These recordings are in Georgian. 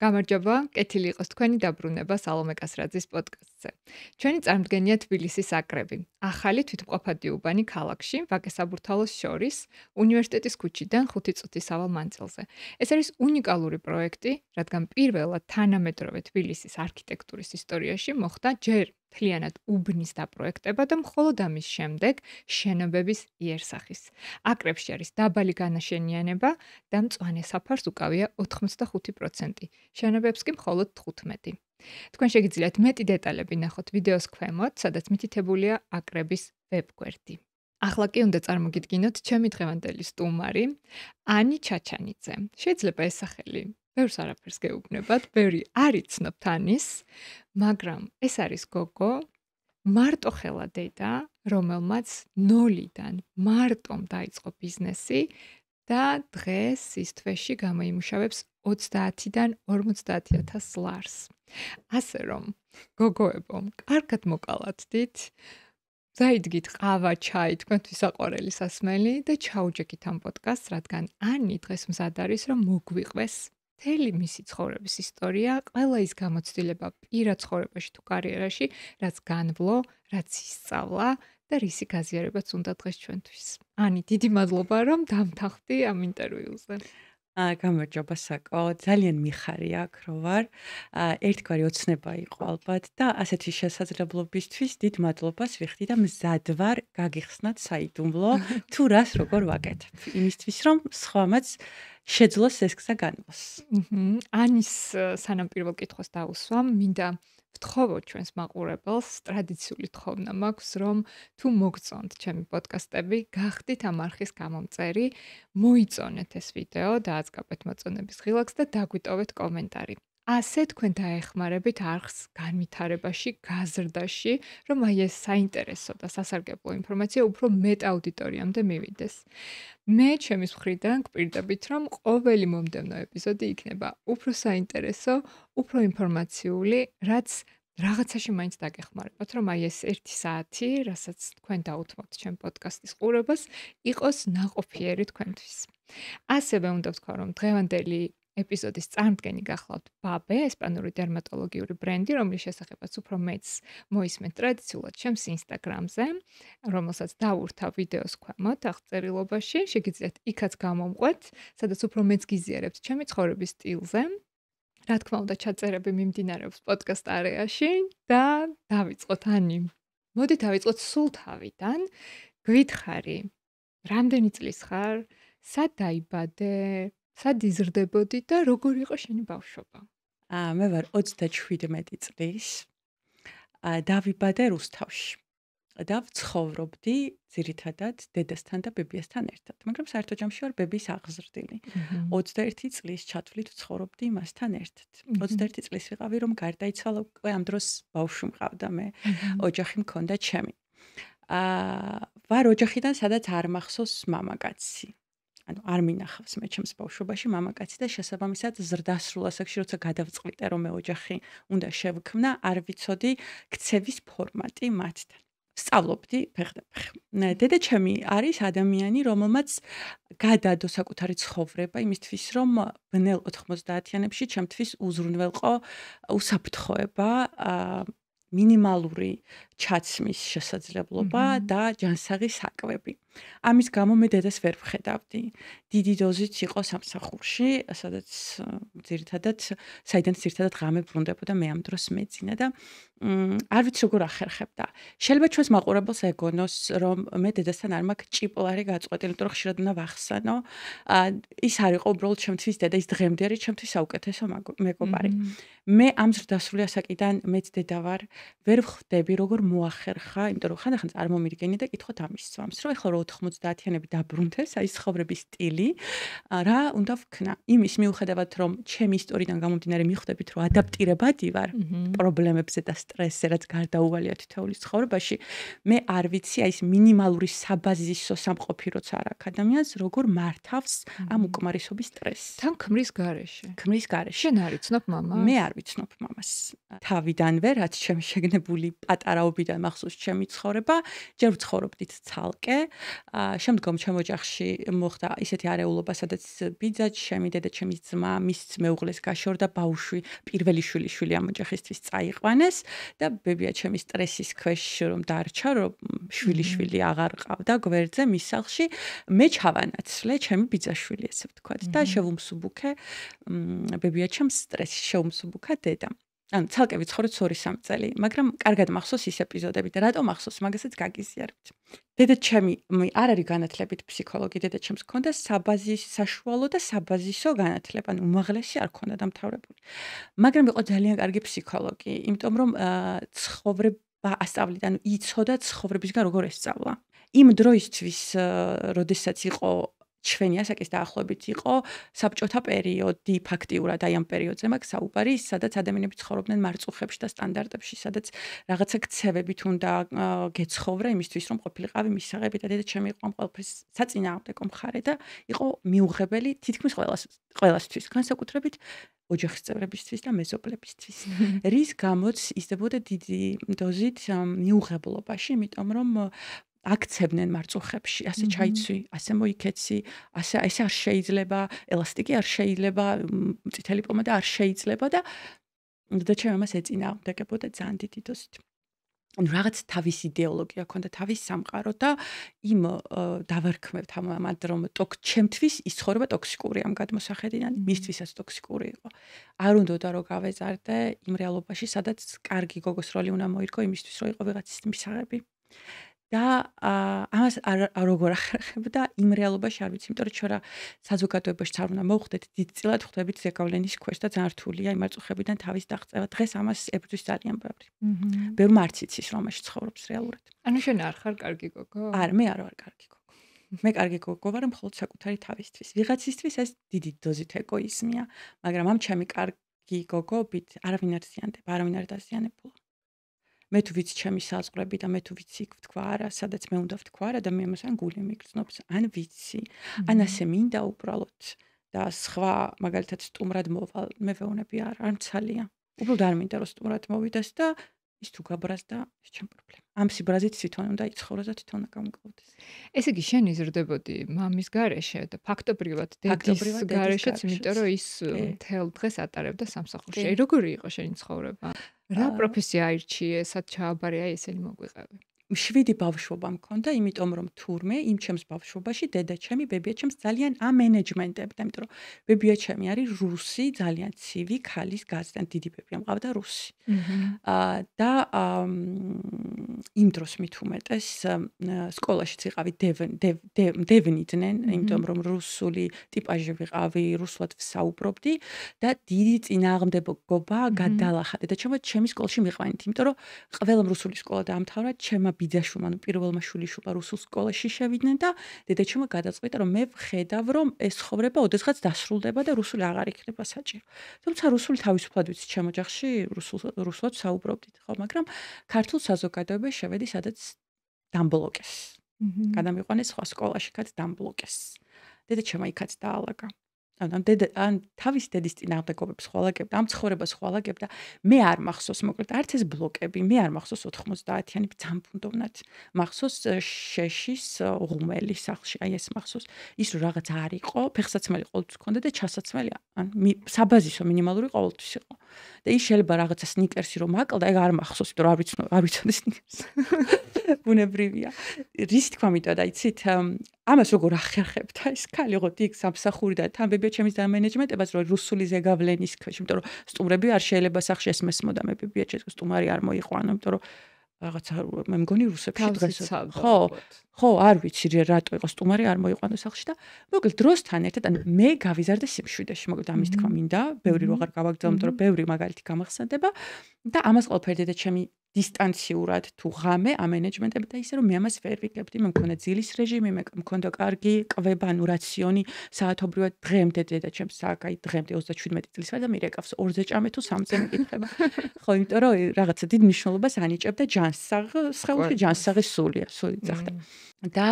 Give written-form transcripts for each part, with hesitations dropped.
გამარჯობა, კეთილი იყოს თქვენი დაბრუნება სალომე კასრაძის პოდკასტზე. ჩვენი წარმდგენია თბილისის აკრები. ახალი თვითმყოფადი უბანი ქალაქში, ვაკე-საბურთალოს შორის, უნივერსიტეტის ქუჩიდან 5 წუთის სავალ მანძილზე. ეს არის უნიკალური პროექტი, რადგან პირველად თანამედროვე თბილისის არქიტექტურის ისტორიაში მოხდა ჯერ მთლიანად უბნის დაპროექტება და მხოლოდ ამის შემდეგ შენობების იერსახის. აკრებში არის დაბალი განაშენიანება და მწვანე საფარს უკავია 85%. შენობებს კი მხოლოდ 15. თქვენ შეგიძლიათ მეტი დეტალები ნახოთ ვიდეოს ქვემოთ, სადაც მითითებულია აკრების ვებგვერდი. ახლა კი უნდა წარმოგიდგინოთ ჩემი დღევანდელი სტუმარი, ანი ჩაჩანიძე. შეიძლება ეს სახელი ბევრს არაფერს გეუბნებათ, ბევრი არ იცნობთ ანის, მაგრამ ეს არის გოგო, მარტოხელა დედა, რომელმაც ნოლიდან მარტომ დაიწყო ბიზნესი და დღეს ის თვეში გამოიმუშავებს 30-დან 50,000 ლარს. ასე რომ, გოგოებო, კარგად მოკალათდით, დაიდგით ყავა, ჩაი, თქვენთვის საყვარელი სასმელი და ჩაუჯექით ამ პოდკასტს, რადგან ანი დღეს მზად არის, რომ მოგვიყვეს მთელი მისი ცხოვრების ისტორია, ყველა ის გამოცდილება პირად ცხოვრებაში თუ კარიერაში, რაც განვლო, რაც ისწავლა და რისი გაზიარებაც უნდა დღეს ჩვენთვის. ანი, დიდი მადლობა, რომ დამთანხმდი ამ ინტერვიუზე. გამარჯობა საკო, ძალიან მიხარია აქ რო ვარ. ერთგვარი ოცნება იყო ალბათ და ასეთი შესაძლებლობისთვის დიდ მადლობას ვიხდი და მზად ვარ გაგიხსნათ საიდუმლო თუ რას როგორ ვაკეთებ. იმისთვის რომ სხვამაც შეძლოს ეს გზა განვლოს. ანის სანამ პირველ კითხვას დავუსვამ, მინდა ვთხოვო ჩვენს მაყურებელს, ტრადიციული თხოვნა მაქვს, რომ თუ მოგწონთ ჩემი პოდკასტები, გახდით ამ არხის გამომწერი, მოიწონეთ ეს ვიდეო, დააწყაბეთ მოწონების ღილაკს და დაგვიტოვეთ კომენტარი. ასე თქვენ დაეხმარებით არხს განვითარებაში, გაზრდაში, რომ აი ეს საინტერესო და სასარგებლო ინფორმაცია უფრო მეტ აუდიტორიამდე მივიდეს. მე ჩემის მხრიდან გვპირდებით, რომ ყოველი მომდევნო ეპიზოდი იქნება უფრო საინტერესო, უფრო ინფორმაციული, რაც რაღაცაში მაინც დაგეხმარებათ, რომ აი ეს 1 საათი, რასაც თქვენ დაუთმობთ ჩემ პოდკასტის ყურებას, იყოს ნაყოფიერი თქვენთვის. ასევე უნდა ვთქვა, რომ დღევანდელი ეპიზოდის წარმდგენი გახლავთ ბაბე, ესპანური დერმატოლოგიური ბრენდი, რომლის შესახებაც უფრო მეც მოისმენთ ტრადიციულად ჩემს ინსტაგრამზე, რომელსაც დავურთავ ვიდეოს ქვემოთ აღწერილობაში, შეგიძლიათ იქაც გამომყვეთ, სადაც უფრო მეც გიზიარებთ ჩემი ცხოვრების სტილზე. რა თქმა უნდა, ჩაწერები მიმდინარეობს პოდკასტ არეაში და დავიწყოთ ანი. მოდი დავიწყოთ სულ თავიდან. გვითხრი, რამდენი წლის ხარ? სად დაიბადე? სად იზრდებოდი და როგორი იყო შენი ბავშვობა? მე ვარ 37 წლის. დავიბადე რუსთავში. და ვცხოვრობდი ძირითადად დედასთან და ბებიასთან ერთად, მაგრამ საერთო ჯამში ვარ ბების აღზრდილი. 21 წლის ჩათვლით ვცხოვრობდი მასთან ერთად. 21 წლის ვიყავი, რომ გარდაიცვალა უკვე ამ დროს ბავშვი მყავდა მე. ოჯახი მქონდა ჩემი. ვარ ოჯახიდან, სადაც არ მახსოვს მამაკაცი. ანუ არ მინახავს მე ჩემს ბავშვობაში მამაკაცი და შესაბამისად ზრდასრულ ასაკში, როცა გადავწყვიტე რომ მე ოჯახი უნდა შევქმნა, არ ვიცოდი ქცევის ფორმატი მათთან. სწავლობდი ფეხდაფეხ. დედა ჩემი არის ადამიანი, რომელმაც გადადო საკუთარი ცხოვრება იმისთვის, რომ ბნელ 90-იანებში ჩემთვის უზრუნველყო უსაფრთხოება, მინიმალური ჩაცმის შესაძლებლობა და ჯანსაღი საკვები. ამის გამო მე დედას ვერ ვხედავდი. დიდი დოზით იყო სამსახურში, სადაც საიდანაც ძირითადად ღამე ბრუნდებოდა მე ამ დროს მეძინა და არ ვიცი როგორ ახერხებდა. შეიძლება ჩვენს მაყურებელს ეგონოს, რომ მე დედასთან არ მაქვს ჭიპლარი გაწყვეტილი, იმიტომ რომ ხშირად უნდა ვახსენო. ის არ იყო უბრალოდ ჩემთვის დედა, ის დღემდე არის ჩემთვის საუკეთესო მეგობარი. მე ამ ზრდასრული ასაკიდან მეც დედა ვარ, ვერ ვხვდები როგორ მოახერხა, იმიტომ რომ ხანდახან წარმომიდგენი და კითხოთ ამის სვამს, რომ ეხლა 90-იანები დაბრუნდეს, აი ცხოვრების სტილი, რა უნდა ვქნა. იმის მიუხედავად, რომ ჩემი ისტორიიდან გამომდინარე მიხვდებით, რომ ადაპტირებადი ვარ პრობლემებზე და სტრესზე, რაც გარდაუვალია თითოეულის ცხოვრებაში, მე არ ვიცი, აი ეს მინიმალური საბაზისო სამყოფი როცა არ აქვს ადამიანს, როგორ მართავს ამ უკმარისობის სტრესს. თან ქმრის გარეშე. ქმრის გარეშე. შენ არ იცნობ მამას? მე არ ვიცნობ მამას. თავიდანვე, რაც ჩემი შეგნებული პატარა მშობლობიდან მახსოვს ჩემი ცხოვრება, ჯერ ვცხოვრობდით ცალკე. შემდგომ ჩემ ოჯახში მოხდა ისეთი არეულობა, სადაც ბიძა, ჩემი დედა, ჩემი ძმა, მის მეუღლეს გაშორდა ბავშვი, პირველი შვილი ამ ოჯახისთვის წაიყვანეს და ბებია ჩემი სტრესის ქვეშ რომ დარჩა, რომ შვილი აღარ ყავდა გვერდზე მის სახლში, მე ჩავანაცვლე ჩემი ბიძაშვილი, ესე ვთქვათ, და შევუმსუბუქე ბებია ჩემს სტრესში, შევუმსუბუქა დედამ. ანუ ცალკე ვიცხოვრეთ 2-3 წელი, მაგრამ კარგად მახსოვს ის ეპიზოდები და რატომ მახსოვს, მაგასაც გაგიზიარებთ. დედა ჩემი არ არის განათლებით ფსიქოლოგი, დედა ჩემს ჰქონდა საშუალო და საბაზისო განათლება, ანუ უმაღლესი არ ჰქონდა დამთავრებული. მაგრამ იყო ძალიან კარგი ფსიქოლოგი, იმიტომ რომ ცხოვრება ასწავლიდა, ანუ იცოდა ცხოვრებისგან როგორ ესწავლა. იმ დროისთვის, როდესაც იყო ჩვენი ასაკის დაახლოებით იყო საბჭოთა პერიოდი ფაქტიურად აი ამ პერიოდზე მაქვს საუბარი, სადაც ადამიანები ცხოვრობდნენ მარწუხებში და სტანდარტებში, სადაც რაღაცა ქცევებით უნდა გეცხოვრა იმისთვის, რომ ყოფილიყავი მისაღები და დედა ჩემი იყო ამ ყველაფრის საწინააღმდეგო მხარე და იყო მიუღებელი თითქმის ყველასთვის, განსაკუთრებით ოჯახის წევრებისთვის და მეზობლებისთვის. რის გამოც იზრდებოდა დიდი დოზით მიუღებლობაში, იმიტომ რომ აქცევდნენ მარწუხებში, ასე ჩაიცვი, ასე მოიქეცი, ასე არ შეიძლება, ელასტიკი არ შეიძლება, წითელი პომადა არ შეიძლება და ჩემი მამას ეწინააღმდეგებოდა ძალიან დიდი დოზით. ანუ რაღაც თავის იდეოლოგია ჰქონდა, თავის სამყარო და იმ დავარქმევთ ამათ რომ ჩემთვის ის ცხოვრება ტოქსიკური ამ გადმოსახედიდან, მისთვისაც ტოქსიკური იყო. არ უნდოდა რომ გავეზარდე იმ რეალობაში, სადაც კარგი გოგოს როლი უნდა მოირგო იმისთვის, რომ იყო ვიღაცის მისაღები. და ამას როგორ ახერხებდა იმ რეალობაში არ ვიცი, იმიტომ რომ ჩვენ რა საზოგადოებაში არ უნდა მოვხვდეთ, დიდწილად ხვდებით ზეგავლენის ქვეშ და ძალიან რთულია იმ არწუხებიდან თავის დაღწევა. დღეს ამას ებრძვის ძალიან ბევრი. ბევრმა არც იცის რომ ამაში ცხოვრობს რეალურად. ანუ შენ არ ხარ კარგი გოგო? არა, მე არ ვარ კარგი გოგო. მე კარგი გოგო ვარ მხოლოდ საკუთარი თავისთვის. ვიღაცისთვის ეს დიდი დოზით ეგოიზმია, მაგრამ ამ ჩემი კარგი გოგობით არავინ არ ზიანდება, არავინ არ დაზიანებულა. მე თუ ვიცი ჩემი საზღვრები და მე თუ ვიცი იქ ვთქვა არა, სადაც მე უნდა ვთქვა არა და მე ამას ან გული მიგრძნობს, ან ვიცი, ან ასე მინდა უბრალოდ და სხვა მაგალითად სტუმრად მოვალ, მე ვეუბნები არა, არ მცალია. უბრალოდ არ მინდა რომ სტუმრად მოვიდეს და ის თუ გაბრაზდა, ეს ჩემ პრობლემა. ამ სიბრაზით თვითონ უნდა იცხოვროს და თვითონ უნდა გამკლავდეს. ესე იგი შენ იზრდებოდი მამის გარეშე და ფაქტობრივად დედის გარეშეც, იმიტომ რომ ის მთელ დღეს ატარებდა სამსახურში. როგორი იყო შენი ცხოვრება? რა პროფესია აირჩიე, სად ჩააბარე, ესენი მოგვიყევი? 7 ბავშვობა მქონდა, იმიტომ რომ თურმე იმ ჩემს ბავშვობაში დედა ჩემი, ბებია ჩემს ძალიან ამენეჯმენტებდა, იმიტომ რომ ბებია ჩემი არის რუსი, ძალიან ცივი, ქალის გაზდან დიდი ბებია მყავდა რუსი. და იმ დროს მით უმეტეს სკოლაშიც ვიყავი დევნიდნენ, იმიტომ რომ რუსული ტიპაჟი ვიყავი, რუსულად ვსაუბრობდი და დიდი წინააღმდეგობა გადალახა დედა ჩემი სკოლაში მიყვანით, იმიტომ რომ ყველამ რუსული სკოლა დაამთავრა, ჩემმა ბიძაშვილმა, ანუ პირველმა შვილიშვილმა რუსულ სკოლაში შევიდნენ და დედაჩემმა გადაწყვიტა, რომ მე ვხედავ, რომ ეს ცხოვრება ოდესღაც დასრულდება და რუსული აღარ იქნება საჭირო. თუმცა რუსული თავისუფლად ვიცი ჩემ ოჯახში, რუსულად საუბრობდით, ხო, მაგრამ ქართულ საზოგადოებაში შევედი, სადაც დამბლოკეს. გადამიყვანეს სხვა სკოლაში, კაც დამბლოკეს. დედაჩემმა იქაც დაალაგა. ან თავის დედის წინააღმდეგობებს ხვალაგებდა, ამ ცხოვრებას ხვალაგებდა. მე არ მახსოვს, მოკლედ, არც ეს ბლოკები, მე არ მახსოვს 90-იანი ძამფუნდოვნად. მახსოვს შეშის ღუმელი სახლში, აი ეს მახსოვს. ის რომ რაღაც არ იყო, ფეხსაცმელი ყოველთვის ჰქონდა და ჩასაცმელი, ან საბაზისო მინიმალური ყოველთვის იყო. და ის შეიძლება რაღაცა სნიკერსი რომ აკლდა, ეგ არ მახსოვს, იმიტომ რომ არ ვიცოდი სნიკერსს. ბუნებრივია. რის თქმა მინდოდა, იცით, ამას როგორ ახერხებდა ეს ქალი, ოღონდ იქ სამსახური და თან ბებია ჩემის დამენეჯმენტებას, რომ რუსული ზეგავლენის ქვეშ, იმიტომ რომ სტუმრები არ შეიძლება სახში ესმესმოდა, მე ბებია ჩემს სტუმარი არ მოიყვანო, იმიტომ რომ რაღაცა მე მგონი რუსებში დღეს ხო, არ ვიცი რატო იყო სტუმარი არ მოიყვანო სახში და მოკლედ დროსთან ერთად, ანუ მე გავიზარდე სიმშვიდეში, მოკლედ ამის თქმა მინდა, ბევრი რო აღარ გავაგზავნე, იმიტომ რომ ბევრი მაგალითი გამახსენდება და ამას ყველაფერი დედა ჩემი დისტანციურად თუ ღამე ამენეჯმენტები და ისე რომ მე ამას ვერ ვიგებდი, მე მქონდა ძილის რეჟიმი, მე მქონდა კარგი კვება, ანუ რაციონი, საათობრივად დღემდე დედა ჩემს აი დღემდე 37 წლის ვარ და მირეკავს 2-ზე ჭამე თუ 3-ზე მიკითხება. ხო, იმიტომ რომ რაღაცა დიდ მნიშვნელობას ანიჭებდა სხეულში ჯანსაღის სულია, სული ძახდა. და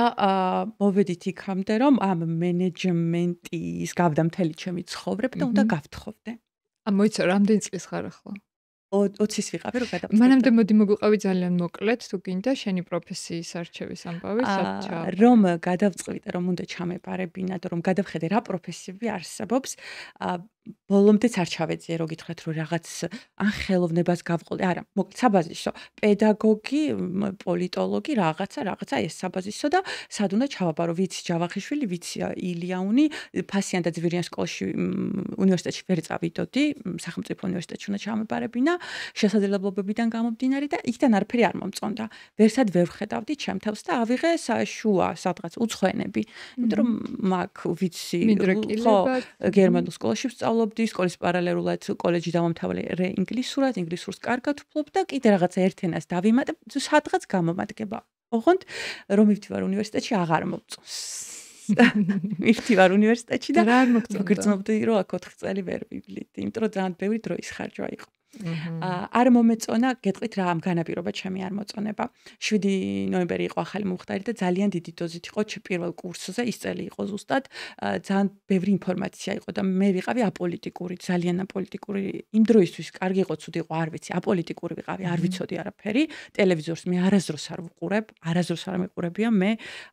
მოვედით იქამდე რომ ამ მენეჯმენტის გავდა მთელი ჩემი ცხოვრება და უნდა გავთხოვდე. მოიცა რამდენი წლის ხარ ახლა? 20-ის ვიყავი რომ გადავწყვიტე. მანამდე მოდი მოგვიყავი ძალიან მოკლედ თუ გინდა შენი პროფესიის არჩევის ამბავი საბჭო. რომ გადავწყვიტე რომ უნდა ჩამეპარებინა და რომ გადავხედე რა პროფესიები არსებობს, ბოლომდეც არ ჩავეძიე რო გითხრათ რომ რაღაც ან ხელოვნებას გავყოლე, არა, მოკლედ საბაზისო, პედაგოგი, პოლიტოლოგი, რაღაცა ეს საბაზისო და სად უნდა ჩავაბარო, ვიცი ჯავახიშვილი, ვიცი ილიაუნი, ფასიან და ძვირიან სკოლაში უნივერსიტეტში ვერ წავიდოდი, სახელმწიფო უნივერსიტეტში უნდა ჩამეპარებინა, შესაძლებლობებიდან გამომდინარე და იქიდან არაფერი არ მომწონდა. ვერსად ვერ ვხედავდი ჩემ თავს და ავიღე შუა სადღაც უცხოენები, იმიტომ რომ მაგ ვიცი ხო გერმანულ სკოლაში ვსწავლობდი, სკოლის პარალელურად კოლეჯი დავამთავრე ინგლისურად, ინგლისურს კარგად ვფლობ და კიდე რაღაცა ერთენას დავიმატებ, სადღაც გამომადგება. ოღონდ რომ მივდივარ უნივერსიტეტში აღარ მომწონს. მივდივარ უნივერსიტეტში და რა არ მოგწონდა? გრძნობდი რომ აქ 4 წელი ვერ ვივლიდ, იმიტომ რომ ძალიან ბევრი დროის ხარჯვა იყო. არ მომეწონა, გეტყვით რა ამ განაპირობა ჩემი არ მოწონება. 7 ნოემბერი იყო ახალი მომხდარი და ძალიან დიდი დოზით იყო პირველ კურსზე, ის წელი იყო ზუსტად, ძალიან ბევრი ინფორმაცია იყო და მე ვიყავი აპოლიტიკური, ძალიან აპოლიტიკური. იმ დროისთვის კარგი იყო, ცუდი იყო, არ ვიცი, აპოლიტიკური ვიყავი, არ ვიცოდი არაფერი. ტელევიზორს მე არასდროს არ ვუყურებ, არასდროს არ მეყურებია მე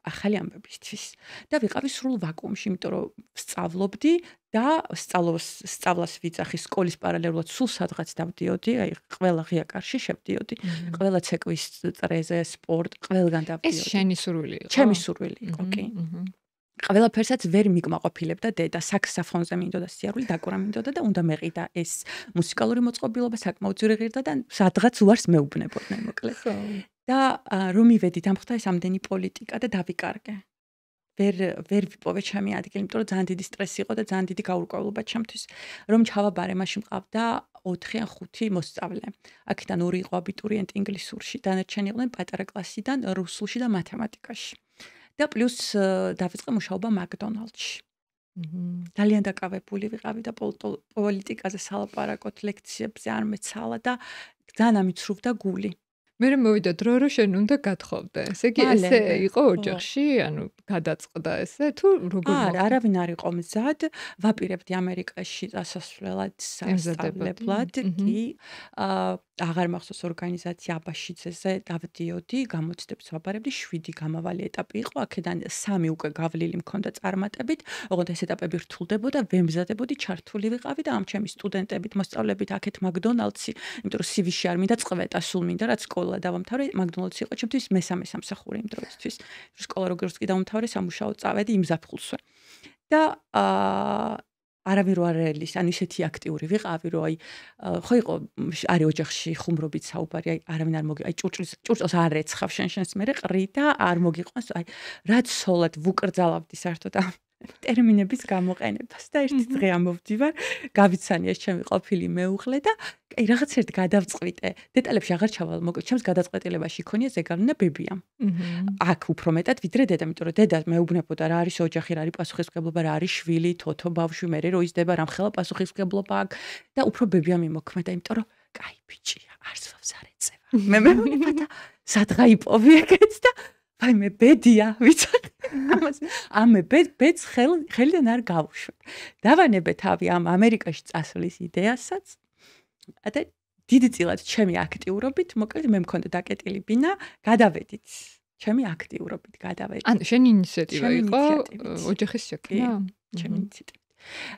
ახალი ამბებისთვის. და ვიყავი სრულ ვაკუუმში, იმიტომ რომ ვსწავლობდი და სწავლას ვიცახი სკოლის პარალელურად სულ სადღაც დავდიოდი, აი ყველა ღია კარში შევდიოდი, ყველა ცეკვის წრეზე, სპორტ, ყველგან დავდიოდი. ეს შენი სურვილი იყო? ჩემი სურვილი იყო, კი. ყველაფერსაც ვერ მიგმაყოფილებდა დედა, საქსაფონზე მინდოდა სიარული, დაკვრა მინდოდა და უნდა მეყიდა ეს მუსიკალური მოწყობილობა, საკმაოდ ძვირი ღირდა და სადღაც უარს მეუბნებოდნენ მოკლედ. და რომ მივედი დამხდა ეს ამდენი პოლიტიკა და დავიკარგე. ვერ ვიპოვე ჩემი ადგილი, იმიტომ რომ ძალიან დიდი სტრესი იყო და ძალიან დიდი გაურკვევლობა ჩემთვის. რომ ჩავაბარე, მაშინ მყავდა 4 ან 5 მოსწავლე. აქედან 2 იყო აბიტურიენტი ინგლისურში, დანარჩენი იყვნენ პატარა კლასიდან რუსულში და მათემატიკაში. და პლუს დავიწყე მუშაობა მაკდონალდში. ძალიან დაკავებული ვიყავი და პოლიტიკაზე სალაპარაკოთ, ლექციებზე არ მეცალა და ძალიან ამიცრუვდა გული. მე მოვიდა დრო რომ შენ უნდა გათხოვდე. ესე იგი ესე იყო ოჯახში, ანუ გადაწყდა ესე თუ როგორ არა, არავინ არ იყო მზად, ვაპირებდი ამერიკაში წასასვლელად სასწავლებლად, კი. აღარ მახსოვს ორგანიზაცია აბაშიძეზე დავდიოდი, გამოცდებს ვაბარებდი, 7 გამავალი ეტაპი იყო, აქედან 3 უკვე გავლილი მქონდა წარმატებით, ოღონდ ეს ეტაპები რთულდებოდა, ვემზადებოდი, ჩართული ვიყავი და ამ ჩემი სტუდენტებით, მოსწავლებით აქეთ მაკდონალდსი, იმიტომ რომ CV-ში არ მინდა წყვეტა, სულ მინდა რაც სკოლა დავამთავრე, მაკდონალდსი იყო ჩემთვის მესამე სამსახური იმ დროისთვის. სკოლა როგორც კი დავამთავრე, სამუშაოდ წავედი იმ ზაფხულსვე. და არავინ რო არ ელის, ანუ ისეთი აქტიური ვიყავი, რომ აი ხო იყო არის ოჯახში ხუმრობით საუბარი, აი არავინ არ მოგი, აი ჭურჭელს არ ეცხავ შენს მერე ყრი და არ მოგიყვანს, აი რაც სოლად ვუკრძალავდი საერთოდ ამ ტერმინების გამოყენებას და ერთი დღე ამოვდივარ, გავიცანია ჩემი ყოფილი მეუღლე და აი რაღაც ერთ გადავწყვიტე. დეტალებში აღარ ჩავალ, მოკლედ ჩემს გადაწყვეტილებაში ქონია ზეგავლენა ბებიამ. აქ უფრო მეტად ვიდრე დედა, იმიტომ რომ დედა მეუბნებოდა რა არის ოჯახი, რა არის პასუხისმგებლობა, რა არის შვილი, თოთო ბავშვი, მე რო იზრდება, რამხელა პასუხისმგებლობა აქვს და უფრო ბებიამ იმოქმედა, იმიტომ რომ კაი ბიჭია, არსვავს არ ეწევა. მე მეუბნება და სადღა იპოვი ეგეც და აი მე ბედია, ვიცოდი. ამე ბედს ხელიდან არ გავუშვებ. დავანებე თავი ამ ამერიკაში წასვლის იდეასაც და დიდწილად ჩემი აქტიურობით, მოკლედ მე მქონდა დაკეტილი ბინა, გადავედით. ჩემი აქტიურობით გადავედით. ანუ შენი ინიციატივა იყო ოჯახის შექმნა? ჩემი ინიციატივით.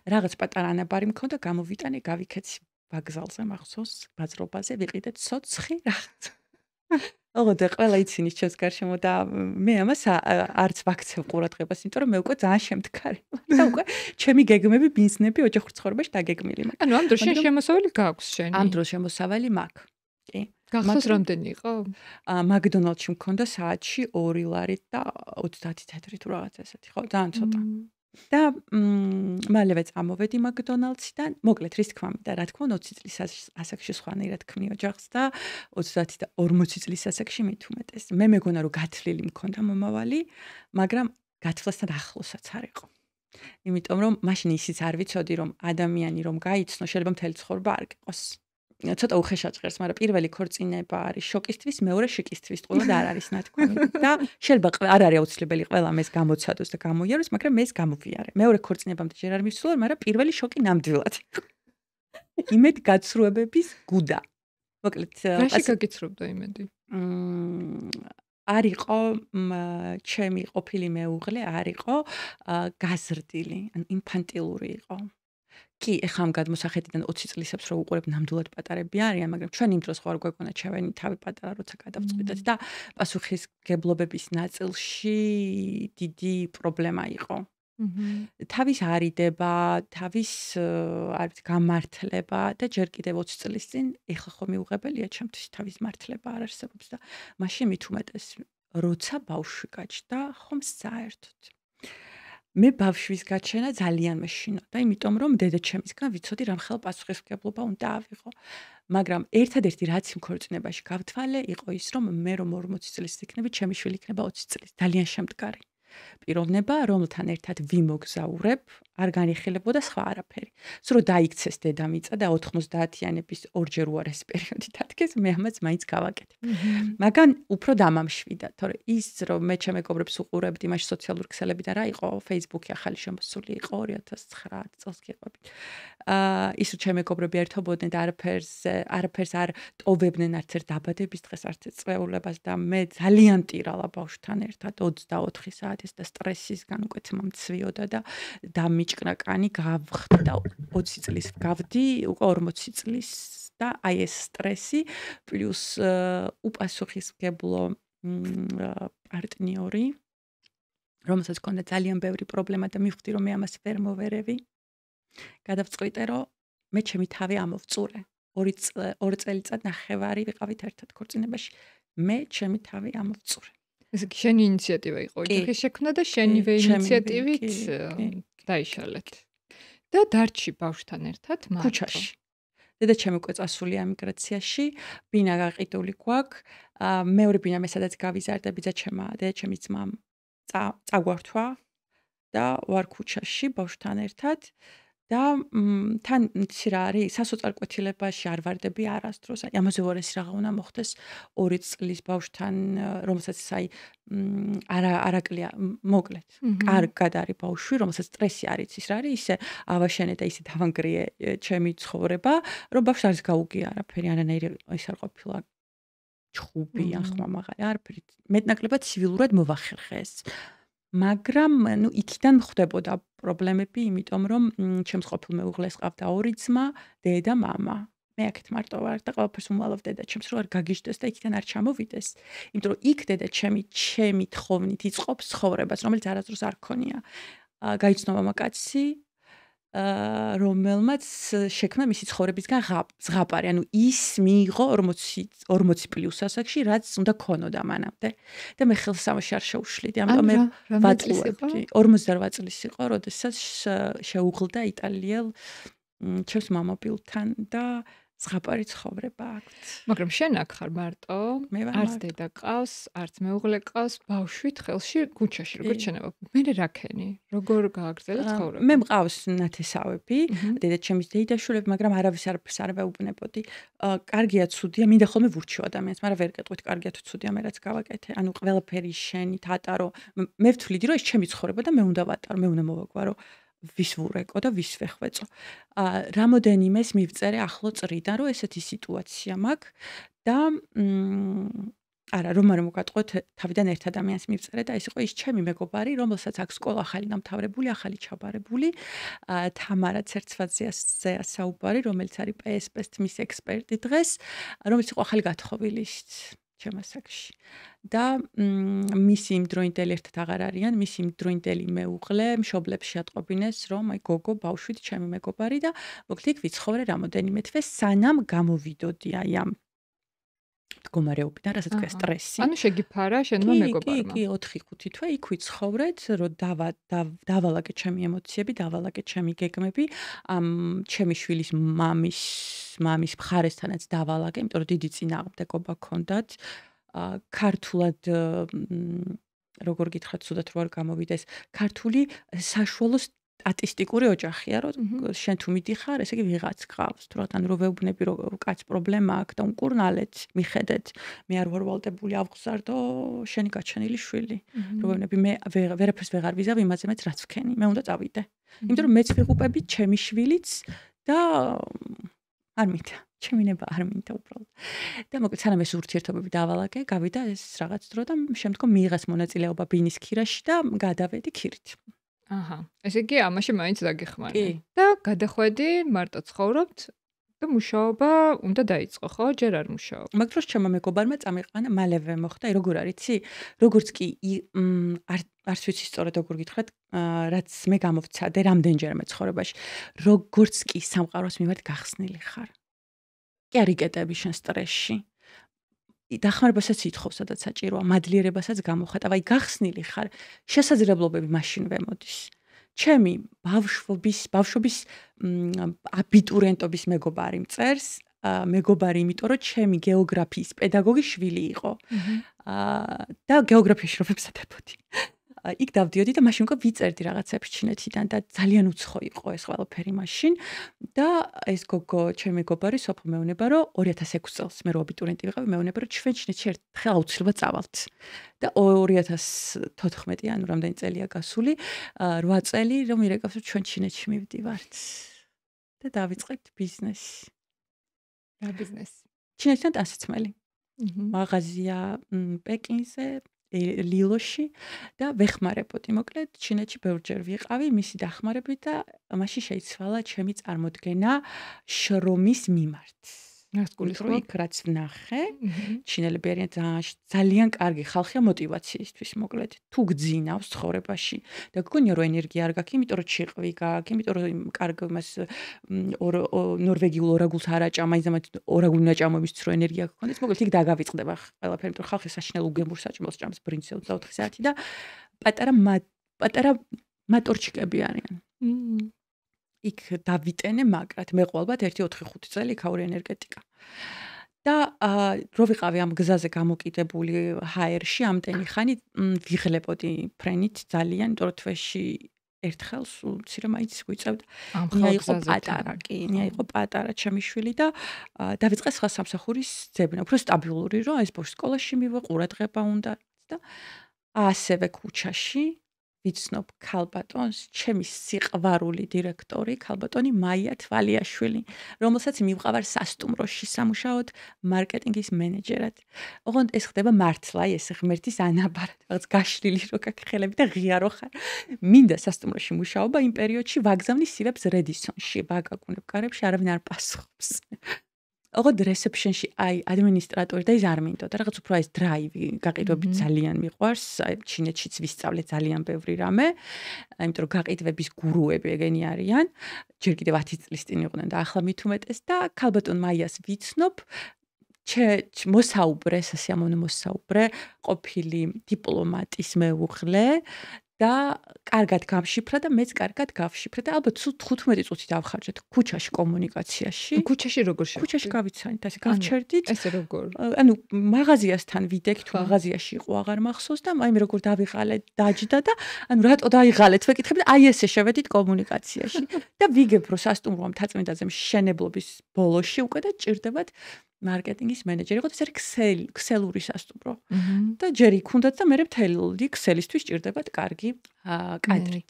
რაღაც პატარა ანაბარი მქონდა, გამოვიტანე, გავიქეცი ვაგზალზე მახსოვს, ბაზრობაზე ვიყიდეთ ცოცხი რაღაც. ოღონდ ყველა იცინის ჩემს გარშემო და მე ამას არც ვაქცევ ყურადღებას, იმიტომ რომ მე უკვე ძალიან შემდგარი ვარ და უკვე ჩემი გეგმები, ბიზნესები ოჯახურ ცხოვრებაში დაგეგმილი მაქვს. ანუ ამ დროს შენ შემოსავალი გაქვს შენი? ამ დროს შემოსავალი მაქვს. კი. გახსოვს რამდენი იყო? მაკდონალდში მქონდა საათში 2 ლარით და 30 თეთრი თუ რაღაც ესეთი, ხო, ძალიან ცოტა. და მალევე წამოვედი მაკდონალდსიდან, მოკლედ რის თქმა მინდა, რა თქმა უნდა 20 წლის ასაკში სხვანაირად ქმნი ოჯახს და 30 და 40 წლის ასაკში მით უმეტეს. მე მეგონა რომ გათვლილი მქონდა მომავალი, მაგრამ გათვლასთან ახლოსაც არ იყო. იმიტომ რომ მაშინ ისიც არ ვიცოდი რომ ადამიანი რომ გაიცნო, შეიძლება მთელი ცხოვრება არ გიყოს. ცოტა უხეშად ჟღერს, მაგრამ პირველი ქორწინება არის შოკისთვის, მეორე შიკისთვის, ყველა და არ არის ნათქვამი და შეიძლება არ არის აუცილებელი ყველა მეს გამოცადოს და გამოიაროს, მაგრამ მე ეს გამოვიარე. მეორე ქორწინებამდე ჯერ არ მივსულა, მაგრამ პირველი შოკი ნამდვილად იყო. იმედ გაცრუებების გუდა. მოკლედ რაში გაგიცრობდა იმედი? არ იყო ჩემი ყოფილი მეუღლე, არ იყო გაზრდილი, ანუ ინფანტილური იყო. კი, ეხლა ამ გადმოსახედიდან 20 წლისებს რო უყურებ, ნამდვილად პატარები არიან, მაგრამ ჩვენ იმ დროს ხარ გვეგონა ჩემი თავი პატარა როცა გადავწყვიტეთ და პასუხისგებლობების ნაწილში დიდი პრობლემა იყო. თავის არიდება, თავის არ ვიცი, გამართლება და ჯერ კიდევ 20 წლის წინ ეხლა ხო მიუღებელია ჩემთვის თავის მართლება არ არსებობს და მაშინ მით უმეტეს როცა ბავშვი გაჩნდა, ხომ საერთოდ. მე ბავშვის გაჩენა ძალიან მეშინოდა, იმიტომ რომ დედაჩემისგან ვიცოდი რამ ხელ პასუხისმგებლობა უნდა ავიღო. მაგრამ ერთადერთი რაც იმ ქორწინებაში გავთვალე, იყო ის რომ მე რომ 40 წლის იქნები, ჩემი შვილი იქნება 20 წლის. ძალიან შემდგარი. პიროვნება, რომელთან ერთად ვიმოგზაურებ, არ განიხილებოდა სხვა არაფერი. სულ რომ დაიქცეს დედამიწა და 90-იანების ორჯერ უარესი პერიოდი დადგეს, მე ამას მაინც გავაკეთებ. მაგრამ უფრო დამამშვიდა, თორე ის რომ მე ჩემ მეგობრებს უყურებდი, მაშინ სოციალური ქსელები და რა იყო, Facebook-ი ახალი შემოსული იყო 2009 წელს გიყვებით. ის რომ ჩემ მეგობრები ერთობოდნენ და არაფერს არ ტოვებდნენ არც ერთ დაბადების დღეს, არც ერთ წვეულებას და მე ძალიან ტირალა ბავშვთან ერთად 24 საათის და სტრესისგან უკვე მომცვიოდა და დამიჭკნა კანი, გავხდა და 20 წლის გავდი, უკვე 40 წლის და აი ეს სტრესი პლუს უპასუხისმგებლო პარტნიორი, რომელსაც ჰქონდა ძალიან ბევრი პრობლემა და მივხვდი რომ მე ამას ვერ მოვერევი. გადავწყვიტე რომ მე ჩემი თავი ამოვწურე. 2 წელიწად ნახევარი ვიყავით ერთად ქორწინებაში. მე ჩემი თავი ამოვწურე. ესე იგი შენი ინიციატივა იყო ოჯახის შექმნა და შენივე ინიციატივით დაიშალეთ. და დარჩი ბავშვთან ერთად მარტო. ქუჩაში. დედაჩემი უკვე წასულია ემიგრაციაში, ბინა გაყიდული გვაქვს. მეორე ბინა მე სადაც გავიზარდა, დედაჩემის ძმამ წაგვართვა და ვარ ქუჩაში ბავშვთან ერთად. და თან იცი რა არის, სასოწარკვეთილებაში არ ვარდები არასდროს. აი ამაზე უარესი რაღა უნდა მოხდეს 2 წლის ბავშვთან, რომელსაც აი არაკლია მოკლედ. კარგად არის ბავშვი, რომელსაც სტრესი არ იცის რა არის, ისე ავაშენე და ისე დავანგრიე ჩემი ცხოვრება, რომ ბავშვს არის გაუგია არაფერი, არანაირი ის არ ყოფილა ჩხუბი ან ხმამაღალი, არაფერი. მეტნაკლებად ცივილურად მოვახერხე ეს. მაგრამ ნუ იქიდან ხდებოდა პრობლემები, იმიტომ რომ ჩემს ყოფილ მეუღლეს ყავდა 2 ძმა, დედა, მამა. მე აქეთ მარტო ვარ და ყველაფერს უმალავ დედაჩემს, რომ არ გაგიჟდეს და იქიდან არ ჩამოვიდეს. იმიტომ რომ იქ დედაჩემი ჩემი თხოვნით იწყობს ცხოვრებას, რომელიც არასდროს არ ქონია. გაიცნო მამაკაცი, რომელმაც შექმნა მისი ცხოვრებისგან ზღაპარი. ანუ ის მიიღო 40 პლუს ასაკში, რაც უნდა ქონოდა მანამდე. და მე ხელს ამაში არ შეუშლიდი. ამიტომ მე ვაწლოვებდი. 48 წლის იყო, როდესაც შეუღლდა იტალიელ ჩემს მამობილთან და ზღაპარი ცხოვრება აქვს. მაგრამ შენ აქ ხარ მარტო, არც დედა ყავს, არც მეუღლე ყავს, ბავშვით ხელში ქუჩაში, როგორ ჩენება. მე რაკენი, როგორ გააგრძელა ცხოვრება? მე მყავს ნათესავები, დედაჩემის დეიდაშვილები, მაგრამ არავის არაფერს არ ვეუბნებოდი. კარგია, ცუდია, მინდა ხოლმე ვურჩიო ადამიანს, მაგრამ ვერ გეტყვით, კარგია თუ ცუდია, მე რაც გავაკეთე. ანუ ყველაფერი შენით ატარო. მე ვთვლიდი, რომ ეს ჩემი ცხოვრება და მე უნდა ვატარო, მე უნდა მოვაგვარო. ვის ვურეკო და ვის ვეხვეწო. რამოდენიმეს მივწერე ახლო წრიდან, რომ ესეთი სიტუაცია მაქვს და არა, რომ არ მოგატყოთ, თავიდან ერთ ადამიანს მივწერე და ეს იყო ის ჩემი მეგობარი, რომელსაც აქვს სკოლა ახალი დამთავრებული, ახალი ჩაბარებული, თამარა ცერცვაძეა საუბარი, რომელიც არის PSP-ს თმის ექსპერტი დღეს, რომელიც იყო ახალი გათხოვილი ჩემ ასაკში. და მისი იმდროინდელი ერთად აღარ არიან, მისი იმდროინდელი მეუღლე მშობლებს შეატყობინეს, რომ აი გოგო ბავშვით ჩემი მეგობარი და მოკლედ იქ ვიცხოვრე რამოდენიმე თვე, სანამ გამოვიდოდი აი ამ მდგომარეობიდან, რასაც ქვია სტრესი. ანუ შეგიფარა შენმა მეგობარმა. კი, 4-5 თვე იქ ვიცხოვრეთ, რომ დავალაგე ჩემი ემოციები, დავალაგე ჩემი გეგმები, ჩემი შვილის მამის მხარესთანაც დავალაგე, იმიტომ რომ დიდი წინააღმდეგობა ჰქონდათ. ქართულად როგორ გითხრათ, ცუდად რო არ გამოვიდეს, ქართული საშუალო სტატისტიკური ოჯახია, რომ შენ თუ მიდიხარ, ესე იგი ვიღაც გყავს. თუ რატან რო ვეუბნები, რომ კაც პრობლემა აქვს და უმკურნალეთ, მიხედეთ, მე არ ვარ ვალდებული ავღზარდო შენი გაჩენილი შვილი. რო ვეუბნები, მე ვერაფერს ვეღარ ვიზავ იმაზე, მეც რაც ვქენი, მე უნდა წავიდე. იმიტომ რომ მეც ვიღუპები ჩემი შვილიც და არ მინდა. ჩემი ნება არ მინდა უბრალოდ. და მოკლედ სანამ ეს ურთიერთობები დავალაგე, გავიდა ეს რაღაც დრო და შემდგომ მიიღეს მონაწილეობა ბინის ქირაში და გადავედი ქირით. აჰა. ესე იგი ამაში მაინც დაგეხმარე. კი. და გადახვედი, მარტო ცხოვრობთ და მუშაობა უნდა დაიწყო, ხო? ჯერ არ მუშაობ. მაგ დროს ჩემმა მეგობარმა წამიყვანა, მალევე მოხდა, როგორ არის, იცი? როგორც კი არც ვიცი სწორად როგორ გითხრათ, რაც მე გამოვცადე რამდენჯერმე ცხოვრებაში, როგორც კი სამყაროს მიმართ გახსნილი ხარ. კი არ იკეტები შენ სტრესში. დახმარებასაც ითხოვ, სადაც საჭიროა, მადლიერებასაც გამოხატავ, აი გახსნილი ხარ, შესაძლებლობები მაშინვე მოდის. ჩემი ბავშვობის აბიტურიენტობის მეგობარი მწერს, მეგობარი, იმიტომ რომ ჩემი გეოგრაფიის პედაგოგი შვილი იყო. და გეოგრაფიაში რომ ვებსადებოდი. იქ დავდიოდი და მაშინ უკვე ვიწერდი რაღაცებს ჩინეთიდან და ძალიან უცხო იყო ეს ყველაფერი მაშინ და ეს გოგო ჩემი მეგობარი სოფო მეუნება რომ 2006 წელს მე რო აბიტურიენტი ვიყავი მეუნება რომ ჩვენ ჩინეთში ერთხელ აუცილებლად წავალთ და 2014 ანუ რამდენი წელია გასული 8 წელი რომ ირეკავს რომ ჩვენ ჩინეთში მივდივართ და დავიწყებთ ბიზნესი. რა ბიზნესი? ჩინეთიდან ტანსაცმელი. მაღაზია პეკინზე ლილოში და ვეხმარებოდი. მოკლედ ჩინეთში ბევრჯერ ვიყავი მისი დახმარებით და მაშინ შეიცვალა ჩემი წარმოდგენა შრომის მიმართ. რას გულისხმობ? იქ რაც ვნახე, ჩინელები არიან ძალიან კარგი ხალხია მოტივაციისთვის, მოკლედ. თუ გძინავს ცხოვრებაში და გქონია რომ ენერგია არ გაქვს, იმიტომ რომ ჩიყვი გაქვს, იმიტომ რომ კარგ იმას ნორვეგიულ ორაგულს არ აჭამა, იმათ ორაგული ნაჭამობის რო ენერგია გქონდეს, მოკლედ იქ დაგავიწყდება ყველაფერი, იმიტომ რომ ხალხი საშინელ უგემურს საჭმელს ჭამს ბრინძზე 24 საათი და პატარა მოტორჩიკები არიან. იქ დავიტენე მაგრად მე ყოლბათ 1-4-5 წელი იქაური ენერგეტიკა. და რო ვიყავი ამ გზაზე გამოკიდებული ჰაერში ამდენი ხანი ვიღლებოდი ფრენით ძალიან, იმიტომ რომ თვეში ერთხელ სულ მცირე მაინც ვიწევდა. იყო პატარა, კი, იყო პატარა ჩემი შვილი და დავიწყე სხვა სამსახურის ძებნა, უფრო სტაბილური რომ ეს ბავშვი სკოლაში მივე, ყურადღება უნდა და ასევე ქუჩაში ვიცნობ ქალბატონს, ჩემი სიყვარული დირექტორი, ქალბატონი მაია თვალიაშვილი, რომელსაც მივყავარ სასტუმროში სამუშაოდ მარკეტინგის მენეჯერად. ოღონდ ეს ხდება მართლა, ეს ღმერთის ანაბარად, რაღაც გაშლილი რო გაქვს ხელები და ღია რო ხარ. მინდა სასტუმროში მუშაობა იმ პერიოდში ვაგზავნი სივებს რედისონში, ვაგაგუნებ კარებში, არავინ არ პასუხობს. ოღონდ რეცეპშენში აი ადმინისტრატორი და ის არ მინდოდა რაღაც უფრო ეს დრაივი გაყიდვები ძალიან მიყვარს აი ჩინეთშიც ვისწავლე ძალიან ბევრი რამე იმიტომ რომ გაყიდვების გურუები ეგენი არიან ჯერ კიდევ 10 წლის წინ იყვნენ და ახლა მით უმეტეს და ქალბატონ მაიას ვიცნობ მოსაუბრე სასიამოვნო მოსაუბრე ყოფილი დიპლომატის მეუღლე და კარგად გავშიფრა და მეც კარგად გავშიფრე და ალბათ სულ 15 წუთი დავხარჯეთ ქუჩაში კომუნიკაციაში. ქუჩაში როგორ შევხვდით? ქუჩაში გავიცანით, ასე გავჩერდით. ესე როგორ? ანუ მაღაზიასთან ვიდექით, მაღაზიაში იყო აღარ მახსოვს და აი მე როგორ დავიღალე დაჯდა და ანუ რატო დაიღალეთ ვეკითხები და აი ესე შევედით კომუნიკაციაში. და ვიგებ რომ სასტუმრო მთაწმინდაზე მშენებლობის ბოლოში უკვე და ჭირდებათ მარკეტინგის მენეჯერი, იყო ეს არის ქსელური სასტუმრო. და ჯერ იქ უნდათ და მე მთელი ქსელისთვის ჭირდებათ კარგი კადრი.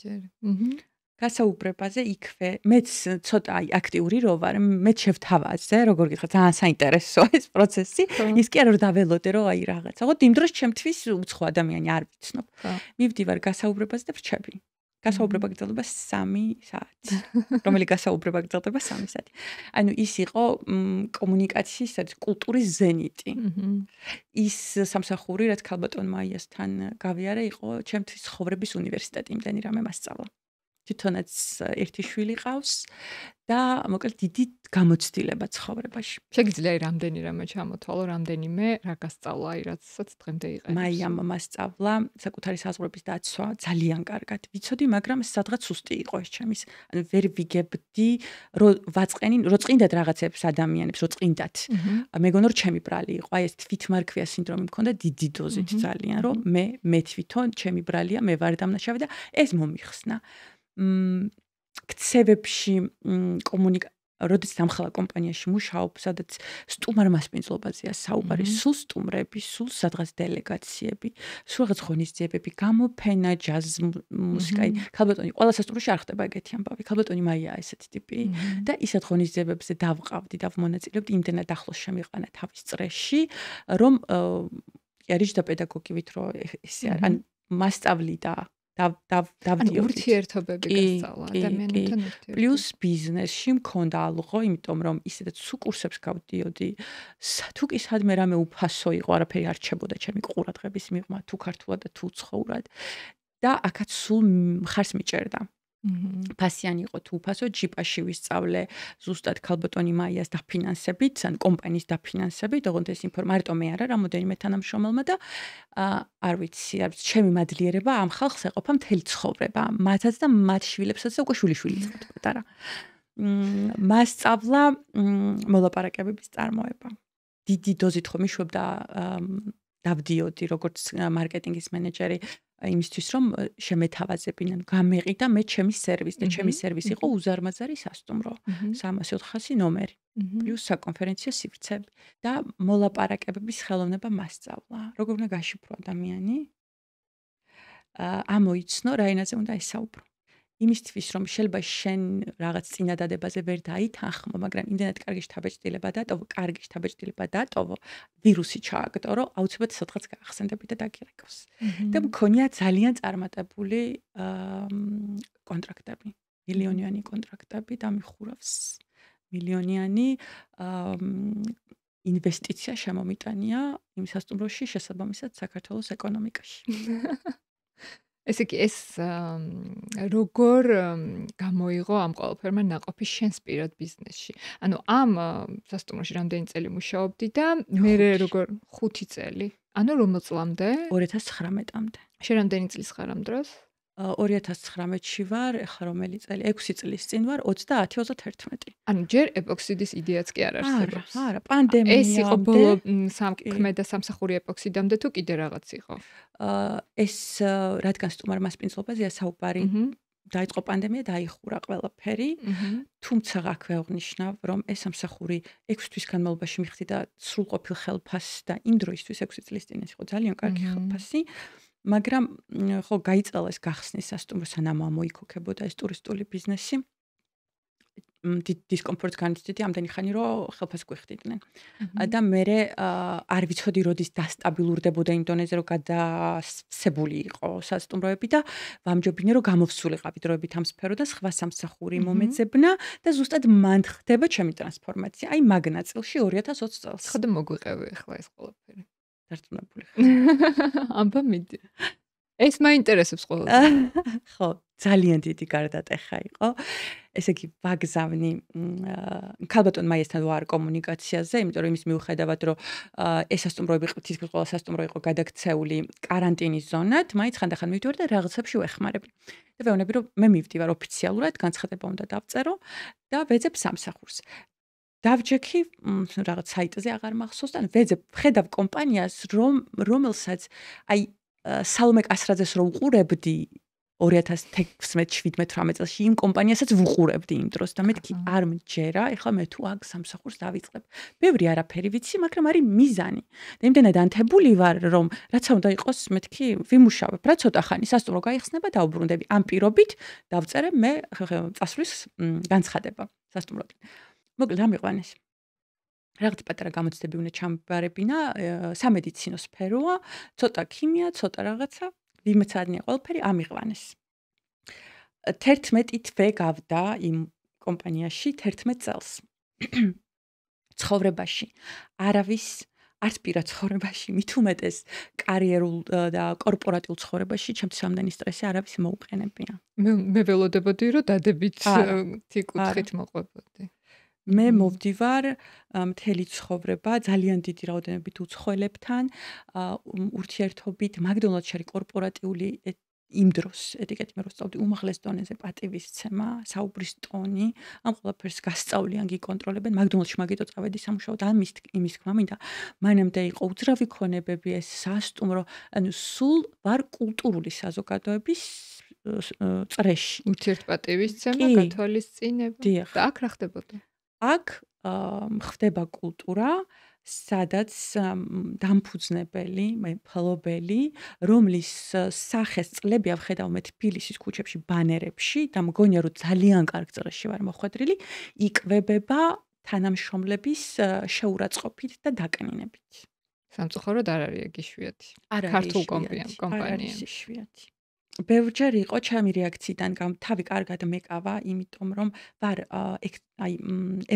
გასაუბრებაზე იქვე მეც ცოტა აქტიური რო ვარ, მე შევთავაზე, როგორ გითხრათ, ძალიან საინტერესოა ეს პროცესი. ის კი არა რომ დაველოდე რომ აი რაღაცა. ოღონდ იმ დროს ჩემთვის უცხო ადამიანი არ ვიცნობ. მივდივარ გასაუბრებაზე და ვრჩები. გასაუბრება გრძელდება 3 საათი. რომელი გასაუბრება გრძელდება 3 საათი. ანუ ის იყო კომუნიკაციის კულტურის ზენიტი. ის სამსახური, რაც ქალბატონ მაიასთან გავიარე, იყო ჩემთვის ცხოვრების უნივერსიტეტი, იმდენი რამე მასწავლა. თვითონაც ერთი შვილი ყავს და მოკლედ დიდი გამოცდილება ცხოვრებაში. შეგიძლია რამდენი რამე ჩამოთვალო, რამდენიმე რა გასწავლა, აი რაცაც დღემდე იყენებს. მაიამ მასწავლა საკუთარი საზღვრების დაცვა ძალიან კარგად. ვიცოდი, მაგრამ სადღაც სუსტი იყო ეს ჩემის. ანუ ვერ ვიგებდი, რომ ვაწყენი, რომ წინდათ რაღაცებს ადამიანებს, რომ წინდათ. მეგონა რომ ჩემი ბრალი იყო. აი ეს თვითმარქვია სინდრომი მქონდა დიდი დოზით ძალიან, რომ მე თვითონ ჩემი ბრალია, მე ვარ დამნაშავე და ეს მომიხსნა. ქცევებში როდესაც ამხელა კომპანიაში მუშაობ, სადაც სტუმარ მასპინძლობაზეა საუბარი, სულ სტუმრები, სულ სადღაც დელეგაციები, სულ რაღაც ღონისძიებები, გამოფენა, ჯაზ მუსიკა. ქალბატონი ყველა სასტუმროში არ ხდება ეგეთი ამბავი. ქალბატონი მაია ესეთი ტიპი და ისეთ ღონისძიებებზე დავყავდი, დავმონაწილეობდი, იმდენად ახლოს შემიყანა თავის წრეში, რომ არის და პედაგოგივით რო ესე არ, ან მასწავლი და დავდიოდი. ურთიერთობები გასწავლა ადამიანებთან ურთიერთობები. პლუს ბიზნესში მქონდა ალღო, იმიტომ რომ ისედაც სულ კურსებს გავდიოდი. თუ კი სადმე რამე უფასო იყო, არაფერი არ რჩებოდა ჩემი ყურადღების მიღმა, თუ ქართულად და თუ ცხურად. და აქაც სულ მხარს მიჭერდა. ფასიანი იყო თუ უფასო, ჯიპაში ვისწავლე ზუსტად ქალბატონი მაიას დაფინანსებით, ან კომპანიის დაფინანსებით, ოღონდ ეს მარტო მე არა, რამოდენიმე თანამშრომელმა და არ ვიცი, ჩემი მადლიერება ამ ხალხს ეყოფა მთელი ცხოვრება, მათაც და მათ შვილებსაც და უკვე შვილიშვილი წავდა რა. მასწავლა მოლაპარაკებების წარმოება. დიდი დოზით ხომ იშვებდა დავდიოდი როგორც მარკეტინგის მენეჯერი იმისთვის რომ შემეთავაზებინან გამეყიდა მე ჩემი სერვისი და ჩემი სერვისი იყო უზარმაზარი სასტუმრო 300-400 ნომერი პლუს საკონფერენციო სივრცეები და მოლაპარაკებების ხელოვნება მასწავლა როგორ უნდა გაშიფრო ადამიანი ამოიცნო რა ენაზე უნდა ესაუბრო იმისთვის რომ შეიძლება შენ რაღაც წინადადებაზე ვერ დაითანხმო, მაგრამ იმდენად კარგი შთაბეჭდილება დატოვო, ვირუსი ჩააგდო, აუცილებლად სადღაც გაახსენდები და დაგირეკავს. და მქონია ძალიან წარმატებული კონტრაქტები, მილიონიანი კონტრაქტები და მიხურავს მილიონიანი ინვესტიცია შემომიტანია იმ სასტუმროში შესაბამისად საქართველოს ეკონომიკაში. ესე იგი ეს როგორ გამოიღო ამ ყველაფერმა ნაყოფი შენს პირად ბიზნესში? ანუ ამ სასტუმროში რამდენი წელი მუშაობდი და მე როგორ 5 წელი? ანუ რომელ წლამდე? 2019-მდე. შენ რამდენი წლის ხარ ამ დროს? 2019-ში ვარ, ახლა რომელი წელი? 6 წლის წინ ვარ, 30-21. ანუ ჯერ ეპოქსიდის იდეაც კი არ არსებობს. არა, პანდემიამდე. ეს იყო ბოლო სამქმე და სამსახური ეპოქსიდამდე თუ კიდე რაღაც იყო? ეს რადგან სტუმარ მასპინძლობაზეა საუბარი, დაიწყო პანდემია, დაიხურა ყველაფერი. თუმცა აქვე აღნიშნავ, რომ ეს სამსახური 6 თვის განმავლობაში მიხდი და სრულყოფილ ხელფასს და იმ დროისთვის 6 წლის წინ ეს იყო ძალიან კარგი ხელფასი. მაგრამ ხო გაიწელა ეს გახსნის სასტუმრო სანამ მოიქოქებოდა ეს ტურისტული ბიზნესი. დისკომფორტს განიცდიდი ამდენი ხანი რომ ხელფასს გვიხდიდნენ. და მე არ ვიცოდი როდის დასტაბილურდებოდა იმ დონეზე რომ გადასებული იყო სასტუმროები და ვამჯობინე რომ გამოვსულიყავი დროებით ამ სფერო და სხვა სამსახური მომეძებნა და ზუსტად მან ხდება ჩემი ტრანსფორმაცია. აი მაგ ნაწილში 2020 წელს. ხოდა მოგვიყევი ახლა ეს ყველაფერი. დარწმუნებული. ამბა მიდი. ეს მაინტერესებს ყველაზე. ხო, ძალიან დიდი გარდატეხა იყო. ესე იგი, ვაგზავნი ქალბატონ მაიასთან ვარ კომუნიკაციაზე, იმიტომ რომ იმის მიუხედავად, რომ ეს სასტუმროები თითქმის ყველა სასტუმრო იყო გადაქცეული კარანტინის ზონად, მაინც ხანდახან მივდივარ და რაღაცებში ვეხმარები. და ვეუბნები, რომ მე მივდივარ ოფიციალურად, განცხადება უნდა დავწერო და ვეძებ სამსახურს. დავჯექი რაღაც საიტზე აღარ მახსოვს და ვეძებ ხედავ კომპანიას რომელსაც აი სალომე კასრაძეს რო უყურებდი 2016-17 წელს იმ კომპანიასაც ვუყურებდი იმ დროს და მეთქი არ მჯერა ეხლა მე თუ აქ სამსახურს დავიწყებ ბევრი არაფერი ვიცი მაგრამ არის მიზანი და იმდენად ანთებული ვარ რომ რაცა უნდა იყოს მეთქი ვიმუშავებ რა ცოტა ხანი სასტუმრო გაიხსნება დაუბრუნდები ამ პირობით დავწერე მე წასვლის განცხადება სასტუმროდან მოკლედ რა მიყვანეს რაღაც პატარა გამოცდები უნდა ჩამბარებინა სამედიცინო სფეროა ცოტა ქიმია ცოტა რაღაცა ვიმეცადნია ყველაფერი ამიყვანეს 11 თვე გავდა იმ კომპანიაში 11 წელს ცხოვრებაში არავის არც პირად ცხოვრებაში მით უმეტეს კარიერულ და კორპორატიულ ცხოვრებაში ჩემთვის ამდენი სტრესი არავის მოუყენებია მე ველოდებოდი რომ დადებით თიკუთხით მოყვებოდი მე მოვდივარ მთელი ცხოვრება ძალიან დიდი რაოდენობით უცხოელებთან ურთიერთობით მაგდონალდში არის კორპორატიული იმ დროს ეტიკეტი მე რო სწავლდი უმაღლეს დონეზე პატივისცემა საუბრის ტონი ამ ყველაფერს გასწავლიან გიკონტროლებენ მაგდონალდში მაგიტო წავედი სამუშაოდ ან იმის თქმა მინდა მანამდე იყო უძრავი ქონებები ეს სასტუმრო ანუ სულ ვარ კულტურული საზოგადოების წრეში ურთიერთპატივისცემა გათვალისწინება და აქ რა ხდებოდა აქ ხდება კულტურა, სადაც დამფუძნებელი, მფლობელი, რომლის სახეს წლები ვხედავ მე თბილისის ქუჩებში, ბანერებში და მგონია რომ ძალიან კარგ წრეში ვარ მოხვედრილი, იკვებება თანამშრომლების შეურაცხყოფით და დაკნინებით. სამწუხაროდ არ არის ეგ იშვიათი. არ არის ქართულ იშვიათი, არ არის კომპანიებში. იშვიათი. ბევრჯერ იყო ჩემი რეაქციიდან თავი კარგად მეკავა, იმიტომ რომ ვარ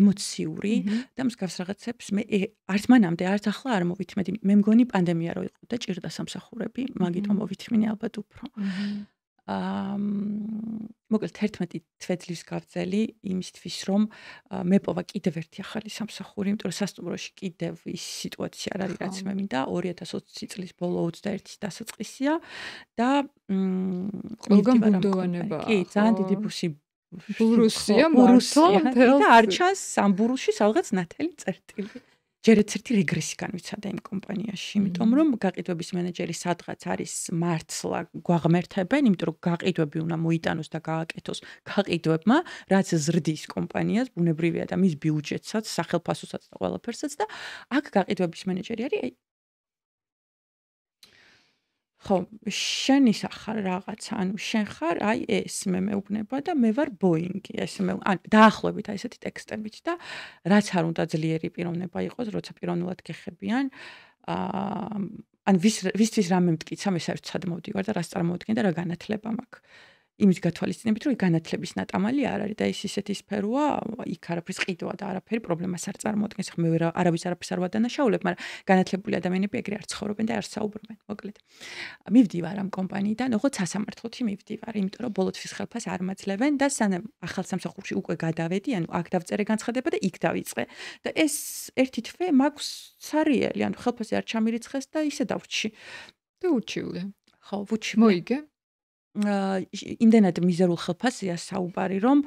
ემოციური და მსგავს რაღაცებს მე არც მანამდე, არც ახლა არ მოვითმედი. მე მგონი პანდემია რო იყო და ჭირდა სამსახურები, მაგიტომ მოვითმინე ალბათ უფრო. მოკლედ 11 თვეძლის გავწელი იმისთვის რომ მეპოვა კიდევ ერთი ახალი სამსახური, იმიტომ რომ სასტუმროში კიდევ ის სიტუაცია არ არის რაც მე მინდა 2020 წლის ბოლო 21-ის დასაწყისია და ყველგან ბუნდოვანება. კი, ძალიან დიდი ბურუსია ბურუსია მართლა და არ ჩანს სამბურუში სადღაც ნათელი წერტილი. ჯერ ერთი რეგრესი განვიცადა იმ კომპანიაში, იმიტომ რომ გაყიდვების მენეჯერი სადღაც არის მართლა გვაღმერთებენ, იმიტომ რომ გაყიდვები უნდა მოიტანოს და გააკეთოს გაყიდვებმა, რაც ზრდის კომპანიას, ბუნებრივია და მის ბიუჯეტსაც, სახელფასოსაც და ყველაფერსაც და აქ გაყიდვების მენეჯერი არის ხო, შენი სახარ რაღაცა, ანუ შენ ხარ აი ეს მე მეუბნება და მე ვარ ბოინგი, ეს მე დაახლოებით აი ესეთი ტექსტებით და რაც არ უნდა ძლიერი პიროვნება იყოს, როცა პიროვნულად გეხებიან, ან ვისთვის რამე მტკიცა, მე საერთოდ მოვდივარ და რას წარმოუდგენ და რა განათლება მაქვს. იმის გათვალისწინებით, რომ განათლების ნატამალი არ არის და ის ისეთი სფეროა, იქ არაფრის ყიდვა და არაფერი პრობლემას არ წარმოადგენს. მე არავის არაფერს არ ვადანაშაულებ, მაგრამ განათლებული ადამიანები ეგრე არ ცხოვრობენ და არ საუბრობენ, მოკლედ. მივდივარ ამ კომპანიიდან, ოღონდ სასამართლოთი მივდივარ, იმიტომ რომ ბოლო თვის ხელფას არ მაძლევენ და სანამ ახალ სამსახურში უკვე გადავედი, ანუ აქ დავწერე განცხადება და იქ დავიწყე. და ეს ერთი თვე მაქვს სარიელი, ანუ ხელფასი არ ჩამირიცხეს და ისე დავრჩი. და უჩივლე. ხო, ვუჩივლე. მოიგე. იმდენად მიზერულ ხელფასია საუბარი, რომ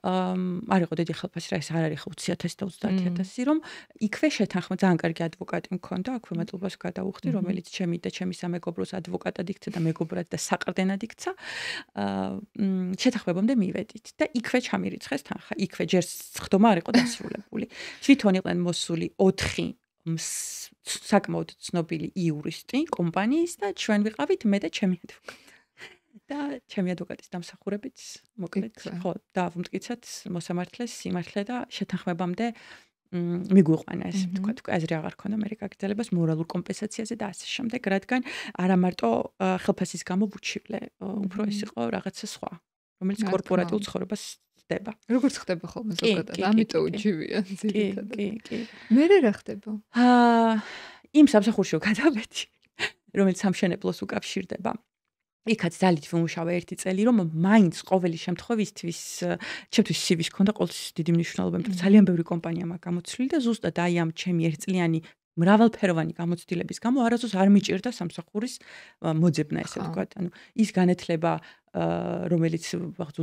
არ იყო დიდი ხელფასი, რა ეს არ არის 20,000 და 30,000, რომ იქვე შეთანხმდა ძალიან კარგი ადვოკატი მქონდა, აქვე მადლობას გადავუხდი, რომელიც ჩემი და ჩემი სამეგობროს ადვოკატად იქცა და მეგობრად და საყრდენად იქცა. შეთანხმებამდე მივედით და იქვე ჩამირიცხეს თანხა. იქვე ჯერ ხდომა არ იყო დასრულებული. თვითონ იყვნენ მოსული 4 საკმაოდ ცნობილი იურისტი კომპანიის და ჩვენ ვიყავით მე და ჩემი ადვოკატი. და ჩემი ადვოკატის დამსახურებით, მოკლედ, ხო, დავმტკიცეთ მოსამართლეს სიმართლე და შეთანხმებამდე მიგვიყვანა ეს, თქვა, აზრი აღარ ქონდა მე გაგრძელებას მორალურ კომპენსაციაზე და ასე შემდეგ, რადგან არა მარტო ხელფასის გამო ვუჩივლე, უფრო ეს იყო რაღაცა სხვა, რომელიც კორპორატიულ ცხოვრებას ხდება. როგორც ხდება ხოლმე ზოგადად, ამიტომ უჩივია ძირითადად. კი. მე რა ხდება? იმ სამსახურში გადავედი, რომელიც სამშენებლოს უკავშირდება. იქაც ძალით ვიმუშავე 1 წელი, რომ მაინც ყოველი შემთხვევისთვის ჩემთვის CV-ს ქონდა ყოველთვის დიდი მნიშვნელობა, იმიტომ რომ ძალიან ბევრი კომპანია მაქვს გამოცვლილი და ზუსტად აი ამ ჩემი 1 წლიანი მრავალფეროვანი გამოცდილების გამო არასდროს არ მიჭირდა სამსახურის მოძებნა, ესე ვთქვათ. ანუ ის განათლება რომელიც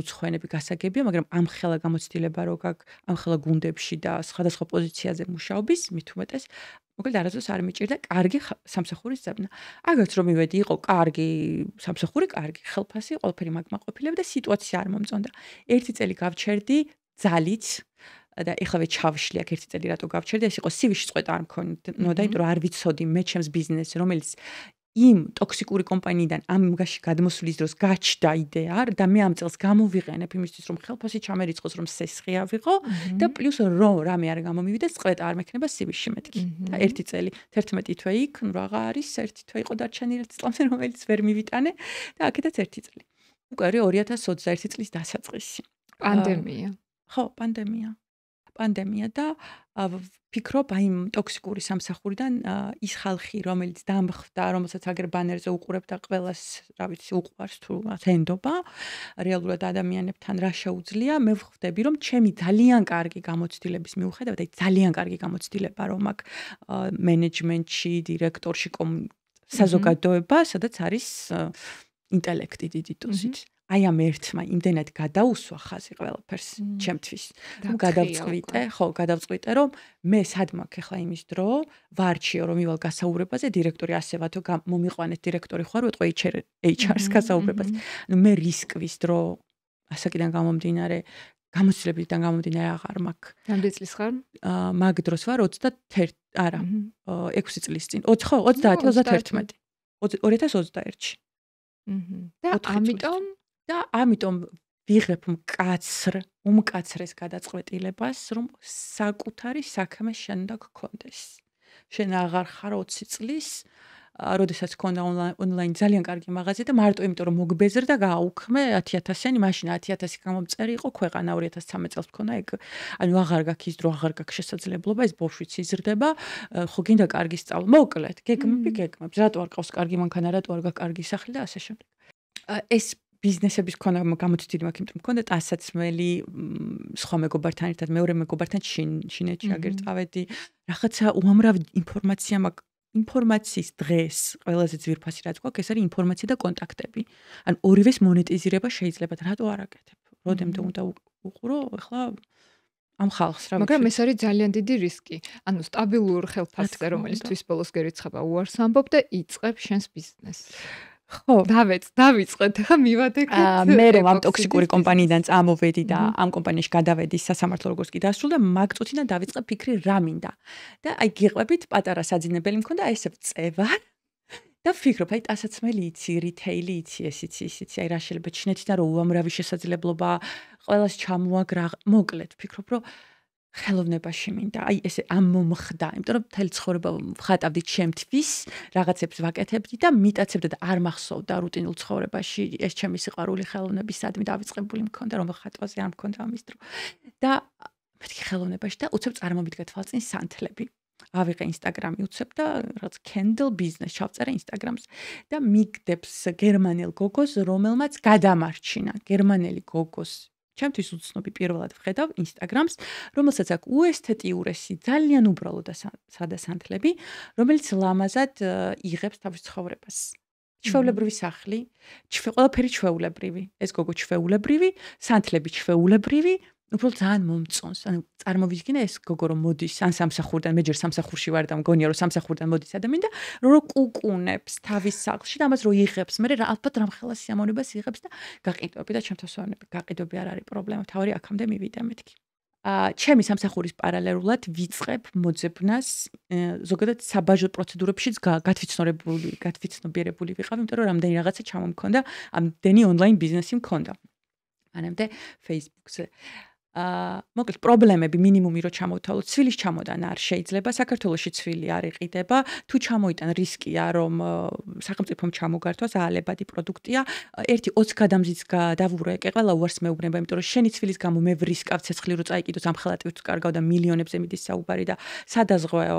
უცხოენები გასაგებია, მაგრამ ამხელა გამოცდილება რო გაქვს, ამხელა გუნდებში და სხვადასხვა პოზიციაზე მუშაობის, მით უმეტეს მოკლედ არასდროს არ მიჭირდა კარგი სამსახურის ძებნა. აგრეთვე რომ მივედი, იყო კარგი სამსახური, კარგი ხელფასი, ყველაფერი მაგმაყოფილებ და სიტუაცია არ მომწონდა. 1 წელი გავჩერდი ძალით და ეხლა ჩავშლი აქ 1 წელი რატო გავჩერდი, ეს იყო CV-ში წყვეტა არ მქონდა, იმიტომ რომ არ ვიცოდი მე ჩემს ბიზნესს, რომელიც იმ ტოქსიკური კომპანიიდან ამგაში გადმოსვლის დროს გაჩნდა იდეა და მე ამ წელს გამოვიყენებ იმისთვის რომ ხელფასი ჩამერიცხოს რომ სესხი ავიღო და პლუს რომ რამე არ გამომივიდეს წყვეტა არ მექნება CV-ში მეთქი და 1 წელი 11 თვე იქ ნუ რაღა არის 1 თვე იყო დარჩენილი წლამდე რომელიც ვერ მივიტანე და აქედაც 1 წელი უკვე 2021 წლის დასაწყისი პანდემია ხო პანდემია და ვფიქრობ აი იმ ტოქსიკური სამსახურიდან ის ხალხი რომელიც დამხვდა რომელსაც აგერ ბანერზე უყურებდა ყველას რა ვიცი უყვარს თუ თენდობა რეალურად ადამიანებთან რა შეუძლია მე ვხვდები რომ ჩემი ძალიან კარგი გამოცდილების მიუხედავად აი ძალიან კარგი გამოცდილება რომ აქ მენეჯმენტში დირექტორში საზოგადოება სადაც არის ინტელექტი დიდი დოზით აი ამ ერთმა იმდენად გადაუსვა ხაზი ყველაფერს ჩემთვის გადავწყვიტე რომ მე სად მაქვს ახლა იმის დრო ვარჩიო რომ ივალ გასაუბრებაზე დირექტორი ასე ვათო მომიყვანეთ დირექტორი ხარ ვეთყო HR-ს გასაუბრებას ნუ მე რისკვის დრო ასაკიდან გამომდინარე გამოცდილებიდან გამომდინარე აღარ მაქვს. რამდენი წლის ხარ? მაგ დროს ვარ 21, არა, 6 წლის წინ. 30-31. 2021-ში. და ამიტომ ვიღებ უმკაცრეს გადაწყვეტილებას, რომ საკუთარი საქმე შენ უნდა გქონდეს. შენ აღარ ხარ 20 წლის, როდესაც ქონდა ონლაინ ძალიან კარგი მაღაზია და მარტო იმიტომ რომ მოგბეზრდა გააუქმე 10,000-იანი მაშინ 10,000 გამომწერი იყო ქვეყანა 2013 წელს მქონდა ეგ. ანუ აღარ გაქვს ის დრო, აღარ გაქვს შესაძლებლობა, ეს ბავშვიც იზრდება, ხო გინდა კარგი სწავლა. მოკლედ, გეგმებს, რატო არ ყავს კარგი მანქანა, რატო არ გაქვს კარგი სახლი და ასე შემდეგ. ეს ბიზნესების ქონა გამოცდილი მაქვს, იმიტომ რომ მქონდა ტანსაცმელი, სხვა მეგობართან ერთად, მეორე მეგობართან შინეთში აგერ წავედი. რაღაცა უამრავი ინფორმაცია მაქვს. ინფორმაციის დღეს ყველაზე ძვირფასი რაც გვაქვს, ეს არის ინფორმაცია და კონტაქტები. ან ორივეს მონეტიზირება შეიძლება და რატო არ აკეთებ? როდემდე უნდა უყურო, ახლა ამ ხალხს რა. მაგრამ ეს არის ძალიან დიდი რისკი. ანუ სტაბილურ ხელფასზე, რომელიც თვის ბოლოს გერიცხება, უარს ამბობ და იწყებ შენს ბიზნესს. ხო, დავიწყეთ, ხა მივადექეთ. მე რომ ამ ტოქსიკური კომპანიიდან წამოვედი და ამ კომპანიაში გადავედი სასამართლო როგორც კი დასრულდა, მაგ წუთიდან დავიწყე ფიქრი რა მინდა. და აი გიყვებით, პატარა საძინებელი მქონდა, აი ესე წევარ და ვფიქრობ, აი ტანსაცმელი იცი, რითეილი იცი, ეს იცი, აი რა შეიძლება ჩინეთიდან რომ უამრავი შესაძლებლობა, ყველას ჩამოაგრა, მოკლედ ვფიქრობ, რომ ხელოვნებაში მინდა. აი ესე ამომხდა, იმიტომ რომ მთელი ცხოვრება ვხატავდი ჩემთვის, რაღაცებს ვაკეთებდი და მიტაცებდა და არ მახსოვდა რუტინულ ცხოვრებაში ეს ჩემი სიყვარული ხელოვნებისადმი დავიწყებული მქონდა, რომ ხატვაზე არ მქონდა ამის დრო. და მეთქი ხელოვნებაში და უცებ წარმომიდგა თვალწინ სანთლები. ავიღე ინსტაგრამი უცებ და რაღაც Candle business ჩავწერე ინსტაგრამს და მიგდებს გერმანელ გოგოს, რომელმაც გადამარჩინა. გერმანელი გოგოს ჩემთვის უცნობი პირველად ვხედავ ინსტაგრამს, რომელსაც აქვს უესთეტიურესი, ძალიან უბრალო და სადასანთლები, რომელიც ლამაზად იღებს თავის ცხოვრებას. ჩვეულებრივი სახლი, ყველაფერი ჩვეულებრივი. ეს გოგო ჩვეულებრივი, სანთლები ჩვეულებრივი, უბრალოდ ძალიან მომწონს. ანუ წარმოვიდგინე ეს გოგო რომ მოდის ან სამსახურიდან, მე ჯერ სამსახურში ვარ და მგონია რომ სამსახურიდან მოდის ადამიანი და რომ კუკუნებს თავის სახლში და ამას რომ იღებს, მე ალბათ რამხელა სიამოვნებას იღებს და გაყიდვები და ჩემთვის ვარნები. გაყიდვები არ არის პრობლემა, თავარი აქამდე მივიდა მეთქი. ჩემი სამსახურის პარალელურად ვიწყებ მოძებნას, ზოგადად საბაჟო პროცედურებშიც გათვითცნობიერებული ვიყავ, იმიტომ რომ რამდენი რაღაცა ჩამომქონდა, ამდენი ონლაინ ბიზნესი მქონდა. მანამდე Facebook-ზე. მოკლედ პრობლემები მინიმუმი რო ჩამოვთვალოთ, ცვილის ჩამოდანა არ შეიძლება, საქართველოში ცვილი არ იყიდება, თუ ჩამოიტან რისკია რომ სახელმწიფომ ჩამოგართვას აალებადი პროდუქტია, ერთი 20 გადამზიდს დავურეკე, ყველა უარს მეუბნება, იმიტომ რომ შენი ცვილის გამო მე ვრისკავ ცეცხლი რო წაიკიდოს ამ ხელატვით კარგავ და მილიონებზე მიდის საუბარი და სადაზღვეო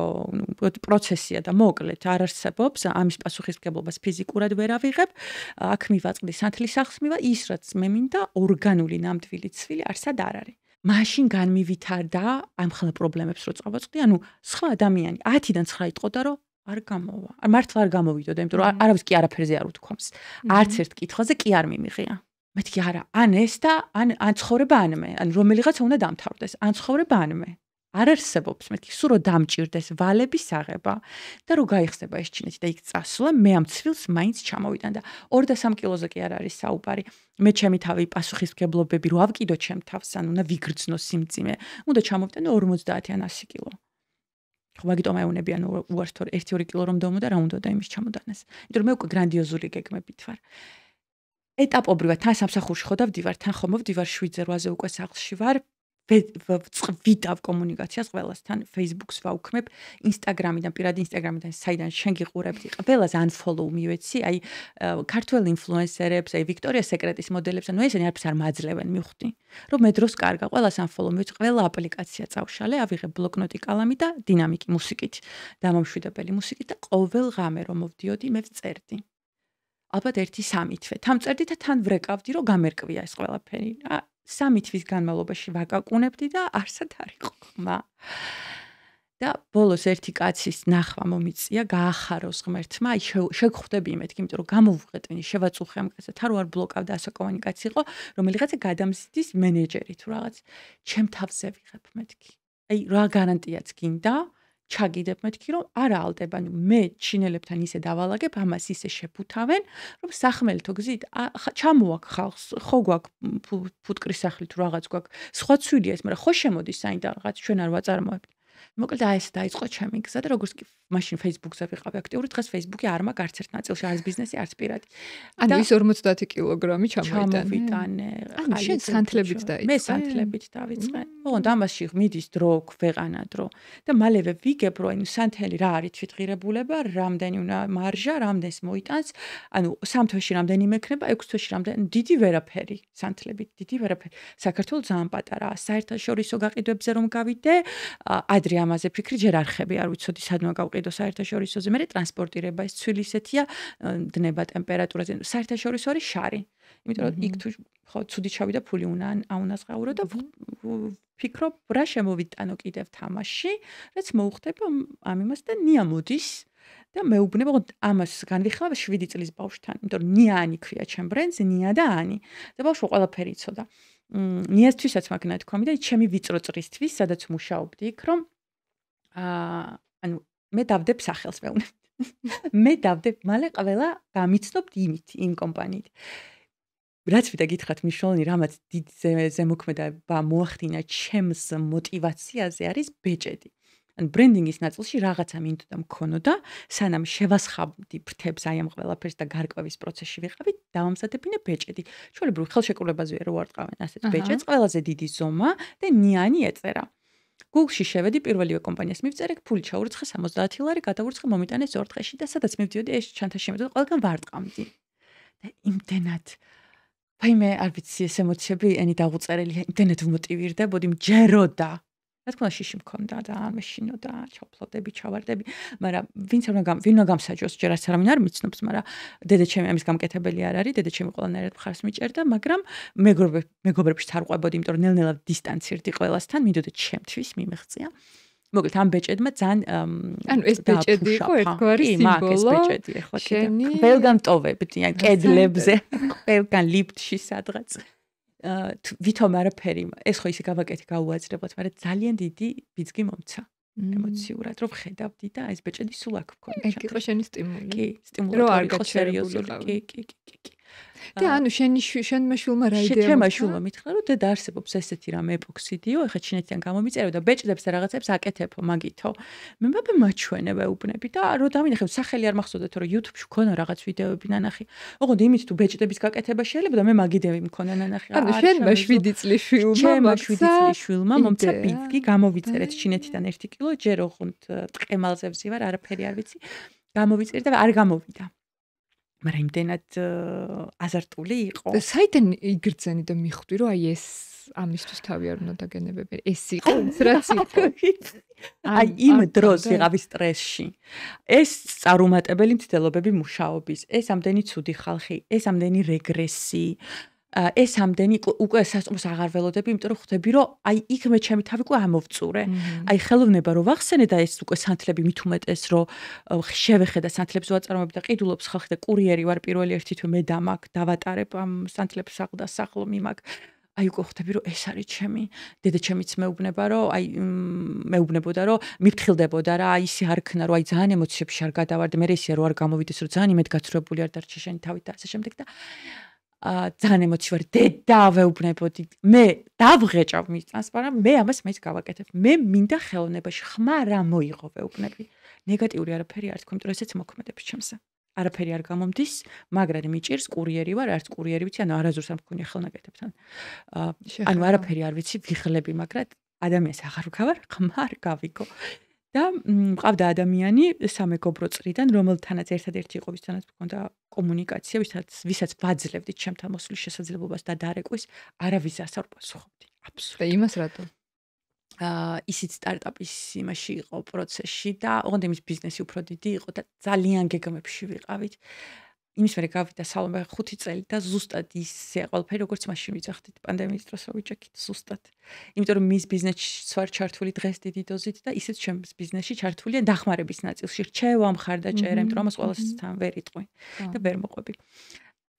პროცესია და მოკლედ არ არსებობს, ამის პასუხისმგებლობას ფიზიკურად ვერ ავიღებ, აქ მივაწყდი სანთლის სახლს მივა, ის რაც მე მინდა ორგანული ნამდვილი ცვილი არსად არ არის. მაშინ განმივითარდა ამ ხელა პრობლემებს რო წავაწყდი, ანუ სხვა ადამიანი 10-დან 9 იტყოდა რომ არ გამოვა. მართლა არ გამოვიდოდა, იმიტომ რომ არავის კი არაფერზე არ უთქვამს. არც ერთ კითხვაზე კი არ მიმიღია. მეთქი არა, ან ეს და ან ცხოვრება ან მე, ან რომელიღაცა უნდა დამთავრდეს, ან ცხოვრება ან მე. არ არსებობს მეთქი, სულ რომ დამჭირდეს ვალების აღება და რომ გაიხსნება ეს ჩინეთი და იქ წასვლა, მე ამ ცვილს მაინც ჩამოვიდან და 2-3 კილოზე კი არ არის საუბარი. მე ჩემი თავი პასუხისმგებლობები რო ავკიდო ჩემ თავს, ან უნდა ვიგრძნო სიმძიმე, უნდა ჩამოვიტანო 50 ან 100 კილო. ხო, მაგიტომ აეუნებიან უარს თორე 1-2 კილო რომ დავმო და რა უნდა და იმის ჩამოდანას. იმიტომ რომ მე უკვე გრანდიოზული გეგმებით ვარ. ეტაპობრივად თან სამსახურში ხო დავდივარ, თან ხომ მოვდივარ 7-8-ზე უკვე სახლში ვარ. ვიტავ კომუნიკაციას ყველასთან, Facebook-ს ვაუქმებ, Instagram-დან, პირადი Instagram-დან, საიდან შენ გიყურებდი, ყველას unfollow მივეცი, აი ქართველ ინფლუენსერებს, აი ვიქტორია სეკრეტის მოდელებს, ანუ ესენი არაფერს არ მაძლევენ, მივხვდი. რომ მე დროს კარგა, ყველას unfollow მივეცი, ყველა აპლიკაცია წავშალე, ავიღე ბლოკნოტი, კალამი და დინამიკი მუსიკით, დამამშვიდებელი მუსიკით და ყოველ ღამე რომ მოვდიოდი, მე ვწერდი. ალბათ 1-3 თვე. თან წერდი და თან ვრეკავდი, რომ გამერკვია ეს ყველაფერი. 3 თვის განმავლობაში ვაკაკუნებდი და არსად არ იყო ხმა. და ბოლოს ერთი კაცის ნახვა მომიწია, გაახაროს ღმერთმა, აი შეგხვდები მეთქი, იმიტომ რომ გამოვუყეტინი, შევაწუხე ამ კაცს, თან არ ბლოკავდა ასო კომუნიკაცია იყო, რომელიღაცა გადამზიდის მენეჯერი თუ რაღაც. ჩემ თავზე ვიღებ მეთქი. აი რა გარანტიაც გინდა? ჩაგიდებ მეთქი რომ არა ალდება, ანუ მე ჩინელებთან ისე დავალაგებ, ამას ისე შეფუთავენ, რომ სახმელეთო გზით ჩამოაკ ხალხს, ხო გვაქვს ფუტკრის სახლი თუ რაღაც გვაქვს, სხვა ცვილია ეს, მაგრამ ხო შემოდის საინდა რაღაც ჩვენ არ ვაწარმოებთ. მოკლედ ეს დაიწყო ჩემი გზა და როგორც კი მაშინ Facebook-ზე ვიყავი აქტიური, დღეს Facebook-ი არ მაქვს არც ერთ ნაწილში, არც ბიზნესი, არც პირადი. ანუ ის 50 კილოგრამი ჩამოვიტანე. ანუ შენ სანთლებით დაიწყე? მე სანთლებით დავიწყე. ოღონდ ამაში მიდის დრო, ქვეყანა დრო და მალევე ვიგებ, რომ ანუ სანთელი რა არის თვითღირებულება, რამდენი უნდა მარჟა, რამდენს მოიტანს, ანუ 3 თვეში რამდენი მექნება, 6 თვეში რამდენი, დიდი ვერაფერი სანთლებით, დიდი ვერაფერი. საქართველოს ძალიან პატარაა, საერთაშორისო გაყიდვებზე რომ გავიდე, ადრე ამაზე ფიქრი ჯერ არ ხები, არ ვიცოდი სადმა გავყიდო საერთაშორისოზე, მე ტრანსპორტირება ეს ცვილი ისეთია, დნება ტემპერატურაზე, საერთაშორისო არის შარი. იმიტომ რომ იქ თუ ხო ცუდი ჩავიდა ფული აუნაზღაურო და ვფიქრობ რა შემოვიტანო კიდევ თამაში, რაც მოუხდება ამ იმას და ნია მოდის და მეუბნება ამას განვიხილავ 7 წლის ბავშვთან, იმიტომ რომ ნიანი ქვია ჩემ ბრენდს, ნია და ანი. და ბავშვი ყველაფერი იცოდა. ნიასთვისაც მაგ ნათქვამი და ჩემი ვიწრო წრისთვის, სადაც მუშაობდი იქ, რომ ანუ მე დავდებ სახელს მეუბნებ. მე დავდებ, მალე ყველა გამიცნობთ იმ კომპანიით. რაც ვიდა გითხრათ მნიშვნელოვანი, რამაც დიდ ზემოქმედება მოახდინა ჩემს мотиваციაზე არის ბეჭედი. ან ბრენდინგის ნაწილში რაღაცა მინდოდა მქონოდა, სანამ შევასხავდი ფრთებს აი ამ ყველაფერს და გარკვევის პროცესში ვიყავი, დავამზადებინე ბეჭედი. ჩვეულებრივ ხელშეკრულებაზე რო ვარტყავენ ასეთ ბეჭედს, ყველაზე დიდი ზომა და ნიანი ეწერა. Google-ში შევედი, პირველივე კომპანიას მივწერე, ფული ჩაურიცხე 70 ლარი, გადავურიცხე მომიტანეს 2 დღეში და სადაც მივდიოდი, ეს ჩანთაში შემედოდა, ყველგან ვარტყამდი. და იმდენად ვაიმე, არ ვიცი, ეს ემოციები ენი დაღუწერელია, იმდენად ვმოტივირდებოდი, მჯეროდა. რა თქმა უნდა, შიში მქონდა და მეშინოდა, ჩავფლოდები, ჩავარდები, მაგრამ ვინ უნდა გამსაჯოს, ჯერ არც არავინ არ მიცნობს, მაგრამ დედაჩემი ამის გამკეთებელი არ არის, დედაჩემი ყველანაირად მხარს მიჭერდა, მაგრამ მეგობრებშიც არ ყვებოდი, იმიტომ რომ ნელ-ნელა დისტანცირდი ყველასთან, მინდოდა ჩემთვის მიმეღწია. მოკლედ ამ ბეჭედმა ძალიან ანუ ეს ბეჭედი იყო ერთგვარი სიმბოლო. ეს ბეჭედი ახლა კიდე ყველგან ტოვებდი, ან კედლებზე, ყველგან ლიფტში სადღაც. ვითომ არაფერი, ეს ხო ისე გავაკეთე გაუაძლებლად, მაგრამ ძალიან დიდი ბიძგი მომცა ემოციურად, რომ ხედავდი და ეს ბეჭედი სულ აქ მქონდა. ეგ იყო შენი სტიმული. კი, სტიმული არ იყო სერიოზული. კი. და ანუ შენმა შვილმა რა იდეა? ჩემმა შვილმა მითხრა, რომ დედა არსებობს ესეთი რამე ეპოქსიდიო, ეხლა ჩინეთიდან გამომიწერო და ბეჭდებს და რაღაცებს აკეთებო, მაგითო. მე მბაბე მაჩვენე ვეუბნები და რო დავინახებ, სახელი არ მახსოვდა, თორე YouTube-ში ქონა რაღაც ვიდეოები ნანახი. ოღონდ იმით თუ ბეჭდების გაკეთება შეიძლება და მე მაგიდები მქონა ნანახი. ანუ შენმა 7 წლის შვილმა მომცა ბიძგი გამოვიწერეთ ჩინეთიდან 1 კილო, ჯერ ოღონდ ტყემალზე ვზივარ, არაფერი არ ვიცი. გამოვიწერე და არ გამოვიდა. მაგრამ იმდენად აზარტული იყო. და საიდან იგრძენი და მიხვდი, რომ აი ეს ამისთვის თავი არ უნდა დაგენებები. ეს იყო, რაც იყო. აი იმ დროს ვიღავი სტრესში. ეს წარუმატებელი მცდელობები მუშაობის, ეს ამდენი ცუდი ხალხი, ეს ამდენი რეგრესი, ეს ამდენი უკვე სასწრაფოს აღარ ველოდები, იმიტომ რომ ხვდები, რომ აი იქ მე ჩემი თავი უკვე ამოვწურე. აი ხელოვნება რო ვახსენე და ეს უკვე სანთლები მით უმეტეს, რომ შევეხედა სანთლებს ვაწარმოებ და ყიდულობს ხალხი და კურიერი ვარ პირველი ერთი თვე მე დამაკ დავატარებ ამ სანთლებს სახლ და სახლ მიმაკ. აი უკვე ხვდები, რომ ეს არის ჩემი. დედა ჩემიც მეუბნება, რომ აი მეუბნებოდა, რომ მიფრთხილდებოდა რა, აი ისე არ ქნა, რომ აი ძალიან ემოციებში არ გადავარდე, მე ისე რო არ გამოვიდეს, რომ ძალიან იმედ გაცრუებული არ დარჩე შენი თავით და ასე შემდეგ და ძალიან ემოცი ვარ, დედა ვეუბნებოდი, მე დავღეჭავ მის წანს, მაგრამ მე ამას მეც გავაკეთებ. მე მინდა ხელოვნებაში ხმა რა მოიღო ვეუბნები. ნეგატიური არაფერი არ თქო, იმიტომ რომ ესეც მოქმედებს ჩემზე. არაფერი არ გამომდის, მაგრამ მიჭირს კურიერი ვარ, არც კურიერი ვიცი, ანუ არაზუსტ არ მქონია ხელნაკეთებთან. ანუ არაფერი არ ვიცი, ვიღლები, მაგრამ ადამიანს აღარ ვქავარ, ხმა არ გავიგო. და მყავდა ადამიანი სამეგობრო წრიდან, რომელთანაც ერთადერთი იყო, ვისთანაც მქონდა კომუნიკაცია, ვისაც ვაძლევდი ჩემთან მოსვლის შესაძლებლობას და დარეკვის, არავის არ პასუხობდი. აბსოლუტურად. და იმას რატო? ისიც სტარტაპის იმაში იყო პროცესში და ოღონდ იმის ბიზნესი უფრო დიდი იყო და ძალიან გეგმებში ვიყავით. იმის მერე გავიდა სალომე 5 წელი და ზუსტად ისე ყველაფერი როგორც მაშინ ვიძახდით პანდემიის დროს ვიჭექით ზუსტად. იმიტომ რომ მის ბიზნესში ვარ ჩართული დღეს დიდი დოზით და ისიც ჩემს ბიზნესში ჩართულია დახმარების ნაწილში. რჩევ ამ ხარდაჭერე, იმიტომ რომ ამას ყველასთან ვერ იტყვი და ვერ მოყვები.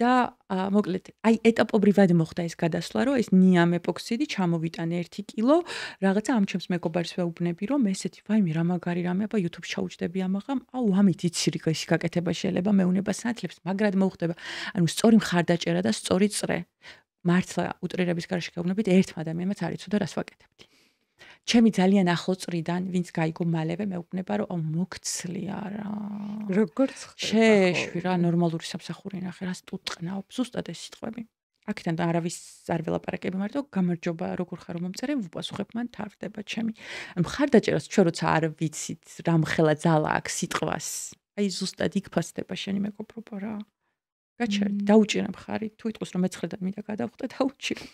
და მოკლედ აი ეტაპობრივად მოხდა ეს გადასვლა, რომ ეს ნიამ ეპოქსიდი ჩამოვიტანე 1 კილო, რაღაცა ამ ჩემს მეგობარს ვეუბნები, რომ ესეთი ვაიმე რა მაგარი რამე, აბა YouTube-ში ჩაუჯდები ამაღამ, აუ ამით იცი რიგში გაკეთება შეიძლება, მეუნება სანათლებს, მაგრად მოხდება. ანუ სწორი მხარდაჭერა და სწორი წრე. მართლა უტრირების გარშე გეუბნებით, ერთმა ადამიანმა არ იცოდა რას ვაკეთებდი. ჩემი ძალიან ახლო წრიდან, ვინც გაიგო მალევე, მეუბნება, რომ მოგცლია რა. როგორც ხდება. შეეშვი რა, ნორმალური სამსახური ნახე, რა სტუტყნაობ, ზუსტად ეს სიტყვები. აქედან არავის არ ველაპარაკები, მარტო გამარჯობა, როგორ ხარ მომწერე, ვუპასუხებ მან თავდება ჩემი. მხარდაჭერას ჩვენ როცა არ ვიცით, რამხელა ძალა აქვს სიტყვას. აი ზუსტად იქ ფასდება შენი მეგობრობა რა. გაჩერდი, დაუჭირე მხარი, თუ იტყვის რომ მეცხრედან მინდა გადავხტე, დაუჭირე.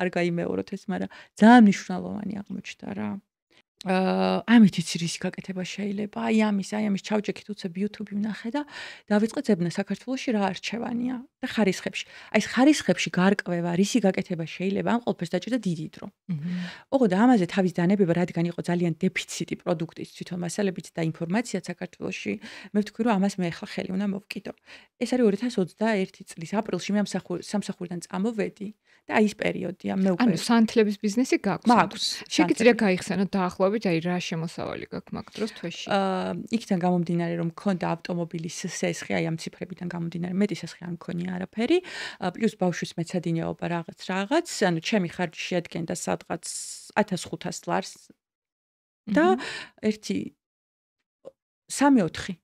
არ გაიმეოროთ ეს, მაგრამ ძალიან მნიშვნელოვანი აღმოჩნდა რა. ამით იცი რისი გაკეთება შეიძლება. აი ამის ჩავჭექით უცებ YouTube-ი ვნახე და დავიწყე ძებნა საქართველოში რა არჩევანია და ხარისხებში. აი ეს ხარისხებში გარკვევა, რისი გაკეთება შეიძლება, ამ ყველაფერს დაჭირდა დიდი დრო. ოღონდ ამაზე თავის დანებება, რადგან იყო ძალიან დეფიციტი პროდუქტის, თვითონ მასალებიც და ინფორმაცია საქართველოში, მე ვთქვი რომ ამას მე ახლა ხელი უნდა მოვკიდო. ეს არის 2021 წლის აპრილში მე სამსახურიდან წამოვედი და აი ეს პერიოდია მე უკვე ანუ სანთლების ბიზნესი გაქვს. შეგიძლია გაიხსენოთ დაახლოებით აი რა შემოსავალი გაქვს მაგ დროს თვეში. იქიდან გამომდინარე რომ მქონდა ავტომობილის სესხი, აი ამ ციფრებიდან გამომდინარე მეტი სესხი არ მქონია არაფერი, პლუს ბავშვის მეცადინეობა რაღაც, ანუ ჩემი ხარჯი შეადგენდა სადღაც 1500 ლარს და 3-4.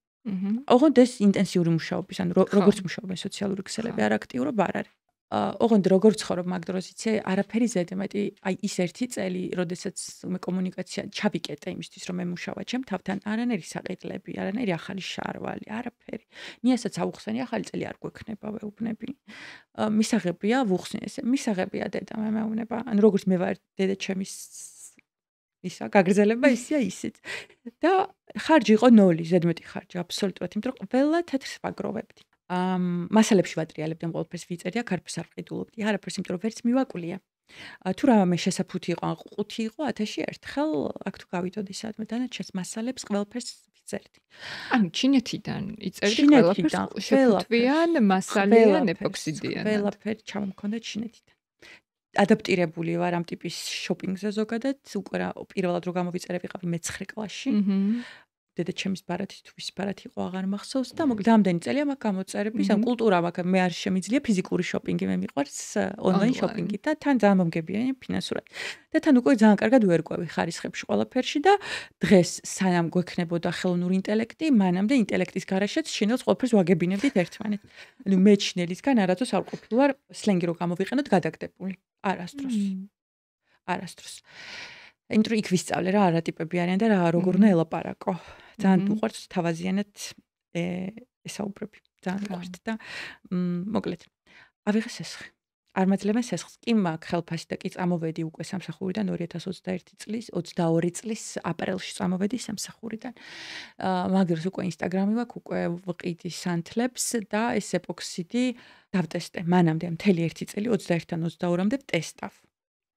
ოღონდ ეს ინტენსიური მუშაობის, ანუ როგორც მუშაობენ სოციალური ქსელები, არ აქტიურობა არ არის. ოღონდ როგორც ხორობ მაგ დროს იცი, არაფერი ზედმეტი, აი ის 1 წელი, როდესაც მე კომუნიკაცია ჩავიკეტე იმისთვის, რომ მე მუშავა ჩემ თავთან, არანაირი საყიდლები, არანაირი ახალი შარვალი, არაფერი. ნიასაც ავუხსენი, ახალი წელი არ გვექნება, ვეუბნები. მისაღებია ვუხსნი ესე, მისაღებია დედა მე მეუბნება, ანუ როგორც მე ვარ დედა ჩემის ისა გაგრძელება ისია ისიც. და ხარჯი იყო 0, ზედმეტი ხარჯი, აბსოლუტურად, იმიტომ რომ ყველა თეთრს ვაგროვებდი. მასალებში ვატრიალებდი ყველაფერს ვიწერდი, აქ არაფერს არ ვყიდულობდი, არაფერს, იმიტომ რომ ვერც მივაკვლია. თუ რამე შესაფუთი იყო, ან 5 იყო 1000-ში ერთხელ, აქ თუ გავიდოდი სადმე დანარჩენს მასალებს ყველაფერს ვიწერდი. ანუ ჩინეთიდან იწერდი ყველაფერს, შეფუთვიან, მასალიან, ეპოქსიდიან. ყველაფერი ჩამომქონდა ჩინეთიდან. ადაპტირებული ვარ ამ ტიპის შოპინგზე ზოგადად, უკვე პირველად რო გამოვიწერე ვიყავი მე-9 კლასში. დედა ჩემის ბარათი თუ ვის ბარათი იყო აღარ მახსოვს და მოკლედ ამდენი წელია მაგ გამოწერების, ამ კულტურა მაგ მე არ შემიძლია ფიზიკური შოპინგი, მე მიყვარს ონლაინ შოპინგი და თან ძალიან მომგებიანი ფინანსურად. და თან უკვე ძალიან კარგად ვერკვევი ხარისხებში ყველაფერში და დღეს სანამ გვექნებოდა ხელოვნური ინტელექტი, მანამდე ინტელექტის გარაშეც შინელს ყველაფერს ვაგებინებდით ერთმანეთს. ანუ მე ჩინელისგან არასდროს არ ყოფილვარ სლენგი რო გამოვიყენოთ გადაგდებული. არასდროს. არასდროს. იმიტომ რომ იქ ვისწავლე რა არატიპები არიან და რა როგორ უნდა ელაპარაკო. ძალიან უყვართ თავაზიანად ესაუბრები. ძალიან უყვართ და მოკლედ. ავიღე სესხი. არ მაძლევენ სესხს. კი მაქვს ხელფასი და კი წამოვედი უკვე სამსახურიდან 2021 წლის 22 წლის აპრილში წამოვედი სამსახურიდან. მაგ დროს უკვე ინსტაგრამი მაქვს, უკვე ვყიდი სანთლებს და ეს ეპოქსიდი დავტესტე. მანამდე მთელი 1 წელი 21-დან 22-მდე ტესტავ.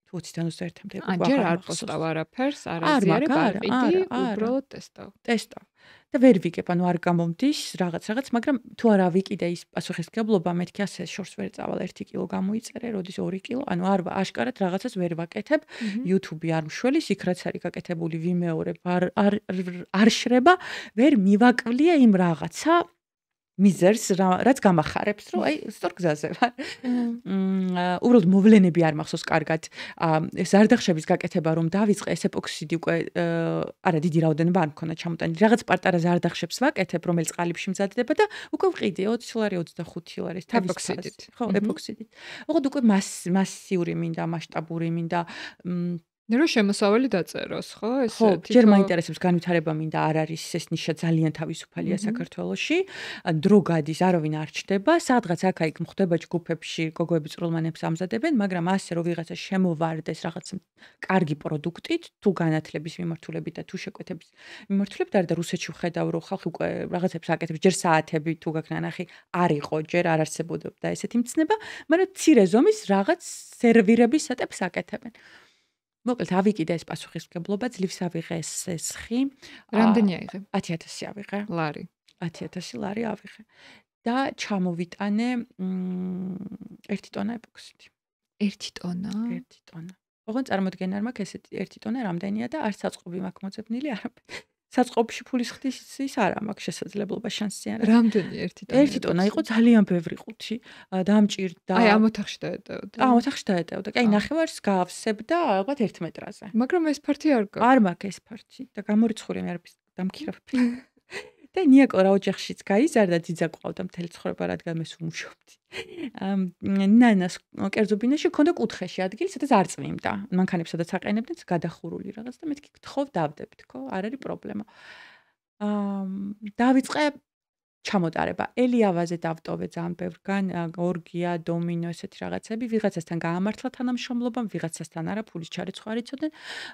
20-დან 21-მდე უკვე ჯერ არ პოსტავ არაფერს, არ აზიარებ, არ ყიდი, უბრალოდ ტესტავ. ტესტავ. და ვერ ვიგებ, ანუ არ გამომდის რაღაც, მაგრამ თუ არა ვიკიდე ის პასუხისმგებლობა, მეთქი ასე შორს ვერ წავალ 1 კილო გამოიწერე, როდის 2 კილო, ანუ აშკარად რაღაცას ვერ ვაკეთებ, YouTube-ი არ მშველის, იქ რაც არის გაკეთებული ვიმეორებ, არ შრება, ვერ მივაკლია იმ რაღაცა მიზერს რაც გამახარებს, რომ აი სწორ გზაზე ვარ. უბრალოდ მოვლენები არ მახსოვს კარგად. ზარდახშების გაკეთება რომ დავიწყე, ეს ეპოქსიდი უკვე არა დიდი რაოდენობა არ მქონდა ჩამოტანილი. რაღაც პარტარა ზარდახშებს ვაკეთებ, რომელიც ყალიბში მზადდება და უკვე ვყიდი 20 ლარი, 25 ლარი ეპოქსიდით. ხო, ეპოქსიდით. ოღონდ უკვე მასიური მინდა, მასშტაბური მინდა. ნერო შემოსავალი დაწეროს, ხო? ეს ხო, ჯერ მაინტერესებს განვითარება მინდა, არ არის ეს ნიშა ძალიან თავისუფალია საქართველოში. დრო გადის, არავინ არ ჩდება, სადღაც აქა-იქ მხდება ჯგუფებში, გოგოები წვრილმანებს ამზადებენ, მაგრამ ასე რომ ვიღაცა შემოვარდეს რაღაც კარგი პროდუქტით, თუ განათლების მიმართულებით და თუ შეკვეთების მიმართულებით, და რუსეთში ვხედავ, რომ ხალხი უკვე რაღაცებს აკეთებს, ჯერ საათები თუ გაქვს ნანახი, არ იყო, ჯერ არ არსებობდა ესეთი მცნება, მაგრამ მცირე ზომის რაღაც სერვირების სეტებს აკეთებენ. მოკლედ ავიკიდე ეს პასუხისმგებლობა, ძლივს ავიღე სესხი. რამდენი აიღე? 10000 ავიღე. ლარი. 10000 ლარი ავიღე. და ჩამოვიტანე 1 ტონა ეპოქსიდი. 1 ტონა? 1 ტონა. ოღონდ წარმოდგენა არ მაქვს ესეთი 1 ტონა რამდენია და არც საწყობი მაქვს მოძებნილი არაფერი. საწყობში ფულის ხდის არა მაქვს შესაძლებლობა შანსი არა. რამდენი 1 ტონა? 1 ტონა იყო ძალიან ბევრი ყუთი. დამჭირდა. აი ამ ოთახში დაეტევდა. ამ ოთახში დაეტევდა. კი, ნახევარს გავსებდა ალბათ 1 მეტრაზე. მაგრამ ეს ფართი არ გაქვს. არ მაქვს ეს ფართი და გამორიცხული მე არაფერს დამქირავდი. და ნიაკო რა ოჯახშიც გაიზარდა, ძიძა ყავდა მთელი ცხოვრება, რადგან მე სულ მუშაობდი. ნანას კერძობინაში მქონდა კუთხეში ადგილი, სადაც არ წვიმდა. მანქანებს სადაც აყენებდნენ, გადახურული რაღაც და მეთქი გთხოვ დავდებით, ხო? არ არის პრობლემა. დავიწყე ჩამოტარება. ელიავაზე დავტოვე ძალიან ბევრგან, ორგია, დომინო, ესეთი რაღაცები, ვიღაცასთან გაამართლა თანამშრომლობა, ვიღაცასთან არა, ფულის ჩარეცხვა არ იცოდნენ.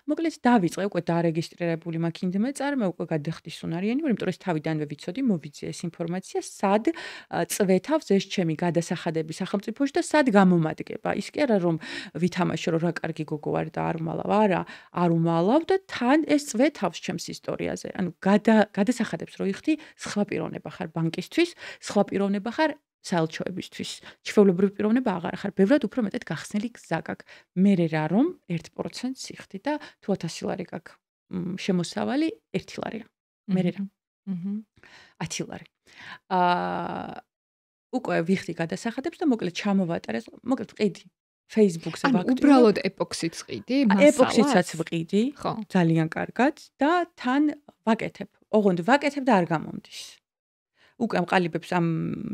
მოკლედ დავიწყე უკვე დარეგისტრირებული მაქვს ინდმეწარ, მე უკვე გადახდის უნარიანი ვარ, იმიტომ რომ ეს თავიდანვე ვიცოდი, მოვიძიე ეს ინფორმაცია, სად წვეთავს ეს ჩემი გადასახადები სახელმწიფოში და სად გამომადგება. ის კი არა რომ ვითამაშო რომ რა კარგი გოგო ვარ და არ უმალავ, არა, არ უმალავ და თან ეს წვეთავს ჩემს ისტორიაზე. ანუ გადასახადებს რო იხდი, სხვა პიროვნება ხარ ბანკისთვის, სხვა პიროვნება ხარ საელჩოებისთვის. ჩვეულებრივი პიროვნება აღარ ხარ, ბევრად უფრო მეტად გახსნილი გზა გაქვს. მე რა რომ 1%-ს იხდი და თუ 1000 ლარი გაქვს შემოსავალი 1 ლარია. მე რა. 10 ლარი. უკვე ვიხდი გადასახადებს და მოკლედ ჩამოვატარე, მოკლედ ვყიდი Facebook-ზე ანუ ვაქტიურებ. უბრალოდ ეპოქსიდს ყიდი, მასალას. ეპოქსიდსაც ვყიდი, ხო. ძალიან კარგად და თან ვაკეთებ. ოღონდ ვაკეთებ და არ გამომდის. უკვე ამყალიბებს ამ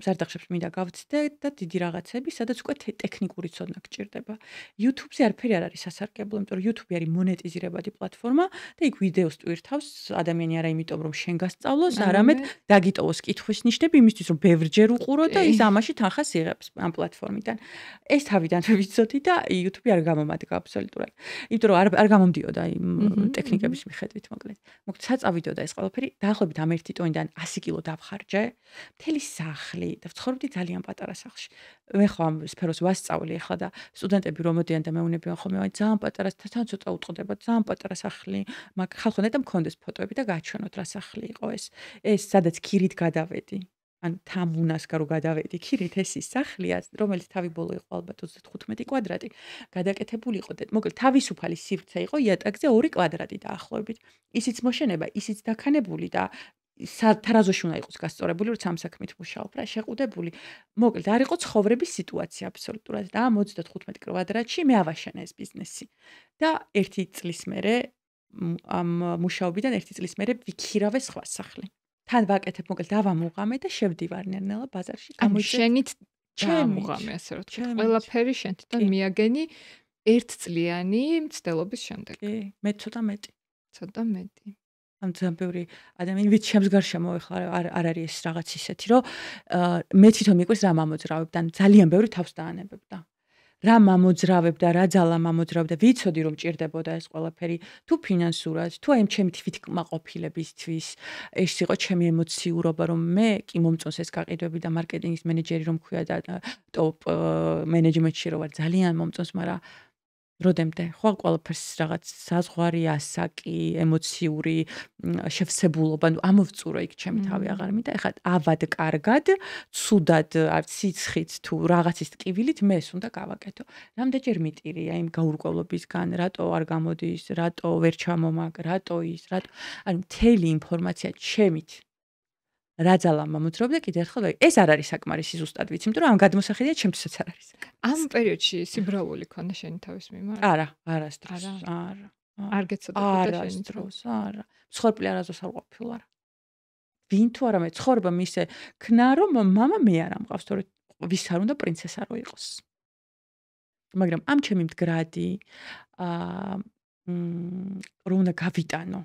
ზარდახშებს მინდა გავცდე და დიდი რაღაცები, სადაც უკვე ტექნიკური ცოდნა გჭირდება. YouTube-ზე არაფერი არ არის სასარგებლო, იმიტომ რომ YouTube არის მონეტიზირებადი პლატფორმა და იქ ვიდეოს ტვირთავს ადამიანი არა იმიტომ რომ შენ გასწავლოს, არამედ დაგიტოვოს კითხვის ნიშნები იმისთვის რომ ბევრჯერ უყურო და ის ამაში თანხას იღებს ამ პლატფორმიდან. ეს თავიდანვე ვიცოდი და YouTube არ გამომადგა აბსოლუტურად. იმიტომ რომ არ გამომდიოდა იმ ტექნიკების მიხედვით მოკლედ. მოკლედ საწავიდოდა ეს ყველაფერი, დაახლოებით ამ 1 ტონიდან 100 კილო დავხარჯე. მთელი სახლი და ვცხოვრობდი ძალიან პატარა სახლში. მე ხო ამ სფეროს ვასწავლი ახლა და სტუდენტები რომ მოდიან და მეუნებიან ხოლმე, აი ძალიან პატარა თან ცოტა უწყდება, ძალიან პატარა სახლი, მაგ ხალხო ნეტა მქონდეს ფოტოები და გაჩვენოთ რა სახლი იყო ეს. ეს სადაც ქირით გადავედი. ან თამუნასკა რო გადავედი ქირით ეს ის სახლია, რომელიც თავი ბოლო იყო ალბათ 35 კვადრატი, გადაკეთებული იყო და მოკლედ თავისუფალი სივრცე იყო იატაკზე 2 კვადრატი დაახლოებით. ისიც მოშენება, ისიც დაქანებული და თარაზოში უნდა იყოს გასწორებული, რომ სამ საქმით მუშაობ რა, შეყუდებული. მოკლედ, არ იყო ცხოვრების სიტუაცია აბსოლუტურად და ამ 35 კვადრატში მე ავაშენე ეს ბიზნესი. და 1 წლის მერე ამ მუშაობიდან 1 წლის მერე ვიქირავე სხვა სახლი. თან ვაკეთებ, მოკლედ, დავამუღამე და შევდივარ ნელ-ნელა ბაზარში. შენით ჩამუღამე, ასე რომ თქვა. ყველაფერი შენთან მიაგენი 1 წლიანი მცდელობის შემდეგ. კი, მე ცოტა მეტი. ცოტა მეტი. ამ ძალიან ბევრი ადამიანი ვით ჩემს გარშემო ეხლა არ არის ეს რაღაც ისეთი, რომ მე თვითონ მიყვეს რა მამოძრავებდა, ან ძალიან ბევრი თავს დაანებებდა. რა მამოძრავებდა, რა ძალა მამოძრავებდა, ვიცოდი რომ ჭირდებოდა ეს ყველაფერი, თუ ფინანსურად, თუ აი ჩემი თვითკმაყოფილებისთვის, ეს იყო ჩემი ემოციურობა, რომ მე კი მომწონს ეს გაყიდვები და მარკეტინგის მენეჯერი რომ ქვია და ტოპ მენეჯმენტში რო ვარ, ძალიან მომწონს, მაგრამ როდემდე ხო ყველაფერს რაღაც საზღვარი, ასაკი, ემოციური შევსებულობა, ნუ ამოვწურო იქ ჩემი თავი აღარ მინდა. ეხლა ავად კარგად, ცუდად, სიცხით თუ რაღაცის ტკივილით მე ეს უნდა გავაკეთო. რამდენჯერ მიტირია იმ გაურკვევლობისგან, რატო არ გამოდის, რატო ვერ ჩამომაგ, რატო ის, რატო ანუ მთელი ინფორმაცია ჩემით რა ძალა მომძრობდა კიდე ერთხელ ეს არ არის საკმარისი ზუსტად ვიცი, იმიტომ რომ ამ გადმოსახედია ჩემთვისაც არ არის. ამ პერიოდში სიბრაული ქონდა შენი თავის მიმართ? არა, არასდროს, არა. არ გეცოდებოდა შენი დროს, არა. მსხვერპლი არასდროს არ ყოფილა. ვინ თუ არა მე ცხოვრება მისე ქნა რომ მამა მე არ ამყავს, თორე ვის არ უნდა პრინცესა რო იყოს. მაგრამ ამ ჩემი მდგრადი რომ უნდა გავიტანო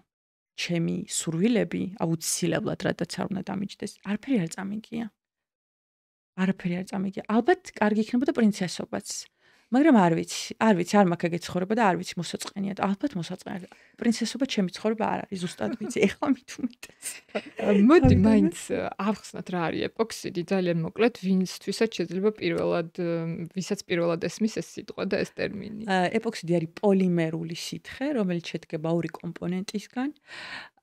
ჩემი სურვილები აუცილებლად რადაც არ უნდა დამიჯდეს. არაფერი არ წამიგია. არაფერი არ წამიგია. ალბათ კარგი იქნებოდა პრინცესობაც. მაგრამ არ ვიცი, არ მაქვს ეგეთ ცხოვრება და არ ვიცი მოსაწყენია და ალბათ მოსაწყენია. პრინცესობა ჩემი ცხოვრება არ არის, ზუსტად ვიცი, ეხლა მით უმეტეს. მოდი მაინც ავხსნათ რა არის ეპოქსიდი ძალიან მოკლედ, ვინცთვისაც შეიძლება ვისაც პირველად ესმის ეს სიტყვა და ეს ტერმინი. ეპოქსიდი არის პოლიმერული სითხე, რომელიც შედგება ორი კომპონენტისგან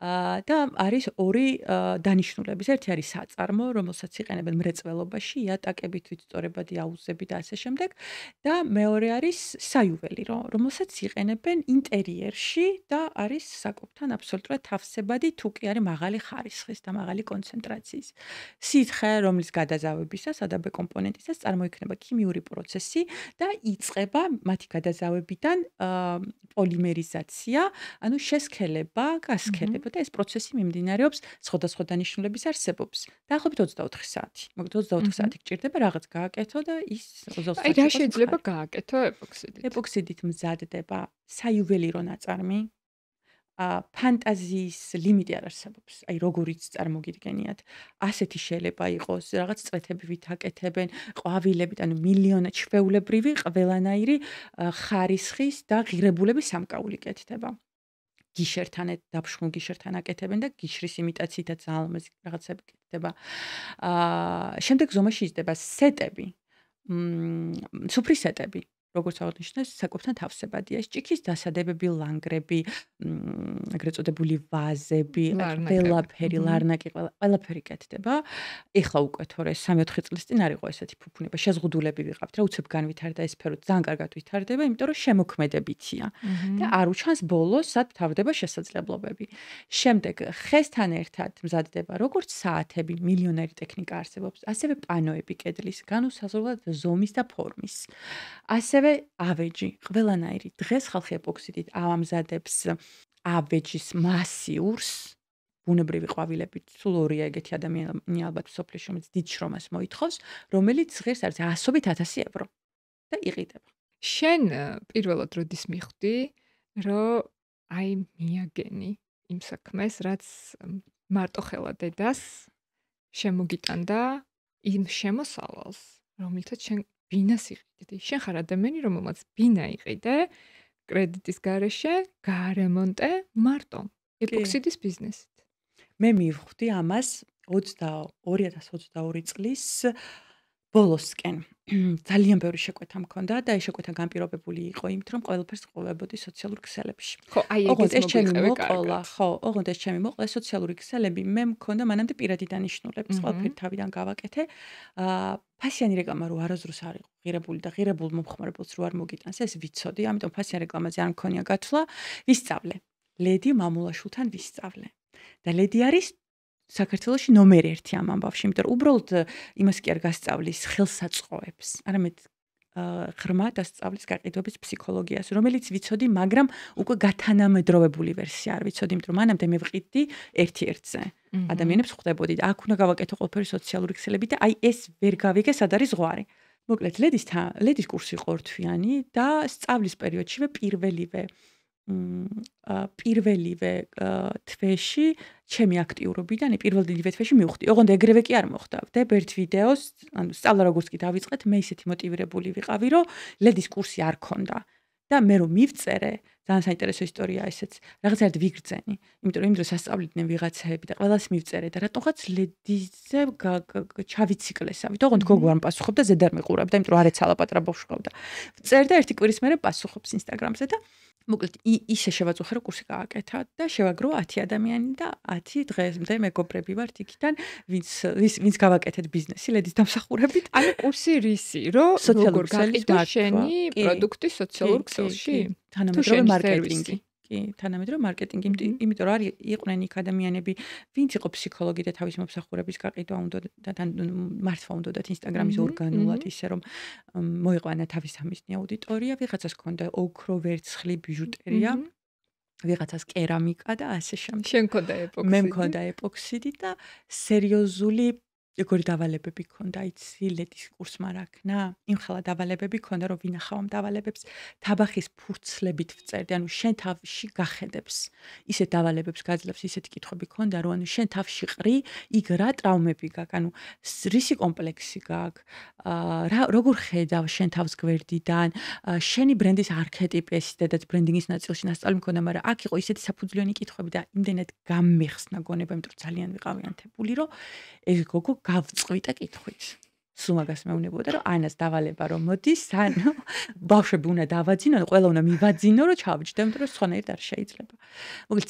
და არის ორი დანიშნულების. ერთი არის საწარმო, რომელსაც იყენებენ მრეწველობაში, იატაკებით, ვიწწორებადი აუზები და ასე შემდეგ და მეორე არის საიუველირო, რომელსაც იყენებენ ინტერიერში და არის საკუთთან აბსოლუტურად თავსებადი, თუ კი არის მაღალი ხარისხის და მაღალი კონცენტრაციის. სითხე, რომლის გადაზავებისას ადაბე კომპონენტისას წარმოიქმნება ქიმიური პროცესი და იწყება მათი გადაზავებიდან პოლიმერიზაცია, ანუ შესქელება, გასქელება და ეს პროცესი მიმდინარეობს სხვადასხვა დანიშნულების არსებობს. დაახლოებით 24 საათი. მოკლედ 24 საათი გჭირდება რაღაც გააკეთო და ის 24 საათი. აი რა შეიძლება გააკეთო ეპოქსიდით? ეპოქსიდით მზადდება საიუველირო ნაწარმი. ფანტაზიის ლიმიტი არ არსებობს. აი როგორიც წარმოგიდგენიათ, ასეთი შეიძლება იყოს, რაღაც წვეთები ვითაკეთებენ, ყვავილებით, ანუ მილიონად ჩვეულებრივი ყველანაირი ხარისხის და ღირებულების სამკაული კეთდება. გიშერთან დაფშხულ გიშერთან აკეთებენ და გიშრის იმიტაციითაც ზალმეს რაღაცები კეთდება. შემდეგ ზომაში იზრდება სეტები. სუფრის სეტები. როგორც აღნიშნეს, საკუთთან თავსებადია. ჭიქის დასადებები, ლანგრები, ეგრეთ წოდებული ვაზები, ყველაფერი, ლარნაკი, ყველაფერი კეთდება. ეხლა უკვე თორე 3-4 წლის წინ არ იყო ესეთი ფუფუნება. შეზღუდულები ვიყავთ რა, უცებ განვითარდა ეს სფერო, ძალიან კარგად ვითარდება, იმიტომ რომ შემოქმედებითია. და არ უჩანს ბოლოს, სად თავდება შესაძლებლობები. შემდეგ ხესთან ერთად მზადდება როგორც საათები, მილიონერი ტექნიკა არსებობს, ასევე პანოები კედლის, განუსაზღვრად ზომის და ფორმის. ასევე ავეჯი, ყველანაირი. დღეს ხალხი ეპოქსიდით ამზადებს ავეჯის მასიურს, ბუნებრივი ყვავილებით, სულ ორია ეგეთი ადამიანი ალბათ სოფლიოში, რომელიც დიდ შრომას მოითხოვს, რომელიც ღირს არის 100.000 евро და იყიდება. შენ პირველად როდის მიხვდი, რომ აი მიაგენი იმ საქმეს, რაც მარტო ხელა დედას შემოგიტანდა იმ შემოსავალს, რომელთაც შენ ბინას იყიდე. შენ ხარ ადამიანი, რომელმაც ბინა იყიდე, კრედიტის გარეშე გაარემონტე მარტო ეპოქსიდის ბიზნესით. მე მივხვდი ამას 2022 წლის ბოლოსკენ. ძალიან ბევრი შეკვეთა მქონდა და ეს შეკვეთა განპირობებული იყო იმით, რომ ყველაფერს ყვებოდი სოციალურ ქსელებში. ხო, აი ეს ჩემი მოყოლა, ხო, ოღონდ ეს ჩემი მოყოლა სოციალური ქსელები, მე მქონდა მანამდე პირადი დანიშნულების, ყველაფერი თავიდან გავაკეთე. ფასიანი რეკლამა რო არასდროს არ იყო ღირებული და ღირებულ მომხმარებელს რო არ მოგიტანს, ეს ვიცოდი, ამიტომ ფასიან რეკლამაზე არ მქონია გათვლა, ვისწავლე. ლედი მამულაშვილთან ვისწავლე. და ლედი არის საქართველოში ნომერ 1 ამ ამბავში, იმიტომ რომ უბრალოდ იმას კი არ გასწავლის ხელსაწყოებს, არამედ ღრმა დასწავლის გაყიდვების ფსიქოლოგიას, რომელიც ვიცოდი, მაგრამ უკვე გათანამედროვებული ვერსია არ ვიცოდი, იმიტომ რომ მანამდე მე ვყიდდი ერთ-ერთზე. ადამიანებს ხვდებოდი და აქ უნდა გავაკეთო ყველაფერი სოციალური ქსელები და აი ეს ვერ გავიგე, სად არის ზღვარი. მოკლედ, ლედის კურსი იყო ორთვიანი და სწავლის პერიოდშივე პირველივე თვეში ჩემი აქტიურობიდან პირველივე თვეში მივხვდი. ოღონდ ეგრევე კი არ მოხდა. ვდებ ერთ ვიდეოს, ანუ სწავლა როგორც კი დავიწყეთ, მე ისეთი მოტივირებული ვიყავი, რომ ლედის კურსი არ ქონდა. და მე რომ მივწერე, ძალიან საინტერესო ისტორია ესეც, რაღაცნაირად ვიგრძენი. იმიტომ რომ იმ დროს ასწავლიდნენ ვიღაცები და ყველას მივწერე და რატოღაც ლედიზე ჩავიციკლესავით. ოღონდ გოგო არ პასუხობდა, ზედ არ მეყურებდა, იმიტომ რომ არ ეცალა პატრა ბავშვი ყავდა. წერდა ერთი კვირის მერე პასუხობს ინსტაგრამზე და მოკლედ ისე შევაწუხე რომ კურსი გააკეთა და შევაგრო 10 ადამიანი და 10 დღემდე მეგობრები ვართ იქიდან ვინც გავაკეთეთ ბიზნესი ლედის დამსახურებით. ანუ კურსი რისი, რომ როგორ გაყიდო შენი პროდუქტი სოციალურ ქსელში? თანამედროვე მარკეტინგი. კი, თანამედროვე მარკეტინგი, იმიტომ რომ იყვნენ იქ ადამიანები, ვინც იყო ფსიქოლოგი და თავის მომსახურების გაყიდვა უნდა და მართვა უნდათ ინსტაგრამის ორგანულად ისე რომ მოიყვანა თავის სამიზნე აუდიტორია, ვიღაცას ჰქონდა ოქრო, ვერცხლი, ბიჟუტერია, ვიღაცას კერამიკა და ასე შემდეგ. შენ მქონდა ეპოქსიდი. მე მქონდა ეპოქსიდი და სერიოზული როგორი დავალებები ქონდა, იცი, ლედის კურსმა რა ქნა? იმხელა დავალებები ქონდა, რომ ვინახავ ამ დავალებებს, თაბახის ფურცლებით ვწერდი, ანუ შენ თავში გახედებს. ისეთ დავალებებს გაძლევს, ისეთი კითხვები ქონდა, რომ ანუ შენ თავში ყრი, იქ რა ტრაუმები გაქვს, ანუ რისი კომპლექსი გაქვს, როგორ ხედავ შენ თავს გვერდიდან, შენი ბრენდის არქეტიპი, ეს დედაც ბრენდინგის ნაწილში ნასწავლი მქონდა, მაგრამ აქ იყო ისეთი საფუძვლიანი კითხვები და იმდენად გამეხსნა გონება, იმიტომ რომ ძალიან ვიყავი ანთებული, რომ ეს გოგო გავწყვიტა კითხვით. სულ მაგას მეუბნებოდა, რომ ანას დავალება რომ მოდის, ანუ ბავშვები უნდა დავაძინო, ყველა უნდა მივაძინო, რომ ჩავჯდე, იმიტომ რომ სხვანაირად არ შეიძლება. მოკლედ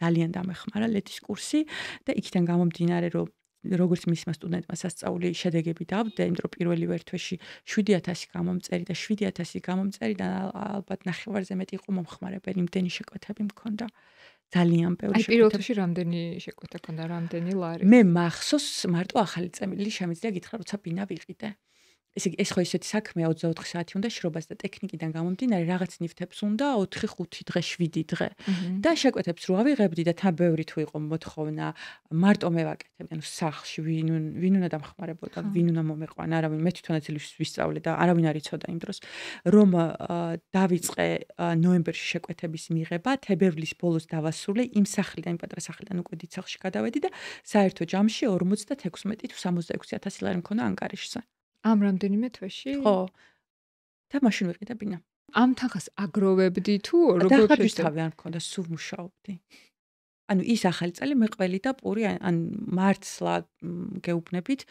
ძალიან დამეხმარა ლედის კურსი და იქიდან გამომდინარე, რომ როგორც მისმა სტუდენტმა სასწაული შედეგები დავდე, იმიტომ რომ პირველი ვერთვეში 7000 გამომწერი და 7000 გამომწერიდან ალბათ ნახევარზე მეტი იყო მომხმარებელი, იმდენი შეკვეთები მქონდა. ძალიან ბევრი შეკვეთა. აი პირველ თვეში რამდენი შეკვეთა ქონდა, რამდენი ლარი? მე მახსოვს მარტო ახალი წამილი შემიძლია გითხრა, როცა ბინა ვიყიდე. ეს ხო ისეთი საქმეა 24 საათი უნდა შრობას და ტექნიკიდან გამომდინარე რაღაც ნივთებს უნდა 4-5 დღე 7 დღე და შეკვეთებს რო ავიღებდი და თან ბევრი თუ იყო მოთხოვნა მარტო მე ვაკეთებდი ანუ სახლში ვინ უნდა დამხმარებოდა ვინ უნდა მომეყვანა არავინ მე თვითონაც ვისწავლე და არავინ არ იცოდა იმ დროს რომ დავიწყე ნოემბერში შეკვეთების მიღება თებერვლის ბოლოს დავასრულე იმ სახლიდან იმ პატარა სახლიდან უკვე დიდ სახლში გადავედი და საერთო ჯამში 56 თუ 66000 ლარი მქონდა ანგარიშზე ამ რამდენიმე თვეში? ხო. და მაშინ ვიყიდა ბინა. ამ თანხას აგროვებდი თუ როგორ შეიძლება? და ხარჯვის თავი არ მქონდა, სულ მუშაობდი. ანუ ის ახალი წელი მე ყველი და პური ან მართლა გეუბნებით,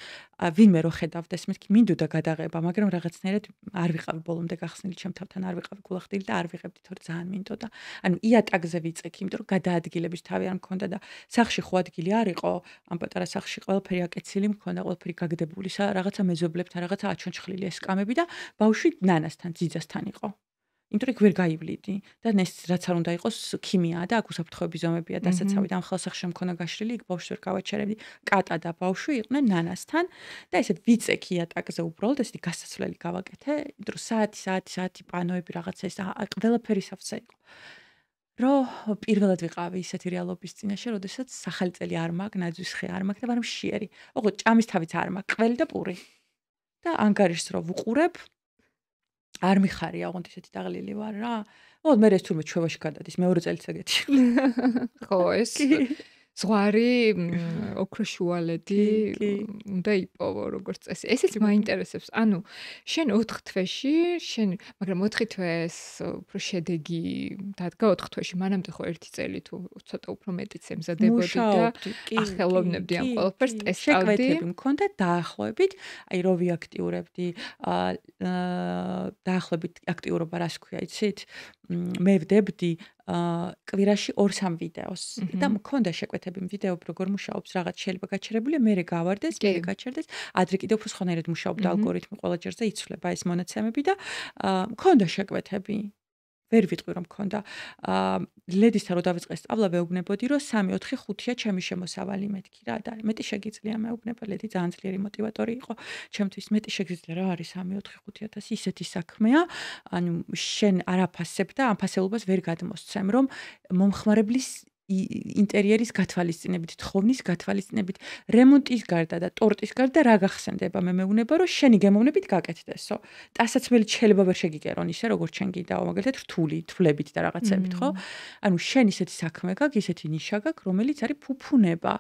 ვინმე რო ხედავდეს, მეთქი მინდოდა გადაღება, მაგრამ რაღაცნაირად არ ვიყავი ბოლომდე გახსნილი ჩემ თავთან, არ ვიყავი გულახდილი და არ ვიღებდი, თორე ძალიან მინდოდა. ანუ იატაკზე ვიწექი, იმიტომ რომ გადაადგილების თავი არ მქონდა და სახლში ხო ადგილი არ იყო, ამ პატარა სახლში ყველაფერი აკეცილი მქონდა, ყველაფერი გაგდებული, რაღაცა მეზობლებთან, რაღაცა აჩონჩხლილი ეს სკამები და ბავშვი ნანასთან, ძიძასთან იყო. იმიტომ რომ ვერ გაივლიდი და ეს რაც არ უნდა იყოს ქიმიაა და აქ უსაფრთხოების ზომებია დასაცავი და ამ ხელსახში მქონა გაშლილი იქ ბავშვს ვერ გავაჩერებდი კატა და ბავშვი იყვნენ ნანასთან და ესეთ ვიწექი იატაკზე უბრალოდ ესეთი გასაცვლელი გავაკეთე იმიტომ რომ საათი პანოები რაღაცა ეს ყველაფერი სავსე იყო რომ პირველად ვიყავი ისეთი რეალობის წინაშე როდესაც ახალი წელი არ მაქვს ნაძვის ხე არ მაქვს და მაგრამ შიერი ოღონდ ჭამის თავიც არ მაქვს ყველი და პური და ანგარიშს რო ვუყურებ არ მიხარია, ოღონდ ისეთი დაღლილი ვარ რა. მოდი მე ეს თურმე ჩვევაში გადადის, მეორე წელიც ეგეთი. ხო, ეს ზღვარი ოქროშუალედი უნდა იპოვო როგორც წესი. ესეც მაინტერესებს. ანუ შენ 4 თვეში, მაგრამ 4 თვეს უფრო შედეგი დადგა 4 თვეში, მანამდე ხო 1 წელი თუ ცოტა უფრო მეტიც ემზადებოდი და ახელოვნებდი ამ ყველაფერს ტესტავდი. შეკვეთები მქონდა დაახლოებით, აი რო ვიაქტიურებდი, დაახლოებით აქტიურობა რას ქვია, იცით? მე ვდებდი კვირაში 2-3 ვიდეოს და მქონდა შეკვეთები ვიდეოები როგორ მუშაობს რაღაც შეიძლება გაჩერებული მე გავარდეს მე გაჩერდეს ადრე კიდევ უფრო სხვანაირად მუშაობდა ალგორითმი ყველა ჯერზე იცვლება ეს მონაცემები და მქონდა შეკვეთები ვერ ვიტყვი რომ მქონდა ლედისთან რო დავიწყე სწავლა ვეუბნებოდი რომ 3-4-5-ია ჩემი შემოსავალი მეთქი რა და მეტი შეგიძლია მეუბნება ლედი ძალიან ძლიერი მოტივატორი იყო ჩემთვის მეტი შეგიძლია რა არის 3-4-5-1000 ისეთი საქმეა ანუ შენ არაფასებ და ამ ფასეულობას ვერ გადმოსცემ რომ მომხმარებლის ინტერიერის გათვალისწინებით, თხოვნის გათვალისწინებით, რემონტის გარდა და ტორტის გარდა რა გახსენდება? მე მეუბნება, რომ შენი გემოვნებით გაკეთდესო. ტასაცმელი შეიძლება ვერ შეგიგერონ ისე, როგორც შენ გიდაო, მაგალითად რთული, თვლებით და რაღაცებით, ხო? ანუ შენ ისეთი საქმე გაქვს, ისეთი ნიშა გაქვს, რომელიც არის ფუფუნება.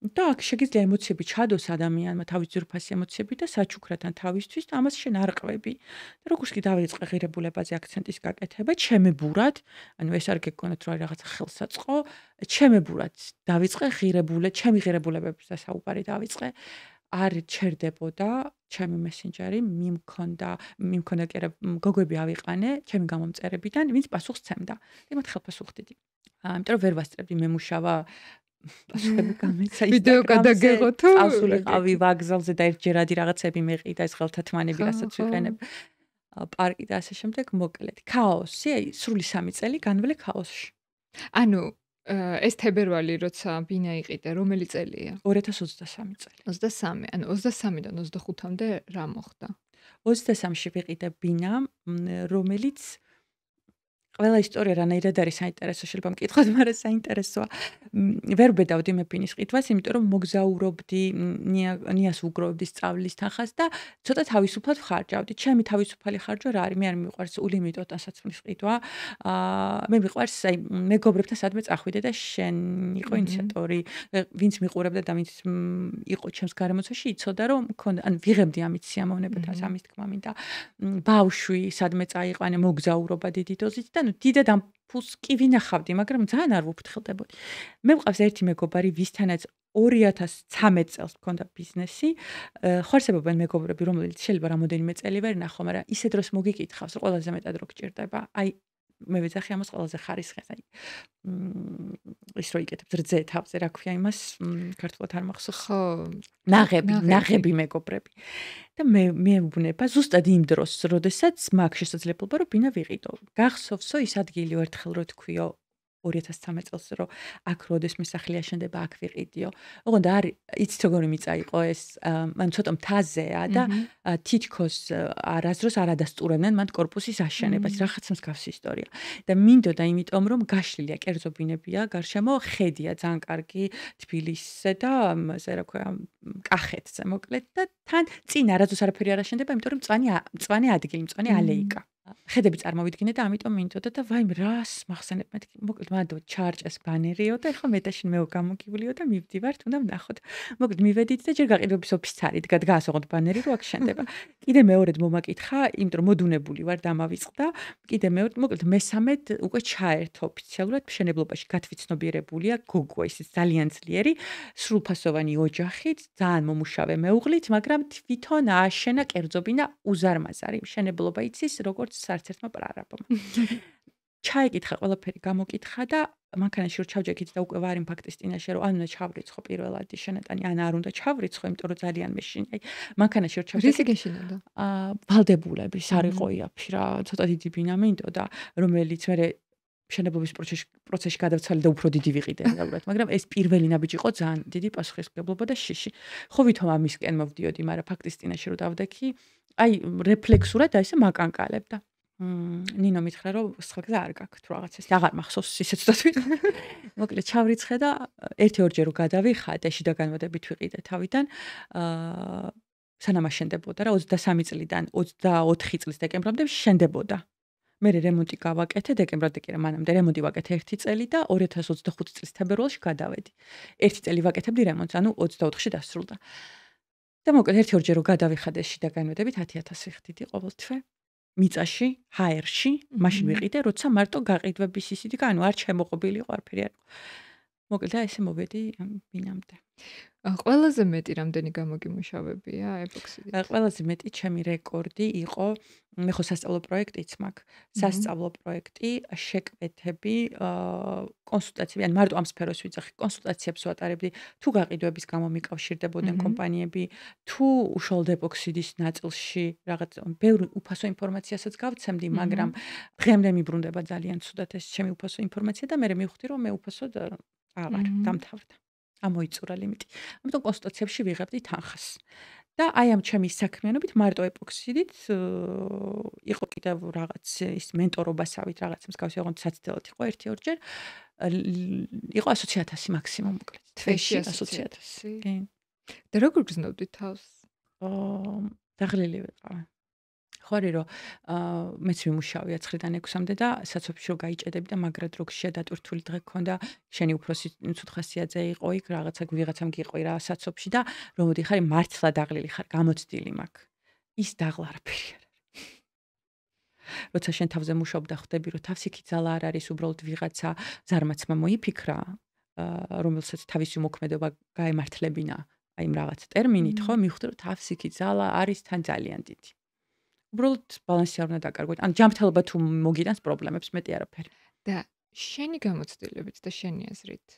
და აქ შეგიძლია ემოციები ჩადოს ადამიანმა, თავის ძვირფასი ემოციები და საჩუქრათან თავისთვის და ამას შენ არ ყვები. და როგორც კი დავიწყე ღირებულებაზე აქცენტის გაკეთება, ჩემებურად, ანუ ეს არ გეკონათ რომ რაღაცა ხელსაწყო, ჩემებურად დავიწყე ჩემი ღირებულებების დასაუბარი დავიწყე. არ ჩერდებოდა ჩემი მესენჯერი, მიმქონდა კი არა, გოგოები ავიყანე ჩემი გამომწერებიდან, ვინც პასუხს სცემდა. და მათ ხელფასუხდიდი. ამიტომ ვერ ვასწრებდი მემუშავა პასუხები გამეცა ვიდეო გადაგეღო თუ წავსულიყავი ვაგზალზე და ერთჯერადი რაღაცები მეყიდა ეს ხელთათმანები რასაც ვიყენებ პარკი და ასე შემდეგ მოკლედ ქაოსი აი სრული 3 წელი განვლე ქაოსში ანუ ეს თებერვალი როცა ბინა იყიდე რომელი წელია 2023 წელი 23 ანუ 23-დან 25-მდე რა მოხდა 23-ში ვიყიდე ბინა რომელიც ყველა ისტორია რანაირად არის საინტერესო, შეიძლება მკითხოთ, მაგრამ საინტერესოა. ვერ ბედავდი მე ფინის ყიდვას, იმიტომ რომ მოგზაურობდი, ნიას უგროვებდი სწავლის თანხას და ცოტა თავისუფლად ვხარჯავდი. ჩემი თავისუფალი ხარჯვა რა არის? მე არ მიყვარს ულიმიტო ტანსაცმლის ყიდვა. მე მიყვარს აი მეგობრებთან სადმე წახვიდე და შენ იყო ინიციატორი, ვინც მიყურებდა და ვინც იყო ჩემს გარემოცვაში, იცოდა რომ მქონდა, ან ვიღებდი ამით სიამოვნებათას, ამის თქმა მინდა. ბავშვი სადმე წაიყვანე მოგზაურობა დიდი დოზით და დიდად ამ ფულს კი ვინახავდი, მაგრამ ძალიან არ ვუფრთხილდებოდი. მე მყავს ერთი მეგობარი, ვისთანაც 2013 წელს მქონდა ბიზნესი. ხო არსებობენ მეგობრები, რომელიც შეიძლება რამოდენიმე წელი ვერ ნახო, მაგრამ ისე დროს მოგიკითხავს, რომ ყველაზე მეტად რო გჭირდება. აი მე ვეძახი ამას ყველაზე ხარისხეს, აი ის რო იკეთებს რძე თავზე, რა ქვია იმას, ქართულად არ მახსოვს. ხო, ნაღები მეგობრები. და მე ვუნება ზუსტად იმ დროს, როდესაც მაგ შესაძლებლობა რომ ბინა ვიყიდო. გახსოვსო ის ადგილი ერთხელ რო თქვიო 2013 წელს რომ აქ როდეს მსახლია შენდება აქ ვიყიდიო. ოღონდ არის იცით როგორი მიწა იყო ეს, მან ცოტა მთაზეა და თითქოს არასდროს არ ადასტურებდნენ მან კორპუსის აშენებას, რაღაც მსგავსი ისტორია. და მინდოდა იმიტომ რომ გაშლილია კერძო ბინებია, გარშემო ხედია ძალიან კარგი თბილისზე და ასე რა ქვია, კახეთზე მოკლედ და თან წინ არასდროს არაფერი არ აშენდება, იმიტომ რომ მწვანე ადგილი, მწვანე ალეიკა. ხედები წარმოვიდგინე და ამიტომ მინდოდა და ვაიმე რას მახსენებ მეთქი მოკლედ მანდ ჩარჭეს ბანერიო და ეხლა მე და შენ მეო გამოგივლიო და მივდივართ უნდა ვნახოთ მოკლედ მივედით და ჯერ გაყიდვების ოფიცარი დგას ოღონდ ბანერი რო აქ შენდება კიდე მეორედ მომაკითხა იმიტომ რომ მოდუნებული ვარ დამავიწყდა კიდე მეორე მოკლედ მესამედ უკვე ჩაერთო ოფიციალურად მშენებლობაში გათვიცნობიერებულია გოგო ის ძალიან ძლიერი სრულფასოვანი ოჯახით ძალიან მომუშავე მეუღლით მაგრამ თვითონ ააშენა კერძობინა უზარმაზარი მშენებლობა იცის როგორც საერთმა პრარაბმა. ჩაიკითხა ყველაფერი გამოკითხა და მანქანაში რო ჩავჯექით და უკვე ვარ იმ ფაქტის წინაშე რომ ან უნდა ჩავრიცხო პირველად შენეტანი ან არ უნდა ჩავრიცხო იმიტომ რომ ძალიან მეშინია. აი მანქანაში რო ჩავჯექით რისი გეშინოდა? ვალდებულების არ იყო იაფი რა ცოტა დიდი ბინა მინდოდა რომელიც მე მშენებლობის პროცესში გადავცვალე და უფრო დიდი ვიყიდე რეალურად მაგრამ ეს პირველი ნაბიჯი იყო ძალიან დიდი პასუხისმგებლობა და შიში. ხო ვითომ ამისკენ მოვდიოდი მაგრამ ფაქტის წინაშე რო დავდექი აი რეფლექსურად და ესე მაკანკალებდა. ნინო მითხრა რომ სხვა გზა არ გაქვთ რაღაცას. აღარ მახსოვს ისე ცოტა ვიყიდე. მოკლედ ჩავრიცხე და 1-2 რო გადავიხადე შიდა განმოდებით ვიყიდე თავიდან. სანამ აშენდებოდა რა 23 წლიდან 24 წლის დეკემბრამდე შენდებოდა. მე რემონტი გავაკეთე დეკემბრამდე კი რა მანამდე რემონტი ვაკეთე 1 წელი და 2025 წლის თებერვალში გადავედი. 1 წელი ვაკეთებდი რემონტს, ანუ 24-ში დასრულდა. და მოკლედ 1-2 რო გადავიხადე შიდა განმოდებით 10,000 ვიხდიდი ყოველთვე. მიწაში, ჰაერში, მაშინ ვიყიდე, როცა მარტო გაყიდვების ისეთი, ანუ არ შემოყობილი იყო არაფერი არ. მოკლედ და ესე მოვედი ბინამდე. ყველაზე მეტი რამდენი გამოგიმუშავებია ეპოქსიდით? ყველაზე მეტი ჩემი რეკორდი იყო, მე ხო სასწავლო პროექტიც მაქვს. სასწავლო პროექტი, შეკვეთები, კონსულტაციები, ან მარტო ამ სფეროს ვიძახი, კონსულტაციებს ვატარებდი, თუ გაყიდვების გამო მიკავშირდებოდნენ კომპანიები, თუ უშუალოდ ეპოქსიდის ნაწილში რაღაც ბევრი უფასო ინფორმაციასაც გავცემდი, მაგრამ დღემდე მიბრუნდება ძალიან ცუდად ეს ჩემი უფასო ინფორმაცია და მე მივხვდი რომ მე უფასოდ აღარ დამთავრდა. ამოიწურა ლიმიტი. ამიტომ კონსულტაციებში ვიღებდი თანხას. და აი ამ ჩემი საქმიანობით მარტო ეპოქსიდით იყო კიდევ რაღაც ის მენტორობასავით რაღაც მსგავსი ოღონდ საცდელად იყო 1-2 ჯერ. იყო 100,000 მაქსიმუმ მოკლედ. თვეში 100,000. კი. და როგორ გზნობდი თავს? დაღლილი ვიყავ. ხوارი რომ მეც ვიმუშავია 9-დან 6-მდე და საცობში რო გაიჭედები და მაგრად რო შედატვირთული დღე გქონდა შენი უფროსი ცუთხასიაძე იყო იქ რაღაცა ვიღაცამ გიყვი რა საცობში და რომ მოდიხარ მართლა დაღლილი ხარ გამოცდილი მაქვს ის დაღლა არაფერი არ არის როცა შენ თავზე მუშაობ და ხვდები რომ თავს იქი ძალა არ არის უბრალოდ ვიღაცა ზარმაცმა მოიფიქრა რომელსაც თავისი მოქმედება გაემართლებინა აი იმ რაღაც ტერმინით ხო მივხვდი რომ თავს იქი ძალა არის თან ძალიან დიდი უბრალოდ ბალანსი არ უნდა დაკარგვოთ. ან ჯანმრთელობა თუ მოგიტანს პრობლემებს, მეტი არაფერი. და შენი გამოცდილებით და შენი აზრით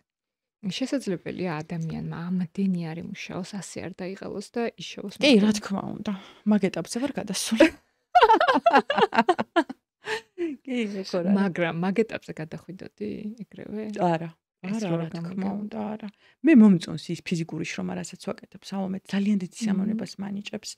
შესაძლებელია ადამიანმა ამდენი არ იმუშაოს, ასე არ დაიღალოს და იშოვოს? კი, რა თქმა უნდა. მაგ ეტაპზე ვარ გადასული. კი, როგორ არა. მაგრამ მაგ ეტაპზე გადახვიდოდი ეგრევე? არა. არა, რა თქმა უნდა, არა. მე მომწონს ის ფიზიკური შრომა, რასაც ვაკეთებ, სამომედ ძალიან დიდ სიამოვნებას მანიჭებს.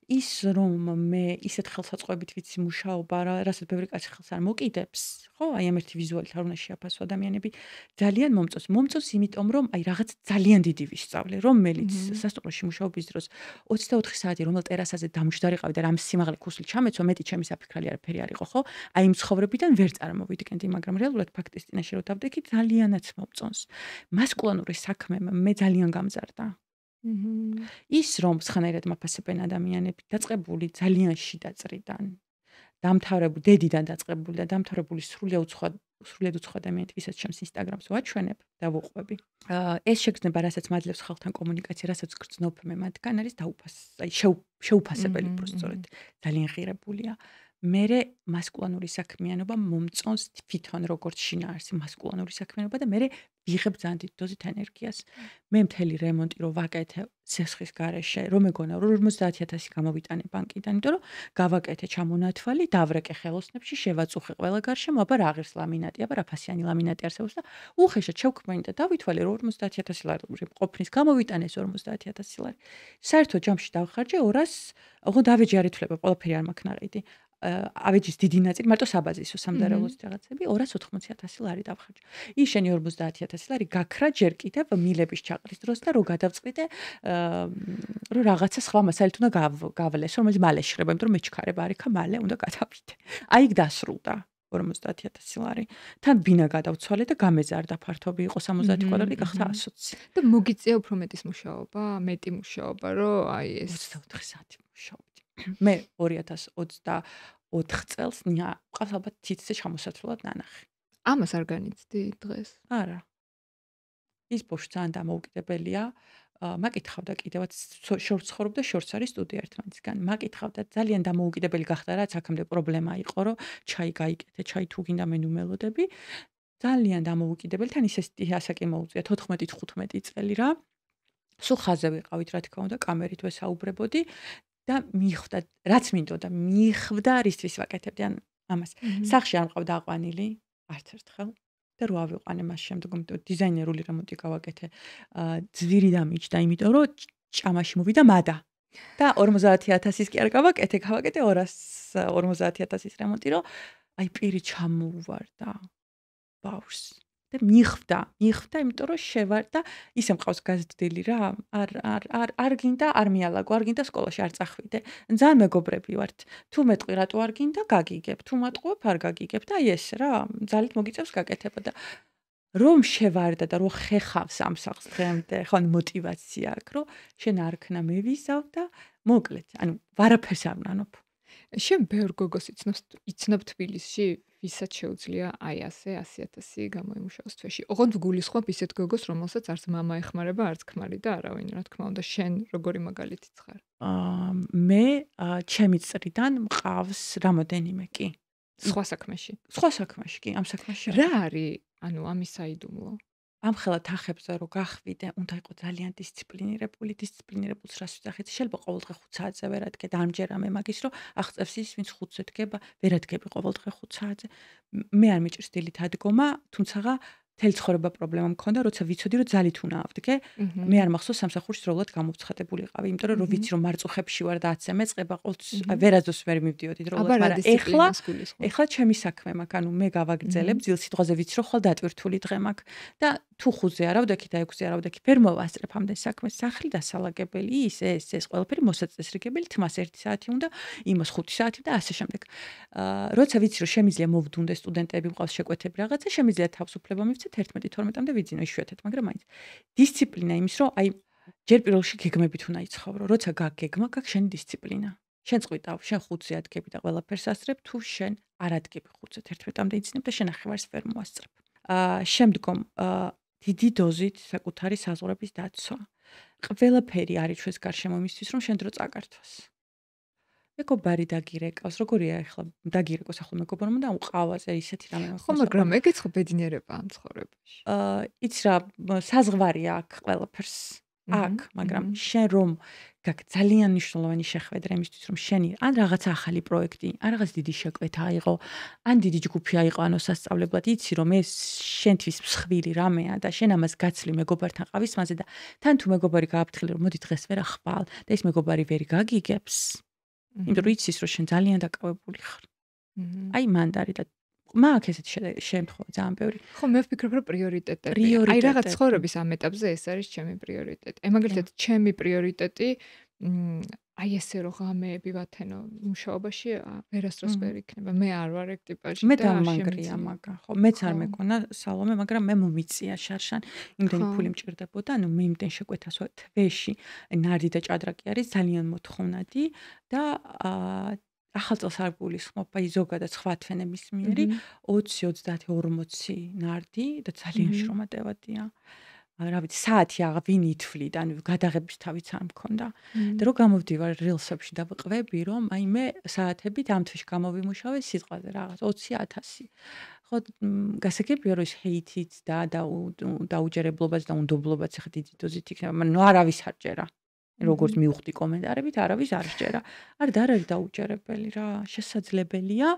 ის რომ მე ისეთ ხელსაწყოებით ვიცი მუშაობა, რასაც ბევრი კაცი ხელს არ მოკიდებს, ხო? აი ამ ერთი ვიზუალით არ უნდა შეაფასო ადამიანები. ძალიან მომწონს. მომწონს იმიტომ, რომ აი რაღაც ძალიან დიდი ვისწავლე, რომელიც სასტუმროში მუშაობის დროს 24 საათი რომელ ტერასაზე დამჯდარიყავი და რამ სიმაღლე ქუსლი ჩამეცვა, მეტი ჩემი საფიქრალი არაფერი არ იყო, ხო? აი იმ ცხოვრებიდან ვერ წარმოვიდგენდი, მაგრამ რეალურად ფაქტის წინაშე რო დავდექი, ძალიანაც მომწონს. მასკულინური საქმე მე ძალიან გამზარდა. ის რომ სხვანაირად მაფასებენ ადამიანები, დაწყებული ძალიან შიდა წრიდან, დამთავრებული დედიდან დაწყებული და დამთავრებული სრულიად უცხო ადამიანით, ვისაც ჩემს ინსტაგრამს ვაჩვენებ და ვუყვები. ეს შეგრძნება, რასაც მაძლევს ხალხთან კომუნიკაცია, რასაც გრძნობ მე მათგან არის შეუფასებელი პროსტორად. ძალიან ღირებულია. მერე მასკულინური საქმიანობა მომწონს თვითონ როგორც შინაარსი მასკულინური საქმიანობა და მერე ვიღებ ძალიან დიდ დოზით ენერგიას. მე მთელი რემონტი რო ვაკეთე სესხის გარეშე, რომ მეგონა 50000 გამოვიტანე ბანკიდან, იმიტომ რომ გავაკეთე ჩამონათვალი, დავრეკე ხელოსნებში, შევაწუხე ყველა გარშემო, აბა რა ღირს ლამინატი, აბა რა ფასიანი ლამინატი არსებობს და უხეშად შევქმნი და დავითვალე 50000 ლარი ყოფნის გამოვიტანეს 50000 ლარი. საერთო ჯამში დავხარჯე 200, ოღონდ დავეჯი არ ითვლება, ყველაფერი არ მაქვს ნაყიდი. ავეჯის დიდი ნაწილი მარტო საბაზისო სამდარელოს რაღაცები 280,000 ლარი დავხარჯე. ის შენი 50,000 ლარი გაქრა ჯერ კიდევ მილების ჩაყრის დროს და რო გადავწყვიტე რომ რაღაცა სხვა მასალით უნდა გავლეს, რომელიც მალე შრება, იმიტომ რომ მეჩქარება არიქა მალე უნდა გადავიდე. აი იქ დასრულდა 50,000 ლარი. თან ბინა გადავცვალე და გამეზარდა ფართობი იყო 70 კვადრატი, გახდა 120. და მოგიწია უფრო მეტის მუშაობა, მეტი მუშაობა, რომ აი ეს 24 საათი მუშაობდი. მე 2024 წელს ყავს ალბათ თითზე ჩამოსათრულად ნანახი. ამას არ განიცდი დღეს? არა. ის ბოშ ძალიან დამოუკიდებელია. მაკითხავდა კიდევაც შორს ცხოვრობდა, შორს არის სტუდია ერთმანეთისგან. მაკითხავდა ძალიან დამოუკიდებელი გახდა, რაც აქამდე პრობლემა იყო, რომ ჩაი გაიკეთე, ჩაი თუ გინდა მე ნუმელოდები. ძალიან დამოუკიდებელი, თან ისეთი ასაკი მოუწია 14-15 წელი რა. სულ ხაზე ვიყავით, რა თქმა უნდა, კამერით ვესაუბრებოდი. და მიხვდა, რაც მინდოდა, მიხვდა რისთვის ვაკეთებდი ან ამას. სახში არ მყავდა აყვანილი, არც ერთხელ. და რო ავიყვანე მას შემდეგ, იმიტომ დიზაინერული რემონტი გავაკეთე. ძვირი დამიჯდა, იმიტომ რომ ჭამაში მოვიდა მადა. და 50,000-ის კი არ გავაკეთე 250,000-ის რემონტი, რომ აი პირი ჩამოუვარდა ბავშვს. და მიხვდა, იმიტომ რომ შევარ და ისე მყავს გაზრდილი რა, არ გინდა არ მიალაგო, არ გინდა სკოლაში არ წახვიდე. ძალიან მეგობრები ვართ. თუ მეტყვი რატო არ გინდა გაგიგებ, თუ მატყუებ არ გაგიგებ და აი ეს რა, ძალით მოგიწევს გაკეთება და რომ შევარდა და რომ ხეხავს ამ სახს დღემდე, ხო მოტივაცია აქვს, რომ შენ არ ქნა მე ვიზავ და მოკლედ, ანუ ვარაფერს არ ვნანობ. შენ ბევრ გოგოს იცნობ თბილისში, ვისაც შეუძლია აი ასე 100,000 გამოიმუშაოს თვეში. ოღონდ გულისხმობ ისეთ გოგოს, რომელსაც არც მამა ეხმარება, არც ქმარი და არავინ, რა თქმა უნდა, შენ როგორი მაგალითიც ხარ? მე ჩემი წრიდან მყავს რამოდენიმე კი. სხვა საქმეში. სხვა საქმეში კი, ამ საქმეში. რა არის, ანუ ამის საიდუმლო? ამხელა თახებზე რო გახვიდე, უნდა იყოს ძალიან დისციპლინირებულს რას ვიძახეთ, შეიძლება ყოველდღე 5 საათზე ვერ ადგე და ამჯერა მე მაგის რომ აღწევს ის, ვინც 5-ზე დგება, ვერ ადგები ყოველდღე 5 საათზე. მე არ მიჭირს დილით ადგომა, თუმცა მთელი ცხოვრება პრობლემა მქონდა, როცა ვიცოდი რომ ძალით უნდა ავდგე, მე არ მახსოვს სამსახურში სრულად გამოვცხადებული იყავი, იმიტომ რომ ვიცი რომ მარწუხებში ვარ და 10-ზე მეწყება, ყოველთვის ვერაზოს ვერ მივდიოდი დროულად, მაგრამ ეხლა ჩემი საქმე მაქვს, ანუ მე გავაგრძელებ, ძილ სიტყვაზე ვიცი რომ ხვალ დატვირთული დღე მაქვს და თუ 5-ზე არ ავდექი და 6-ზე არ ავდექი, ვერ მოვასწრებ ამდენ საქმეს, სახლი დასალაგებელი, ეს ყველაფერი მოსაწესრიგებელი, თმას 1 საათი უნდა, იმას 5 საათი და ასე შემდეგ. როცა ვიცი რომ შემიძლია მოვდუნდე სტუდენტები მყავს შეკვეთები რაღაცა, შემიძლია თავისუფლება მივცე 11-12-მდე ვიძინო იშვიათად, მაგრამ მაინც დისციპლინა იმის რომ აი ჯერ პირველში გეგმებით უნდა იცხოვრო, როცა გაგეგმა, გაგ შენი დისციპლინა. შენ წყვიტავ, შენ 5-ზე ადგები და ყველაფერს ასწრებ, თუ შენ არ ადგები 5-ზე 11-მდე იცინებ და შენ ახევარს ვერ მოასწრებ. შემდგომ დიდი დოზით საკუთარი საზღვრების დაცვა. ყველაფერი არის ჩვენს გარშემო იმისთვის, რომ შენ დრო წაკართოს. მეგობარი დაგირეკავს, როგორია ახლა დაგირეკოს ახლა მეგობარმა და უყავაზე ისეთი რამე ხო, მაგრამ ეგეც ხო ბედნიერება ამ ცხოვრებაში. იცი რა, საზღვარია აქ ყველაფერს. აქ, მაგრამ შენ რომ გაკ ძალიან მნიშვნელოვანი შეხვედრა იმისთვის, რომ შენი ან რაღაცა ახალი პროექტი, ან რაღაც დიდი შეკვეთა აიღო, ან დიდი ჯგუფი აიღო, ანუ სასწავლებლად, იცი რომ ეს შენთვის მსხვილი რამეა და შენ ამას გაცლი მეგობართან ყავის მასზე და თან თუ მეგობარი გააფრთხილე რომ მოდი დღეს ვერ ახვალ და ეს მეგობარი ვერ გაგიგებს, იმიტომ რომ იცის რომ შენ ძალიან დაკავებული ხარ. აი მანდარი და მაგ ესეთ შემთხვევა ძალიან ბევრი. ხო, მე ვფიქრობ, რომ პრიორიტეტები. აი რაღაც ცხოვრების ამ ეტაპზე ეს არის ჩემი პრიორიტეტი. აი მაგალითად, ჩემი პრიორიტეტი აი ესე რომ ღამეები ვათენო მუშაობაში ვერასდროს ვერ იქნება. მე არ ვარ ეგ ტიპაჟი და მე დამანგრია მაგრამ ხო მეც არ მეკონა სალომე მაგრამ მე მომიწია შარშან იმდენი ფული მჭირდებოდა ანუ მე იმდენ შეკვეთას თვეში ნარდი და ჭადრაკი არის ძალიან მოთხოვნადი და ახალ წელს არ გულისხმობ აი ზოგადად სხვა თვენების მიერი 20 30 40 ნარდი და ძალიან შრომატევადია რა ვიცი საათი აღვინ ითვლით ანუ გადაღების თავიც არ მქონდა და რო გამოვდივარ რილსებში და ვყვები რომ აი მე საათებით ამ თვეში გამოვიმუშავე სიტყვაზე რაღაც 20000 ხო გასაგებია რომ ეს ჰეითიც და დაუჯერებლობაც და უნდობლობაც ახლა დიდი დოზით იქნება მაგრამ არავის არ ჭერა როგორც მივხვდი კომენტარებით არავის არ სჯერა არ არის დაუჯერებელი რა შესაძლებელია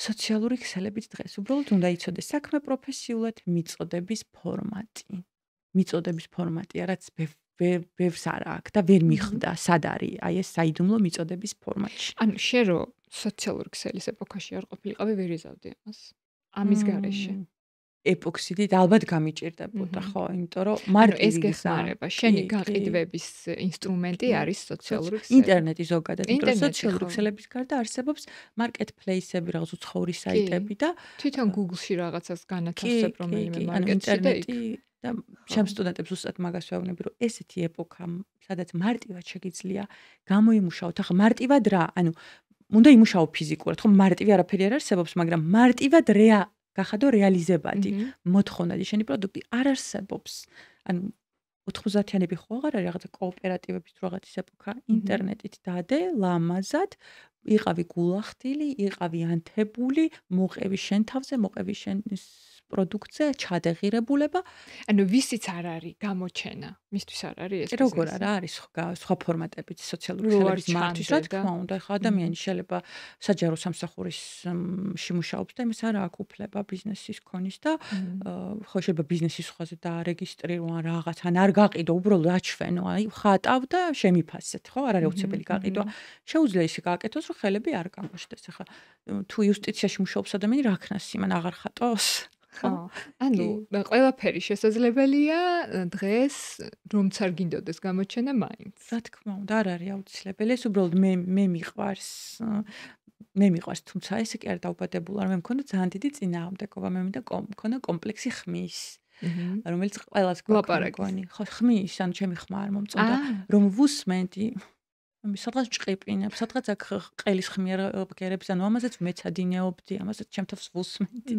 სოციალური ქსელებიც დღეს უბრალოდ უნდა იცოდეს საქმე პროფესიულად მიწოდების ფორმატი მიწოდების ფორმატია, რაც ბევრს არ აქვს და ვერ მიხვდა, სად არის აი ეს საიდუმლო მიწოდების ფორმატში. ანუ შენ რო სოციალური ქსელის ეპოქაში არ ყოფილიყავი, ვერ იზავდი ამას. ამის გარეშე. ეპოქსიდით ალბათ გამიჭირდებოდა, ხო, იმიტომ რომ მარტივი ეს გეხმარება, შენი გაყიდვების ინსტრუმენტი არის სოციალური ქსელი. ინტერნეტი ზოგადად, იმიტომ რომ სოციალური ქსელების გარდა არსებობს მარკეტპლეისები, რაღაც უცხოური საიტები და თვითონ Google-ში რაღაცას განათავსებ რომელიმე მარკეტში და ჩემ სტუდენტებს უბრალოდ მაგას ვეუბნები რომ ესეთი ეპოქა სადაც მარტივად შეგიძლია გამოიმუშაოთ ახლა მარტივად რა ანუ უნდა იმუშაო ფიზიკურად ხო მარტივი არაფერი არ არსებობს მაგრამ მარტივად გახადო რეალიზებადი მოთხოვნადი შენი პროდუქტი არ არსებობს ანუ 90-იანები ხო აღარ არის რაღაცა კოოპერატივების რაღაცის ეპოქა ინტერნეტით დადე ლამაზად იყავი გულახდილი იყავი ანთებული მოყევი შენ თავზე მოყევი შენ პროდუქტზე ჩადეღირებულება ანუ ვისიც არ არის გამოჩენა მისთვის არ არის ეს როგორ არა არის სხვა ფორმატებით სოციალური ქსელების მართვის რა თქმა უნდა ხა ადამიანი შეიძლება საჯარო სამსახურში მუშაობს და იმას არ აქვს უფლება ბიზნესის ქონის და ხო შეიძლება ბიზნესის სხვაზე დაარეგისტრირო ან რაღაც ან არ გაყიდო უბრალოდ აჩვენო აი ხატავ და შემიფასეთ ხო არ არის აუცილებელი გაყიდვა შეუძლია ისე გააკეთოს რომ ხელები არ გამოჩნდეს ახლა თუ იუსტიციაში მუშაობს ადამიანი რა ქნას იმან აღარ ხატოს ხო ანუ ყველაფერი შესაძლებელია დღეს რომც არ გინდოდეს გამოჩენა მაინც რა თქმა უნდა არ არის აუცილებელი ეს უბრალოდ მე მიყვარს თუმცა ესე კი არ დაუბადებულა რომ მე მქონდა ძალიან დიდი წინააღმდეგობა მე მინდა მქონდა კომპლექსი ხმის რომელიც ყველას გვაყარაკონი ხო ხმის ანუ ჩემი ხმა არ მომწონდა რომ ვუსმენდი სადღაც ჭყიპინებ, სადღაც აქ ყელის ხმიერ გერებს, ანუ ამაზეც მეცადინეობდი, ამაზეც ჩემთავს ვუსმენდი.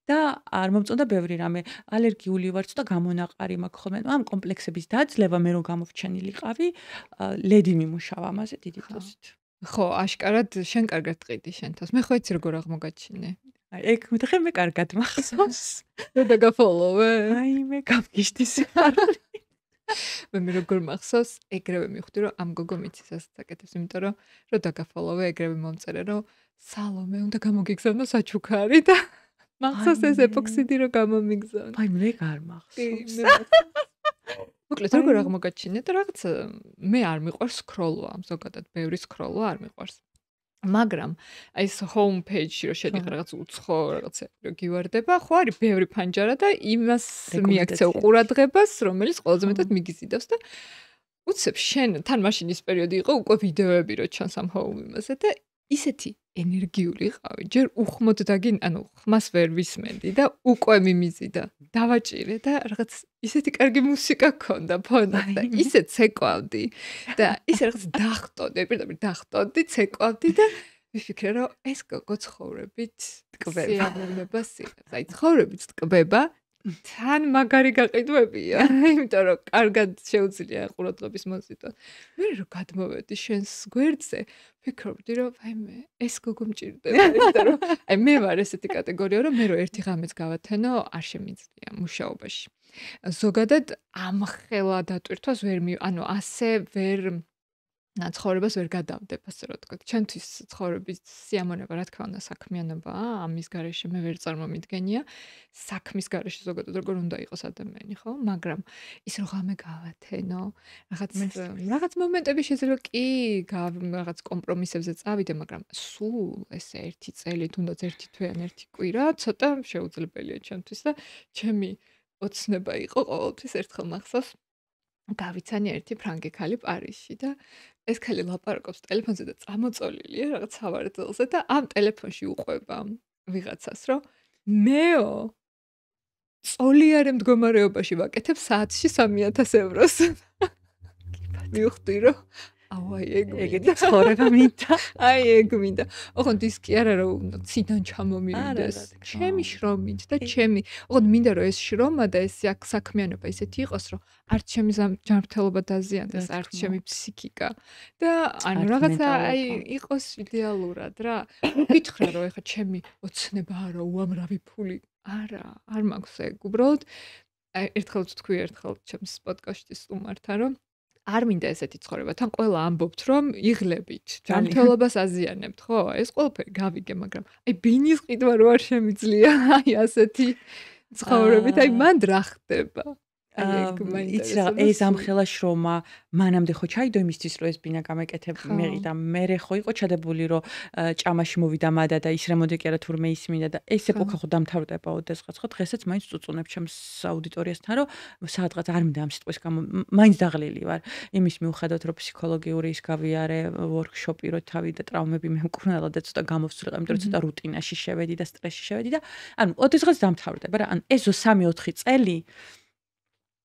და არ მომწონდა ბევრი რამე, ალერგიული ვარ, ცოტა გამონაყარი მაქვს ხოლმე. ამ კომპლექსების დაძლევა მე რო გამოვჩენილიყავი, ლედი მიმუშავა ამაზე დიდი დოზით. ხო, აშკარად შენ კარგად ტყიდი შენ თავს. მე ხო იცი როგორ აღმოგაჩინე. აი, ეგ მითხე მე კარგად მახსოვს. და დაგაფოლოვე. აი, მე გავგიშდი სიყვარული. მე როგორ მახსოვს, ეგრევე მივხვდი რომ ამ გოგო მიცის ასეც აკეთებს, იმიტომ რომ დაგაფოლოვე, ეგრევე მომწერე რომ სალომე უნდა გამოგიგზავნო საჩუქარი და მახსოვს ეს ეპოქსიდი რომ გამომიგზავნე. აი მე არ მახსოვს. მოკლედ როგორ აღმოგაჩინე და რაღაც მე არ მიყვარს სკროლვა, ზოგადად ბევრი სკროლვა არ მიყვარს. მაგრამ აი ეს home page-ში რომ შედიხარ რაღაც უცხო რაღაცა რომ გივარდება, ხო არის ბევრი ფანჯარა და იმას მიაქცევ ყურადღებას, რომელიც ყველაზე მეტად მიგიზიდავს და უცებ შენ თან მაშინ ის პერიოდი იყო უკვე ვიდეოები რო ჩანს ამ home იმაზე და ისეთი ენერგიული ყავი, ჯერ უხმოდ ანუ ხმას ვერ ვისმენდი და უკვე მიმიზიდა. დავაჭირე და რაღაც ისეთი კარგი მუსიკა ქონდა ფონად და ისე ცეკვავდი და ისე რაღაც დახტონდი, დახტონდი, ცეკვავდი და ვიფიქრე რომ ეს გოგო ცხოვრებით ტკბება. აი ცხოვრებით ტკბება თან მაგარი გაყიდვებია, იმიტომ რომ კარგად შეუძლია ყურადღების მოზიდვა. მე რო გადმოვედი შენს გვერდზე, ვფიქრობდი რომ აი მე ეს გოგო მჭირდება, იმიტომ რომ აი მე ვარ ესეთი კატეგორია, რომ მე რო ერთი ღამეც გავათენო, არ შემიძლია მუშაობაში. ზოგადად ამ ხელა დატვირთვას ანუ ასე ვერ ცხოვრებას ვერ გადავდებ, ასე რომ ვთქვათ. ჩემთვის ცხოვრების სიამოვნება, რა თქმა უნდა, საქმიანობაა. ამის გარეშე მე ვერ წარმომიდგენია. საქმის გარეშე ზოგადად როგორ უნდა იყოს ადამიანი, ხო? მაგრამ ის რომ ღამე გავათენო, რაღაც მომენტები შეიძლება კი რაღაც კომპრომისებზე წავიდე, მაგრამ სულ ესე ერთი წელი, თუნდაც ერთი თვე ან ერთი კვირა, ცოტა შეუძლებელია ჩემთვის და ჩემი ოცნება იყო ყოველთვის ერთხელ მახსოვს გავიცანი ერთი ფრანგი ქალი პარიზში და ეს ქალი ლაპარაკობს ტელეფონზე და წამოწოლილია რაღაც სავარძელზე და ამ ტელეფონში უყვება ვიღაცას, რომ მეო წოლიარე მდგომარეობაში ვაკეთებ საათში 3000 ევროს. მივხვდი რომ აი ეგ ცხოვრება მინდა. აი ეგ მინდა. ოღონდ ის კი არა რომ ციდან ჩამომივიდეს. ჩემი შრომით და ჩემი. ოღონდ მინდა რომ ეს შრომა და ეს საქმიანობა ისეთი იყოს რომ არც ჩემი ჯანმრთელობა დაზიანდეს, არც ჩემი ფსიქიკა და ანუ რაღაცა აი იყოს იდეალურად რა. გითხრა რომ ეხა ჩემი ოცნებაა რომ უამრავი ფული არა, არ მაქვს ეგ. უბრალოდ აი ერთხელ თქვი ერთხელ ჩემს პოდკასტში სტუმართან რომ არ მინდა ესეთი ცხოვრება. თან ყველა ამბობთ, რომ იღლებით, ჯანმრთელობას აზიანებთ, ხო? ეს ყველაფერი გავიგე, მაგრამ აი ბინის ყიდვა რო არ შემიძლია, აი ასეთი ცხოვრებით, აი მანდ რა ხდება? იც რა ეს ამხელა შრომა მანამდე ხო ჩაიდო იმისთვის რომ ეს ბინა გამეკეთებ მეყიდა მე ხო იყო ჩადებული რომ ჭამაში მოვიდა მადა და ის რემონტი კი არა თურმე ისმინდა და ეს ეპოქა ხო დამთავრდება ოდესღაც ხო დღესაც მაინც წუწუნებ ჩემს აუდიტორიასთან რომ სადღაც არ მინდა ამ სიტყვის გამო მაინც დაღლილი ვარ იმის მიუხედავად რომ ფსიქოლოგიური ის გავიარე ვორქშოპი რო თავი და ტრავმები მე მკურნალა და ცოტა გამოვსწრება იმიტომ რომ ცოტა რუტინაში შევედი და სტრესში შევედი და ანუ ოდესღაც დამთავრდება რა ან ესო 3-4 წელი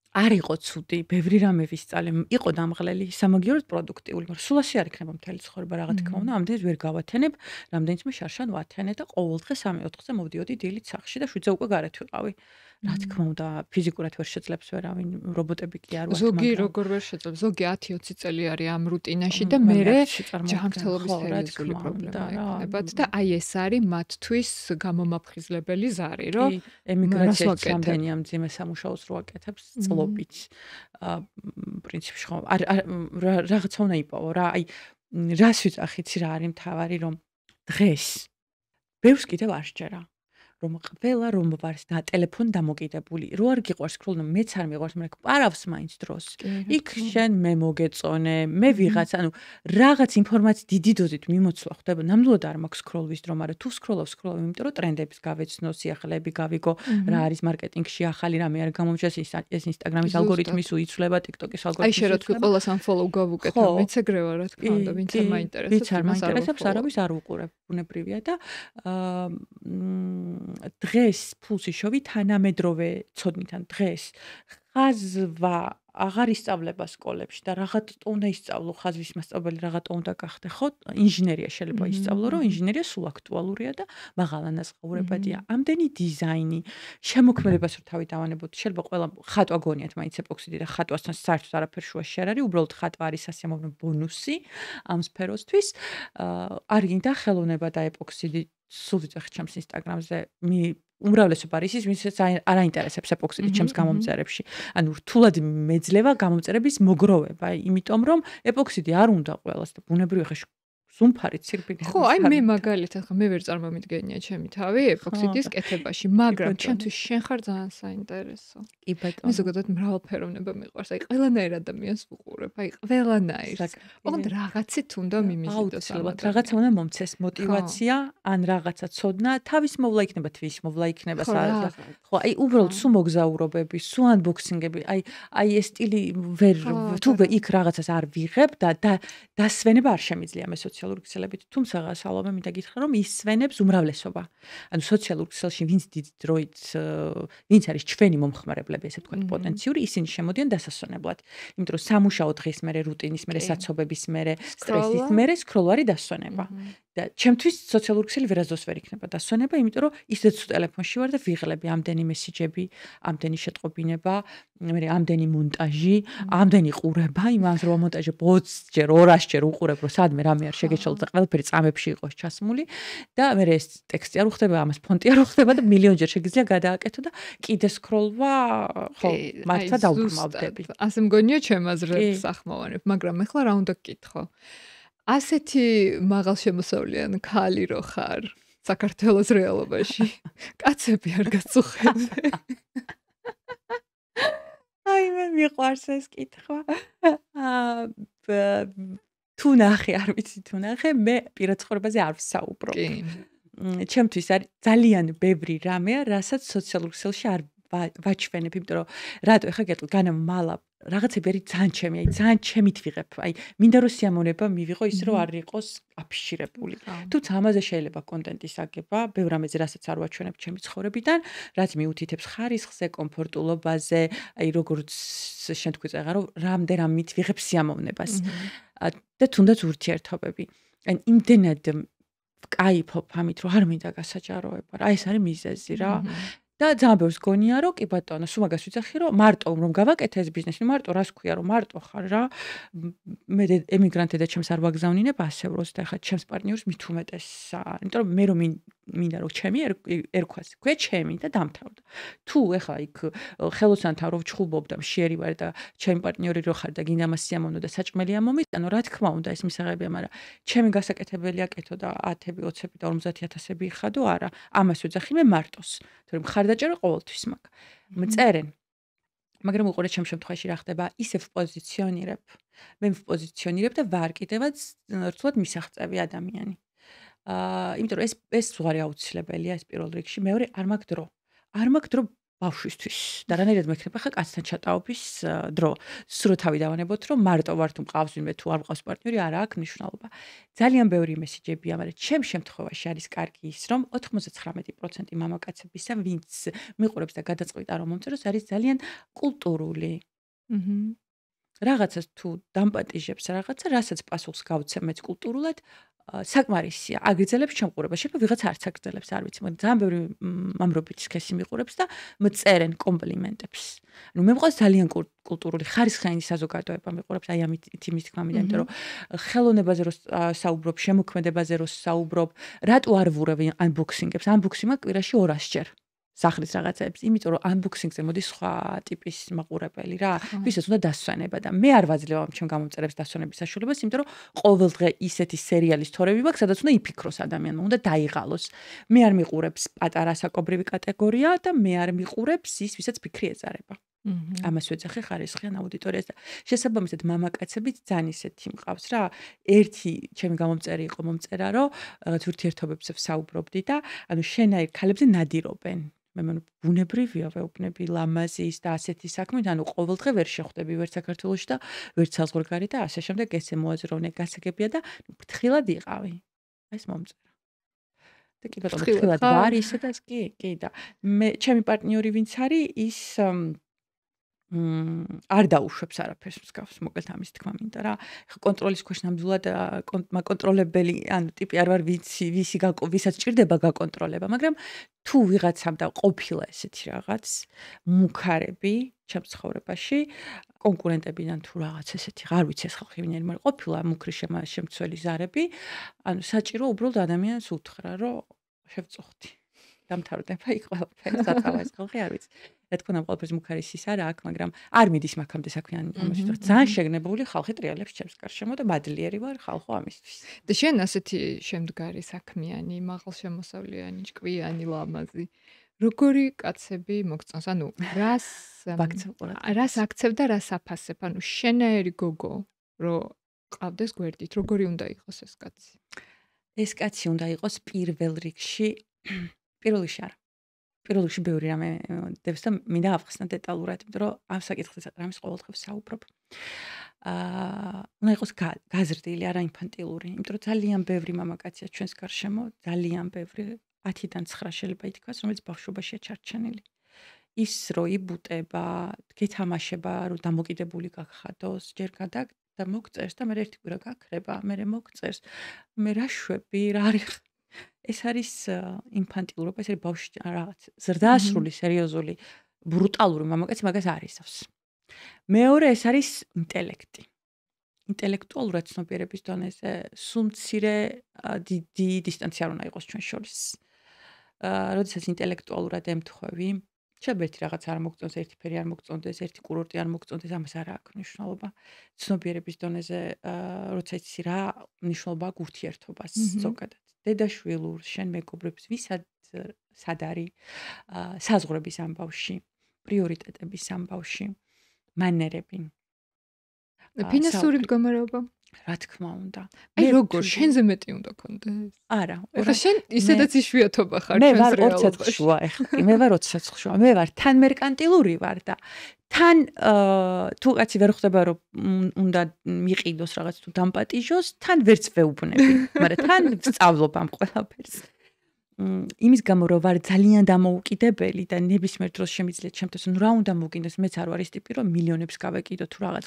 არ იყო ცუდი, ბევრი რამე ვისწავლე, იყო დამღლელი, სამაგიეროდ პროდუქტიული, მაგრამ სულ ასე არ იქნება მთელი ცხოვრება, რა თქმა უნდა, ამდენს ვერ გავათენებ, რამდენიც მე შარშან ვათენე და ყოველდღე 3-4-ზე მოვდიოდი დილით სახლში და 7-ზე უკვე გარეთ ვიყავი. რა თქმა უნდა, ფიზიკურად ვერ შეძლებს ვერავინ, რობოტები კი არ ვართ, ზოგი როგორ ვერ შეძლებს, ზოგი 10-20 წელი არის ამ რუტინაში და მერე ჯანმრთელობის სერიოზული პრობლემა ექნებათ და აი ეს არის მათთვის გამომაფხიზლებელი ზარი, რომ ემიგრაციაში რამდენი ამ ძიმე სამუშაოს რო აკეთებს წლობით. პრინციპში ხო რაღაცა უნდა იპოვო რა, აი რას ვიძახი, იცი რა არის მთავარი რომ დღეს ბევრს კიდევ არ შეჯერა. რომ ყველა რომ ვარს და ტელეფონ დამოკიდებული. რო არ გიყვარს სკროლ, მეც არ მიყვარს, მაგრამ პარავს მაინც დროს. იქ შენ მე მოგეწონე, მე ვიღაც, ანუ რაღაც ინფორმაცია დიდი დოზით მიმოცვლა ხდება. ნამდვილად არ მაქვს სკროლვის დრო, მაგრამ თუ სკროლავ, იმიტომ რომ ტრენდებს გავეცნო, სიახლეები გავიგო, რა არის მარკეტინგში ახალი რამე არ გამომჩეს, ეს ინსტაგრამის ალგორითმი სულ იცვლება, TikTok-ის ალგორითმი. აი შენ რა თქვი, ყველას unfollow გავუკეთო, მეც ეგრევა რა თქმა უნდა, ვინც არ მაინტერესებს, ვინც არ მაინტერესებს, არავის არ უყურებ, ბუნებრივია და დღეს ფულსი შოვი თანამედროვე ცოდნიდან დღეს ხაზვა აღარ ისწავლება სკოლებში და რაღაც უნდა ისწავლო ხაზვის მასწავლებელი რაღაცა უნდა გახდე ხო ინჟინერია შეიძლება ისწავლო რომ ინჟინერია სულ აქტუალურია და მაღალანაზღაურებადია ამდენი დიზაინი შემოქმედებას რომ თავი დავანებოთ შეიძლება ყველა ხატვა გონიათ მაინც ეპოქსიდი და ხატვასთან საერთოდ არაფერ შუაში არ არის უბრალოდ ხატვა არის სასიამოვნო ბონუსი ამ სფეროსთვის არ გინდა ხელოვნება და ეპოქსიდი სულ ვიძახი ჩემს ინსტაგრამზე უმრავლესობა არის ის ვინც არ აინტერესებს ეპოქსიდი ჩემს გამომწერებში ანუ რთულად მეძლევა გამომწერების მოგროვება იმიტომ რომ ეპოქსიდი არ უნდა ყველას და ბუნებრივი ხე სუმფარით სირბილი ხო აი მე მაგალითად ხა მე ვერ წარმომიდგენია ჩემი თავი ეპოქსიდის კეთებაში მაგრამ ჩემთვის შენ ხარ ძალიან საინტერესო კი ბატონო მე ზოგადად მრავალფეროვნება მიყვარს აი ყველანაირ ადამიანს ვუყურებ აი ყველანაირს ოღონდ რაღაცით უნდა მიმიზიდოს რაღაცა უნდა მომცეს მოტივაცია ან რაღაცა ცოდნა თავის მოვლა იქნება თვის მოვლა იქნება ხო აი უბრალოდ სულ მოგზაურობები სულ ანბოქსინგები აი ეს სტილი ვერ თუ იქ რაღაცას არ ვიღებ და დასვენება არ შემიძლია მე სოციალური ქსელებით, თუმცა სალომე მინდა გითხრა რომ ისვენებს უმრავლესობა. ანუ სოციალურ ქსელში ვინც დიდ დროით ვინც არის ჩვენი მომხმარებლები, ესე ვთქვათ, პოტენციური, ისინი შემოდიან დასასვენებლად. იმიტომ რომ სამუშაო დღის მერე, რუტინის მერე, საცობების მერე, სტრესის მერე სკროლ არის დასვენება. და ჩემთვის სოციალური ქსელი ვერასდროს ვერ იქნება დასვენება, იმიტომ რომ ისედაც ტელეფონში ვარ და ვიღლები ამდენი მესიჯები, ამდენი შეტყობინება, მე ამდენი მონტაჟი, ამდენი ყურება, იმას რომ მონტაჟი 20-ჯერ, 200-ჯერ უყურებ, რომ სადმე რამე არ შეგეჩვეულოთ და ყველაფერი წამებში იყოს ჩასმული და მე ეს ტექსტი არ უხდება, ამას ფონტი არ უხდება და მილიონჯერ შეგიძლია გადააკეთო და კიდე სკროლვა, ხო, მართლა დაუბრმავდები. ასე მგონია ჩემ აზრებს ახმოვანებ, მაგრამ ეხლა რა უნდა გკითხო? ასეთი მაღალშემოსავლიანი ქალი რო ხარ საქართველოს რეალობაში, კაცები არ გაწუხებენ. აი მე მიყვარს ეს კითხვა. თუ ნახე, არ ვიცი თუ ნახე, მე პირად ცხოვრებაზე არ ვსაუბრობ. კი. ჩემთვის არის ძალიან ბევრი რამეა, რასაც სოციალურ ქსელში არ ვაჩვენებ, იმიტომ რომ რატო ეხა გეტყვი, განა მალა რაღაცები არის ძალიან ჩემი, აი ძალიან ჩემით ვიღებ. აი მინდა რომ სიამოვნება მივიღო ის რომ არ იყოს აფიშირებული. თუმცა ამაზე შეიძლება კონტენტის აგება, ბევრ რამეზე რასაც არ ვაჩვენებ ჩემი ცხოვრებიდან, რაც მიუთითებს ხარისხზე, კომფორტულობაზე, აი როგორც შენ თქვი წაღა რომ რამდენადმით ვიღებ სიამოვნებას. და თუნდაც ურთიერთობები. ან იმდენად ვკაიფობ ამით, რომ არ მინდა გასაჯაროება რა, ეს არის მიზეზი რა. და ძალიან ბევრს გონია რომ კი ბატონო, სულ მაგას ვიცახი რომ მარტო რომ გავაკეთე ეს ბიზნესი, მარტო რას ქვია რომ მარტო ხარ რა. მე ემიგრანტი და ჩემს არ ვაგზავნინებ ასე vrოს და ხა ჩემს პარტნიორს მით უმეტეს, იმიტომ რომ მე რომ მინდა რომ ჩემი ერქვას, ქვია ჩემი და დამთავრდა. თუ ეხლა იქ ხელოსანთან რომ ჩხუბობ და მშიერი ვარ და ჩემი პარტნიორი რო ხარ და გინდა მას სიამოვნო და საჭმელია მომიტანო, რა თქმა უნდა ეს მისაღებია, მაგრამ ჩემი გასაკეთებელია კეთო და 10-ები, 20-ები და 50,000-ები იხადო არა. ამას ვეძახი მე მარტოს. თორემ ხარდაჭერა ყოველთვის მაქვს. მწერენ. მაგრამ უყურე ჩემ შემთხვევაში რა ხდება, ისევ პოზიციონირებ. მე ვპოზიციონირებ და ვარ კიდევაც რთულად მისაღწევი ადამიანი. იმიტომ რომ ეს ზღვარი აუცილებელია ეს პირველ რიგში. მეორე არ მაქვს დრო. არ მაქვს დრო ბავშვისთვის. და რანაირად მექნება ხა კაცთან ჩატაობის დრო. სრო თავი დავანებოთ რომ მარტო ვარ თუ მყავს ვინმე თუ არ მყავს პარტნიორი არ აქვს მნიშვნელობა. ძალიან ბევრი მესიჯებია, მაგრამ ჩემ შემთხვევაში არის კარგი ის რომ 99% მამაკაცებისა ვინც მიყურებს და გადაწყვიტა რომ მომწეროს არის ძალიან კულტურული. რაღაცას თუ დამპატიჟებს რაღაცა, რასაც პასუხს გავცემ მეც კულტურულად საკმარისია. აგრძელებს ჩემყურება. შეიძლება ვიღაც არც აგრძელებს, არ ვიცი, მაგრამ ძალიან ბევრი მამრობითი სქესი მიყურებს და მწერენ კომპლიმენტებს. ანუ მე მყავს ძალიან კულტურული ხარისხიანი საზოგადოება მიყურებს აი ამით იმის თქმამდე, იმიტომ რომ ხელოვნებაზე რო საუბრობ, შემოქმედებაზე რო საუბრობ, რატო არ ვურევ ანბოქსინგებს? ანბოქსინგმა კვირაში 200-ჯერ. სახლის რაღაცებს, იმიტომ რომ unboxing-ზე მოდის სხვა ტიპის მაყურებელი რა, ვისაც უნდა დასვენება და მე არ ვაძლევ ამ ჩემ გამომწერებს დასვენების საშუალებას, იმიტომ რომ ყოველდღე ისეთი სერიალის თორები მაქვს, სადაც უნდა იფიქროს ადამიანმა, უნდა დაიღალოს. მე არ მიყურებს პატარა საკობრივი კატეგორია და მე არ მიყურებს ის, ვისაც ფიქრი ეწარება. ამას ვეძახე ხარისხიან აუდიტორიას და შესაბამისად მამაკაცებიც ძალიან ისეთი მყავს რა. ერთი ჩემი გამომწერი იყო მომწერა, რომ რაღაც ურთიერთობებზე ვსაუბრობდი და ანუ შენაირ ქალებზე ნადირობენ. მე მგონი ბუნებრივია ვეუბნები ლამაზის და ასეთი საქმით, ანუ ყოველდღე ვერ შეხვდები ვერც საქართველოში და ვერც საზღვარგარეთ და ასე შემდეგ ესე მოაზროვნე გასაგებია და ფრთხილად იყავი. ეს მომწერა. და კი ბატონო ფრთხილად ვარ ისედაც კი და მე ჩემი პარტნიორი ვინც არის ის არ დაუშვებს არაფერს მსგავს, მოკლედ ამის თქმა მინდა რა. ხა კონტროლის ქვეშ ნამდვილად მაკონტროლებელი, ანუ ტიპი არ ვარ, ვისაც ჭირდება გაკონტროლება, მაგრამ თუ ვიღაცამ და ყოფილა ესეთი რაღაც მუქარები ჩემ ცხოვრებაში, კონკურენტებიდან თუ რაღაც ესეთი, არ ვიცი ეს ხალხი ვინ არის, მაგრამ ყოფილა მუქრი შემცველი ზარები, ანუ საჭირო უბრალოდ ადამიანს უთხრა, რომ შევწუხდი. დამთავრდება იქ ყველაფერი, საწავა ეს ხალხი არ ვიცი. რა თქმა უნდა, ყველაფერს მუქარის ის არა აქვს, მაგრამ არ მიდის მაგამდე საქმე ამაში, რომ ძალიან შეგნებული ხალხი ტრიალებს ჩემს გარშემო და მადლიერი ვარ ხალხო ამისთვის. და შენ ასეთი შემდგარი საქმიანი, მაღალშემოსავლიანი, ჭკვიანი, ლამაზი. როგორი კაცები მოგწონს? ანუ რას აქცევ და რას აფასებ? ანუ შენაერი გოგო, რომ ყავდეს გვერდით, როგორი უნდა იყოს ეს კაცი? ეს კაცი უნდა იყოს პირველ რიგში არა. პირველ რიგში ბევრი რამე დებს და მინდა ავხსნა დეტალურად, იმიტომ რომ ამ საკითხზე რამის ყოველდღე ვსაუბრობ. უნდა იყოს გაზრდილი, არა ინფანტილური, იმიტომ რომ ძალიან ბევრი მამაკაცია ჩვენს გარშემო, ძალიან ბევრი 10-დან 9 შეიძლება ითქვას, რომელიც ბავშვობაშია ჩარჩენილი. ის რო იბუტება, გეთამაშება, რომ დამოკიდებული გაგხადოს, ჯერ და მოგწერს და მე ერთი კვირა გაქრება, მე მოგწერს, მე რა შვები, რა არის ეს არის ინფანტილურობა, ეს არის ბავშვი რაღაც ზრდასრული, სერიოზული, ბრუტალური მამაკაცი მაგას არ იცავს. მეორე ეს არის ინტელექტი. ინტელექტუალურად ცნობიერების დონეზე სულ მცირე დიდი დისტანცია არ უნდა იყოს ჩვენ შორის. როდესაც ინტელექტუალურად ემთხვევი, შეიძლება ერთი რაღაც არ მოგწონდეს, ერთი ფერი არ მოგწონდეს, ერთი კურორტი არ მოგწონდეს, ამას არ აქვს მნიშვნელობა. ცნობიერების დონეზე როცა იცი რა მნიშვნელობა აქვს ურთიერთობას ზოგადად. დედაშვილურ, შენ მეგობრებს, ვისაც სად არის საზღვრების ამბავში, პრიორიტეტების ამბავში, მანერები. ფინანსური მდგომარეობა. რა თქმა უნდა. აი როგორ შენზე მეტი უნდა კონდეს? არა, ეხლა შენ ისედაც იშვიათობა ხარ ჩვენ რეალობაში. მე ვარ 20 შუა, ეხლა მე ვარ 20 შუა. მე ვარ თან მერკანტილური ვარ და თან თუ კაცი ვერ ხვდება რომ უნდა მიყიდოს რაღაც თუ დამპატიჟოს, თან ვერც ვეუბნები, მაგრამ თან სწავლობ ამ ყველაფერს. იმის გამო რომ ვარ ძალიან დამოუკიდებელი და ნებისმიერ დროს შემიძლია ჩემთვის ნუ რა უნდა მოგინდეს მეც არ ვარ ის ტიპი რომ მილიონებს გავეკიდო თუ რაღაც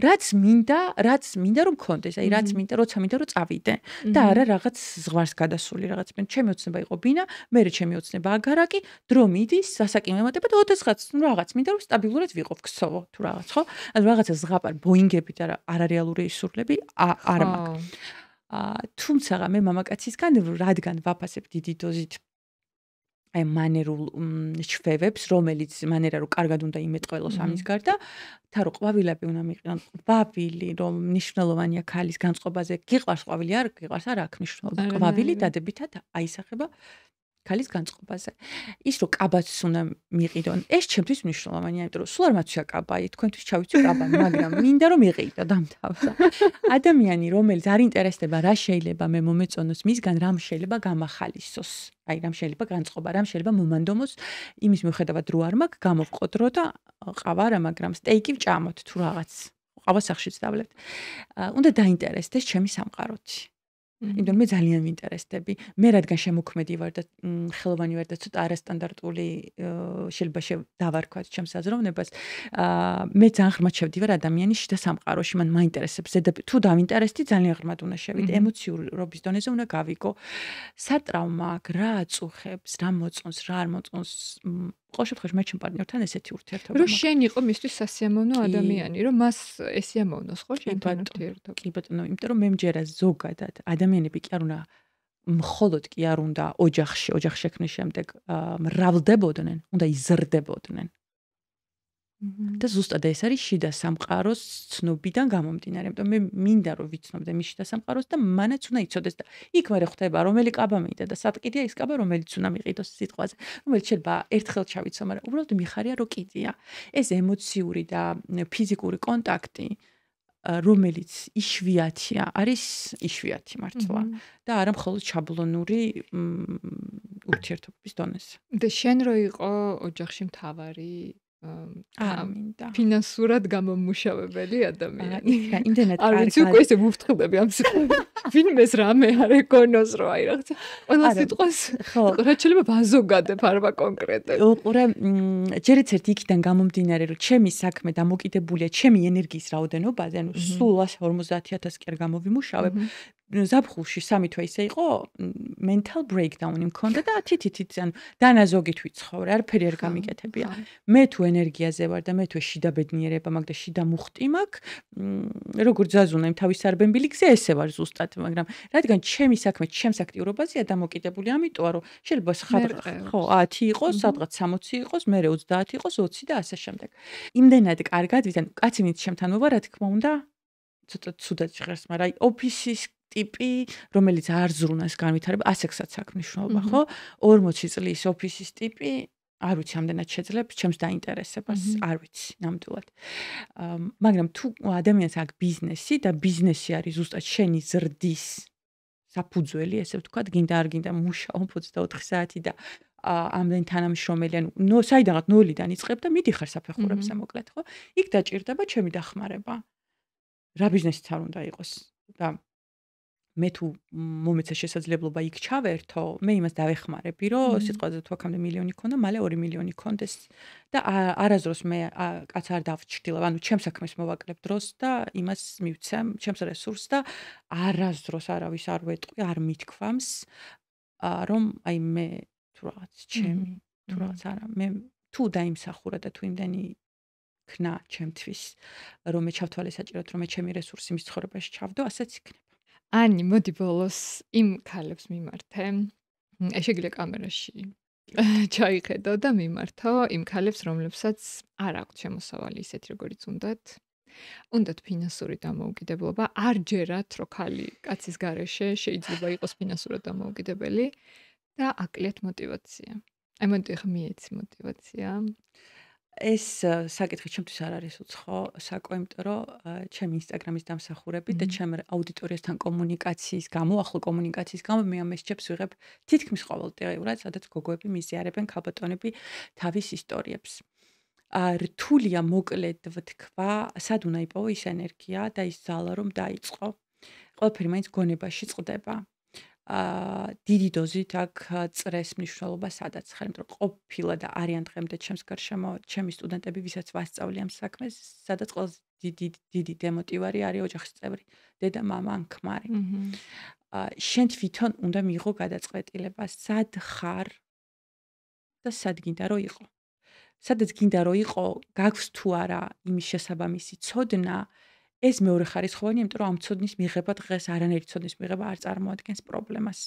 რაც მინდა რომ მქონდეს აი რაც მინდა როცა მინდა რომ წავიდე და არა რაღაც ზღვარს გადასული რაღაც მე ჩემი ოცნება იყო ბინა მე ჩემი ოცნება აგარაკი დრო მიდის სასაკი მემატება და ოდესღაც ნუ რაღაც მინდა რომ სტაბილურად ვიყო ვქცოვო თუ რაღაც ხო ანუ რაღაცა ზღაპარ ბოინგები და არარეალური ისურლები არ მაქვს თუმცა მე მამაკაცისგან რადგან ვაფასებ დიდი დოზით აი მანერულ ჩვევებს რომელიც მანერა რო კარგად უნდა იმეტყველოს ამის გარდა თა რო ყვავილები უნდა მიყრან ყვავილი რომ მნიშვნელოვანია ქალის განწყობაზე გიყვარს ყვავილი არ გიყვარს არ აქვს მნიშვნელობა ყვავილი დადებითად აისახება ქალის განწყობაზე. ის რომ კაბაც უნდა მიყიდონ, ეს ჩემთვის მნიშვნელოვანია, იმიტომ რომ სულ არ მაცვია კაბაი, თქვენთვის ჩავიცი კაბა, მაგრამ მინდა რომ მიყიდო დამთავრდა. ადამიანი, რომელიც არ ინტერესდება რა შეიძლება მე მომეწონოს, მისგან რამ შეიძლება გამახალისოს. აი რამ შეიძლება განწყობა, რამ შეიძლება მომანდომოს, იმის მიუხედავად რო არ მაქვს, გამოვყოდრო და ყავა არა, მაგრამ სტეიკი ვჭამოთ თუ რაღაც. ყავა სახშიც დავლებთ. უნდა დაინტერესდეს ჩემი სამყაროთი. იმიტომ მე ძალიან ვინტერესდები. მე რადგან შემოქმედი ვარ და ხელოვანი ვარ და ცოტა არასტანდარტული შეიძლება დავარქვათ ჩემს აზროვნებას. მე ძალიან ღრმად შევდივარ ადამიანის შიდა სამყაროში, მან მაინტერესებს. თუ დავინტერესდი, ძალიან ღრმად უნდა შევიდე. ემოციურობის დონეზე უნდა გავიგო. სატრაუმა აქვს, რა აწუხებს, რა მოწონს, რა არ მოწონს. ყოველ შემთხვევაში მე ჩემ პარტნიორთან ესეთი ურთიერთობა. რომ შენ იყო მისთვის სასიამოვნო ადამიანი, რომ მას ესიამოვნოს ხო შენთან ურთიერთობა. კი ბატონო, იმიტომ რომ მე მჯერა ზოგადად ადამიანები კი არ უნდა მხოლოდ კი არ უნდა ოჯახში შექმნის შემდეგ მრავლდებოდნენ, უნდა იზრდებოდნენ. და ზუსტად ეს არის შიდა სამყაროს ცნობიდან გამომდინარე, იმიტომ მე მინდა რომ ვიცნობდე მის შიდა სამყაროს და მანაც უნდა იცოდეს და იქ მე ხვდება რომელი კაბა მინდა და სატკიდია ის კაბა რომელიც უნდა მიყიდოს სიტყვაზე, რომელიც შეიძლება ერთხელ ჩავიცო, მაგრამ უბრალოდ მიხარია რომ კიდია. ეს ემოციური და ფიზიკური კონტაქტი რომელიც იშვიათია, არის იშვიათი მართლა და არა მხოლოდ შაბლონური ურთიერთობების დონეზე. და შენ რო იყო ოჯახში მთავარი ამინდა. ფინანსურად გამომმუშავებელი ადამიანი. იმდენად არ ვიცი უკვე ესე ვუფრთხილდები ამ სიტყვას. ვინმეს რამე არ ეკონოს რო აი რაღაცა. ყველა სიტყვას რაც შეიძლება ვაზოგადებ არვა კონკრეტულად. უყურე ჯერიც ერთ იქიდან გამომდინარე რომ ჩემი საქმე დამოკიდებულია ჩემი ენერგიის რაოდენობაზე, ანუ სულ 150,000 კი არ გამოვიმუშავებ. ზაფხულში 3 თვე ისე იყო mental breakdown-ი მქონდა და თითით ანუ დანაზოგით ვიცხოვრე, არაფერი არ გამიკეთებია. მე თუ ენერგიაზე ვარ და მე თუ შიდა ბედნიერება მაქვს და შიდა მუხტი მაქვს, როგორც ზაზუნა იმ თავის არბენბილი გზე ესე ვარ ზუსტად, მაგრამ რადგან ჩემი საქმე ჩემს აქტიურობაზეა დამოკიდებული, ამიტომ რომ შეიძლება ხო 10 იყოს, სადღაც 60 იყოს, მე 30 იყოს, 20 და ასე შემდეგ. იმდენად კარგად ვიდან კაცი მით ჩემთან მოვა, რა თქმა უნდა, ცოტა ცუდად ჟღერს, მაგრამ აი ოფისის ტიპი, რომელიც არ ზრუნავს განვითარება, ასექსაც აქვს მნიშვნელობა, ხო? 40 წლის ოფისის ტიპი, არ ვიცი, ამდენად შეძლებს ჩემს დაინტერესებას, არ ვიცი, ნამდვილად. მაგრამ თუ ადამიანს აქვს ბიზნესი და ბიზნესი არის ზუსტად შენი ზრდის საფუძველი, ესე ვთქვათ, გინდა არ გინდა მუშაობ 24 საათი და ამდენი თანამშრომელი, ანუ საიდანღაც ნულიდან იწყებ და მიდიხარ საფეხურებზე მოკლედ, ხო? იქ დაჭირდება ჩემი დახმარება. რა ბიზნესიც არ უნდა იყოს და მე თუ მომეცა შესაძლებლობა იქ ჩავერთო, მე იმას დავეხმარები, რომ სიტყვაზე თუ აქამდე მილიონი ქონდა, მალე 2 მილიონი ქონდეს და არასდროს მე კაც არ დავჩრდილავ, ანუ ჩემს საქმეს მოვაკლებ დროს და იმას მივცემ, ჩემს რესურსს და არასდროს არავის არ ვეტყვი, არ მithქვამს, რომ აი მე თუ რაღაც ჩემი, თუ რაღაც არა, მე თუ დაიმსახურა და თუ იმდენი ქნა ჩემთვის, რომ მე ჩავთვალე საჭიროდ, რომ მე ჩემი რესურსი მის ცხოვრებაში ჩავდო, ასეც იქნება. ანი, მოდი ბოლოს იმ ქალებს მიმართე. შეგვიძლია კამერაში ჩაიხედო და მიმართო იმ ქალებს, რომლებსაც არ აქვთ შემოსავალი ისეთი, როგორიც უნდათ. უნდათ ფინანსური დამოუკიდებლობა, არ ჯერათ, რომ ქალი კაცის გარეშე შეიძლება იყოს ფინანსურად დამოუკიდებელი და აკლიათ мотиваცია. აი მოდი ხა მიეცი мотиваცია. ეს საკითხი ჩემთვის არ არის უცხო საკო, იმიტომ რომ ჩემი ინსტაგრამის დამსახურებით და ჩემ აუდიტორიასთან კომუნიკაციის გამო, ახლო კომუნიკაციის გამო მე ამ მესეჯებს ვიღებ თითქმის ყოველდღიურად, სადაც გოგოები მიზიარებენ ქალბატონები თავის ისტორიებს. რთულია მოკლედ ვთქვა, სად უნდა იპოვო ის ენერგია და ის ძალა რომ დაიწყო. ყველაფერი მაინც გონებაში წყდება. დიდი დოზით აქ წრეს მნიშვნელობა სადაც ხარ, იმიტომ რომ ყოფილა და არიან დღემდე ჩემს გარშემო ჩემი სტუდენტები, ვისაც ვასწავლი ამ საქმეს, სადაც ყველაზე დიდი დემოტივარი არის ოჯახის წევრი, დედა, მამა ან ქმარი. შენ თვითონ უნდა მიიღო გადაწყვეტილება, სად ხარ და სად გინდა რომ იყო. სადაც გინდა რომ იყო, გაქვს თუ არა იმის შესაბამისი ცოდნა, ეს მეორე ხარისხოვანია, იმიტომ რომ ამ ცოდნის მიღება დღეს არანაირი ცოდნის მიღება არ წარმოადგენს პრობლემას.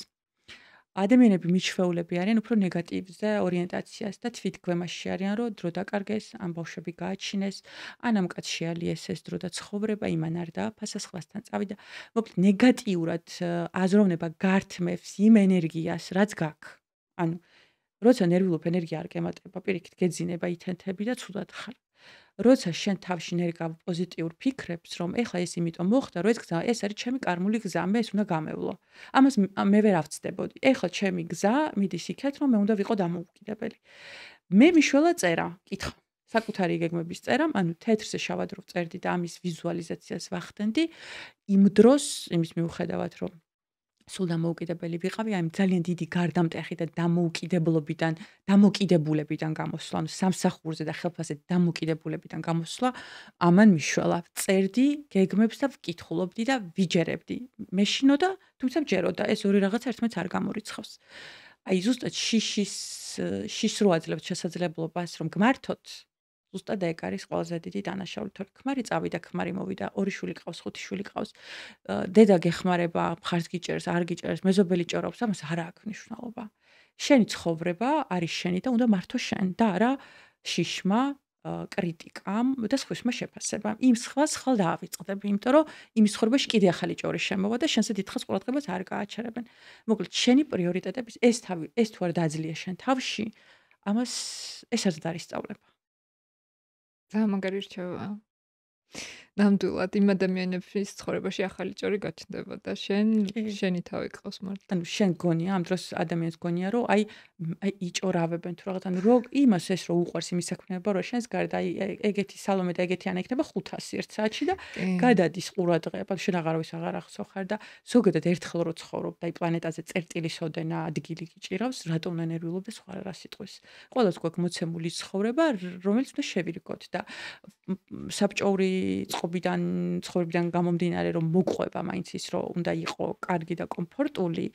ადამიანები მიჩვეულები არიან უფრო ნეგატივზე ორიენტაციას და თვითგვემაში არიან, რომ დრო დაკარგეს, ამ ბავშვები გააჩინეს, ან ამ კაცს შეალიეს ეს დრო და ცხოვრება, იმან არ დააფასა, სხვასთან წავიდა. მოკლედ ნეგატიურად აზროვნება გართმევს იმ ენერგიას, რაც გაქვს. ანუ როცა ნერვიულობ ენერგია არ გემატება, პირიქით გეძინება ითენთები და ცუდად ხარ. როცა შენ თავში ნერგავ პოზიტიურ ფიქრებს, რომ ეხლა ეს იმიტომ მოხდა, რომ ეს გზა, ეს არის ჩემი კარმული გზა, მე ეს უნდა გამევლო. ამას მე ვერ ავწდებოდი. ეხლა ჩემი გზა მიდის იქეთ, რომ მე უნდა ვიყო დამოუკიდებელი. მე მიშველა წერა, კითხვა. საკუთარი გეგმების წერამ, ანუ თეთრზე შავად რო წერდი და ამის ვიზუალიზაციას ვახდენდი, იმ დროს იმის მიუხედავად, რომ სულ დამოუკიდებელი ვიყავი, აი ძალიან დიდი გარდამტეხი და დამოკიდებულებიდან გამოსვლა, ანუ სამსახურზე და ხელფასზე დამოკიდებულებიდან გამოსვლა, ამან მიშველა. წერდი გეგმებს და ვკითხულობდი და ვიჯერებდი. მეშინო და თუმცა ვჯეროდა, ეს ორი რაღაც ერთმანეთს არ გამორიცხავს. აი ზუსტად შიშს რო აძლევთ შესაძლებლობას, რომ გმართოთ, ზუსტად ეგ არის ყველაზე დიდი დანაშაული. თორე ქმარი წავიდა, ქმარი მოვიდა, 2 შვილი ყავს, 5 შვილი ყავს. დედა გეხმარება, მხარს გიჭერს, არ გიჭერს, მეზობელი ჭორობს, ამას არ აქვს მნიშვნელობა. შენი ცხოვრება არის შენი და უნდა მართო შენ და არა შიშმა, კრიტიკამ და სხვისმა შეფასებამ. იმ სხვას ხალ დაავიწყდები, იმიტომ რომ იმის ცხოვრებაში კიდე ახალი ჭორი შემოვა და შენზე დიდხანს ყურადღებას არ გააჩერებენ. მოკლედ შენი პრიორიტეტების ეს თუ არ დაძლია შენ თავში, ამას ეს არ დაისწავლება. ძალიან მაგარი რჩევა. ნამდვილად იმ ადამიანების ცხოვრებაში ახალი ჭორი გაჩნდება და შენი თავი ყავს მარტო. ანუ შენ გონია, ამ დროს ადამიანს გონია, რომ აი იჭორავებენ თუ რაღაც, ანუ რო იმას ეს რო უყვარს იმის საქმეება, რომ შენს გარდა აი ეგეთი სალომე და ეგეთი ანა იქნება 500 ერთ საათში და გადადის ყურადღება, შენ აღარავის აღარ ახსოვხარ და ზოგადად ერთხელ რო ცხოვრობ და აი პლანეტაზე წერტილის ოდენა ადგილი გიჭირავს, რატომ ნერვიულობ და სხვა რა სიტყვის. ყველას გვაქვს მოცემული ცხოვრება, რომელიც უნდა შევირგოთ და საბჭოური ცხოვრებიდან გამომდინარე რომ მოყვება მაინც ის რომ უნდა იყო კარგი და კომფორტული,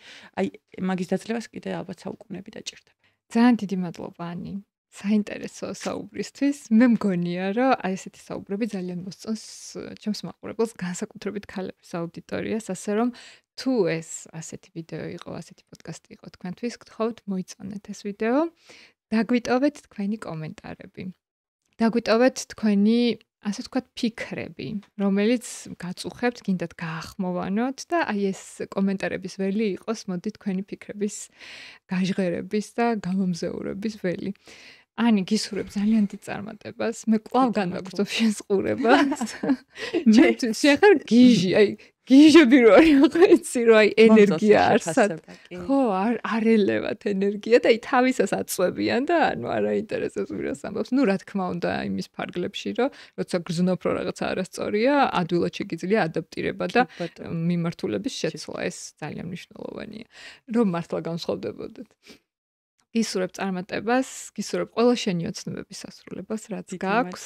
აი მაგის დაძლევას კიდე ალბათ საუკუნეები დაჭირდება. ძალიან დიდი მადლობა ანი. საინტერესო საუბრისთვის. მე მგონია რომ აი ესეთი საუბრები ძალიან მოსწონს ჩემს მაყურებელს, განსაკუთრებით ქალების აუდიტორიას, ასე რომ თუ ეს ასეთი ვიდეო იყო, ასეთი პოდკასტი იყო თქვენთვის, გთხოვთ მოიწონეთ ეს ვიდეო, დაგვიტოვეთ თქვენი კომენტარები. დაგვიტოვეთ თქვენი ასე ვთქვათ ფიქრები, რომელიც გაწუხებთ, გინდათ გაახმოვანოთ და აი ეს კომენტარების ველი იყოს, მოდი თქვენი ფიქრების გაჟღერების და გამომზეურების ველი. ანი გისურვებ ძალიან დიდ წარმატებას. მე კვლავ განვაგრძობ შენს ყურებას. ჩემთვის შენ ხარ გიჟი, აი გიჟები რო არის, იცი რომ აი ენერგია არსად. შეფასება, კი. ხო, არ ელევათ ენერგია და აი თავისას აწვევიან და ანუ არ აინტერესებს ვირას ამბობს. ნუ რა თქმა უნდა იმის ფარგლებში რომ როცა გრძნობ რომ რაღაცა არასწორია, ადვილად შეგიძლია ადაპტირება და კი, ბატონო. მიმართულების შეცვლა, ეს ძალიან მნიშვნელოვანია. რომ მართლა განსხვავდებოდეთ. გისურვებ წარმატებას, გისურვებ ყველა შენი ოცნებების სასრულებას, რაც დიდი გაქვს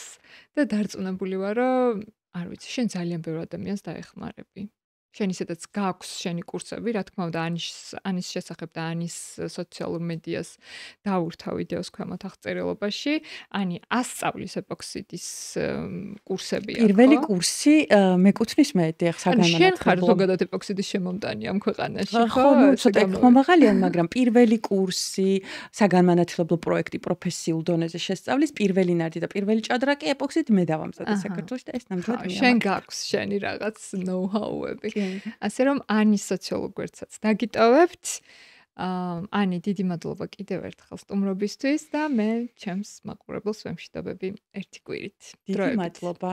და დარწმუნებული ვარ, რომ არ ვიცი, შენ ძალიან ბევრ ადამიანს დაეხმარები. შენ ისედაც გაქვს შენი კურსები, რა თქმა უნდა, ანის შესახებ და ანის სოციალურ მედიას დაურთავ ვიდეოს ქვემოთ აღწერილობაში. ანი ასწავლის ეპოქსიდის კურსები აქვს. პირველი კურსი მეკუთვნის მე დიახ ანუ შენ ხარ საგანმანათლებლო. ზოგადად ეპოქსიდის შემომტანი ამ ქვეყანაში, ხო, ნუ ცოტა ხმამაღალია, მაგრამ პირველი კურსი საგანმანათლებლო პროექტი პროფესიულ დონეზე შესწავლის პირველი ნარდი და პირველი ჭადრაკი ეპოქსიდ მე დავამზადე საქართველოში და ეს ნამდვილად მე. შენ გაქვს შენი რაღაც ნოუ-ჰაუები. ასე რომ ანის სოციალურ გვერდსაც დაგიტოვებთ. ანი, დიდი მადლობა კიდევ ერთხელ სტუმრობისთვის და მე ჩემს მაყურებელს ვემშვიდობები ერთი კვირით. დიდი მადლობა.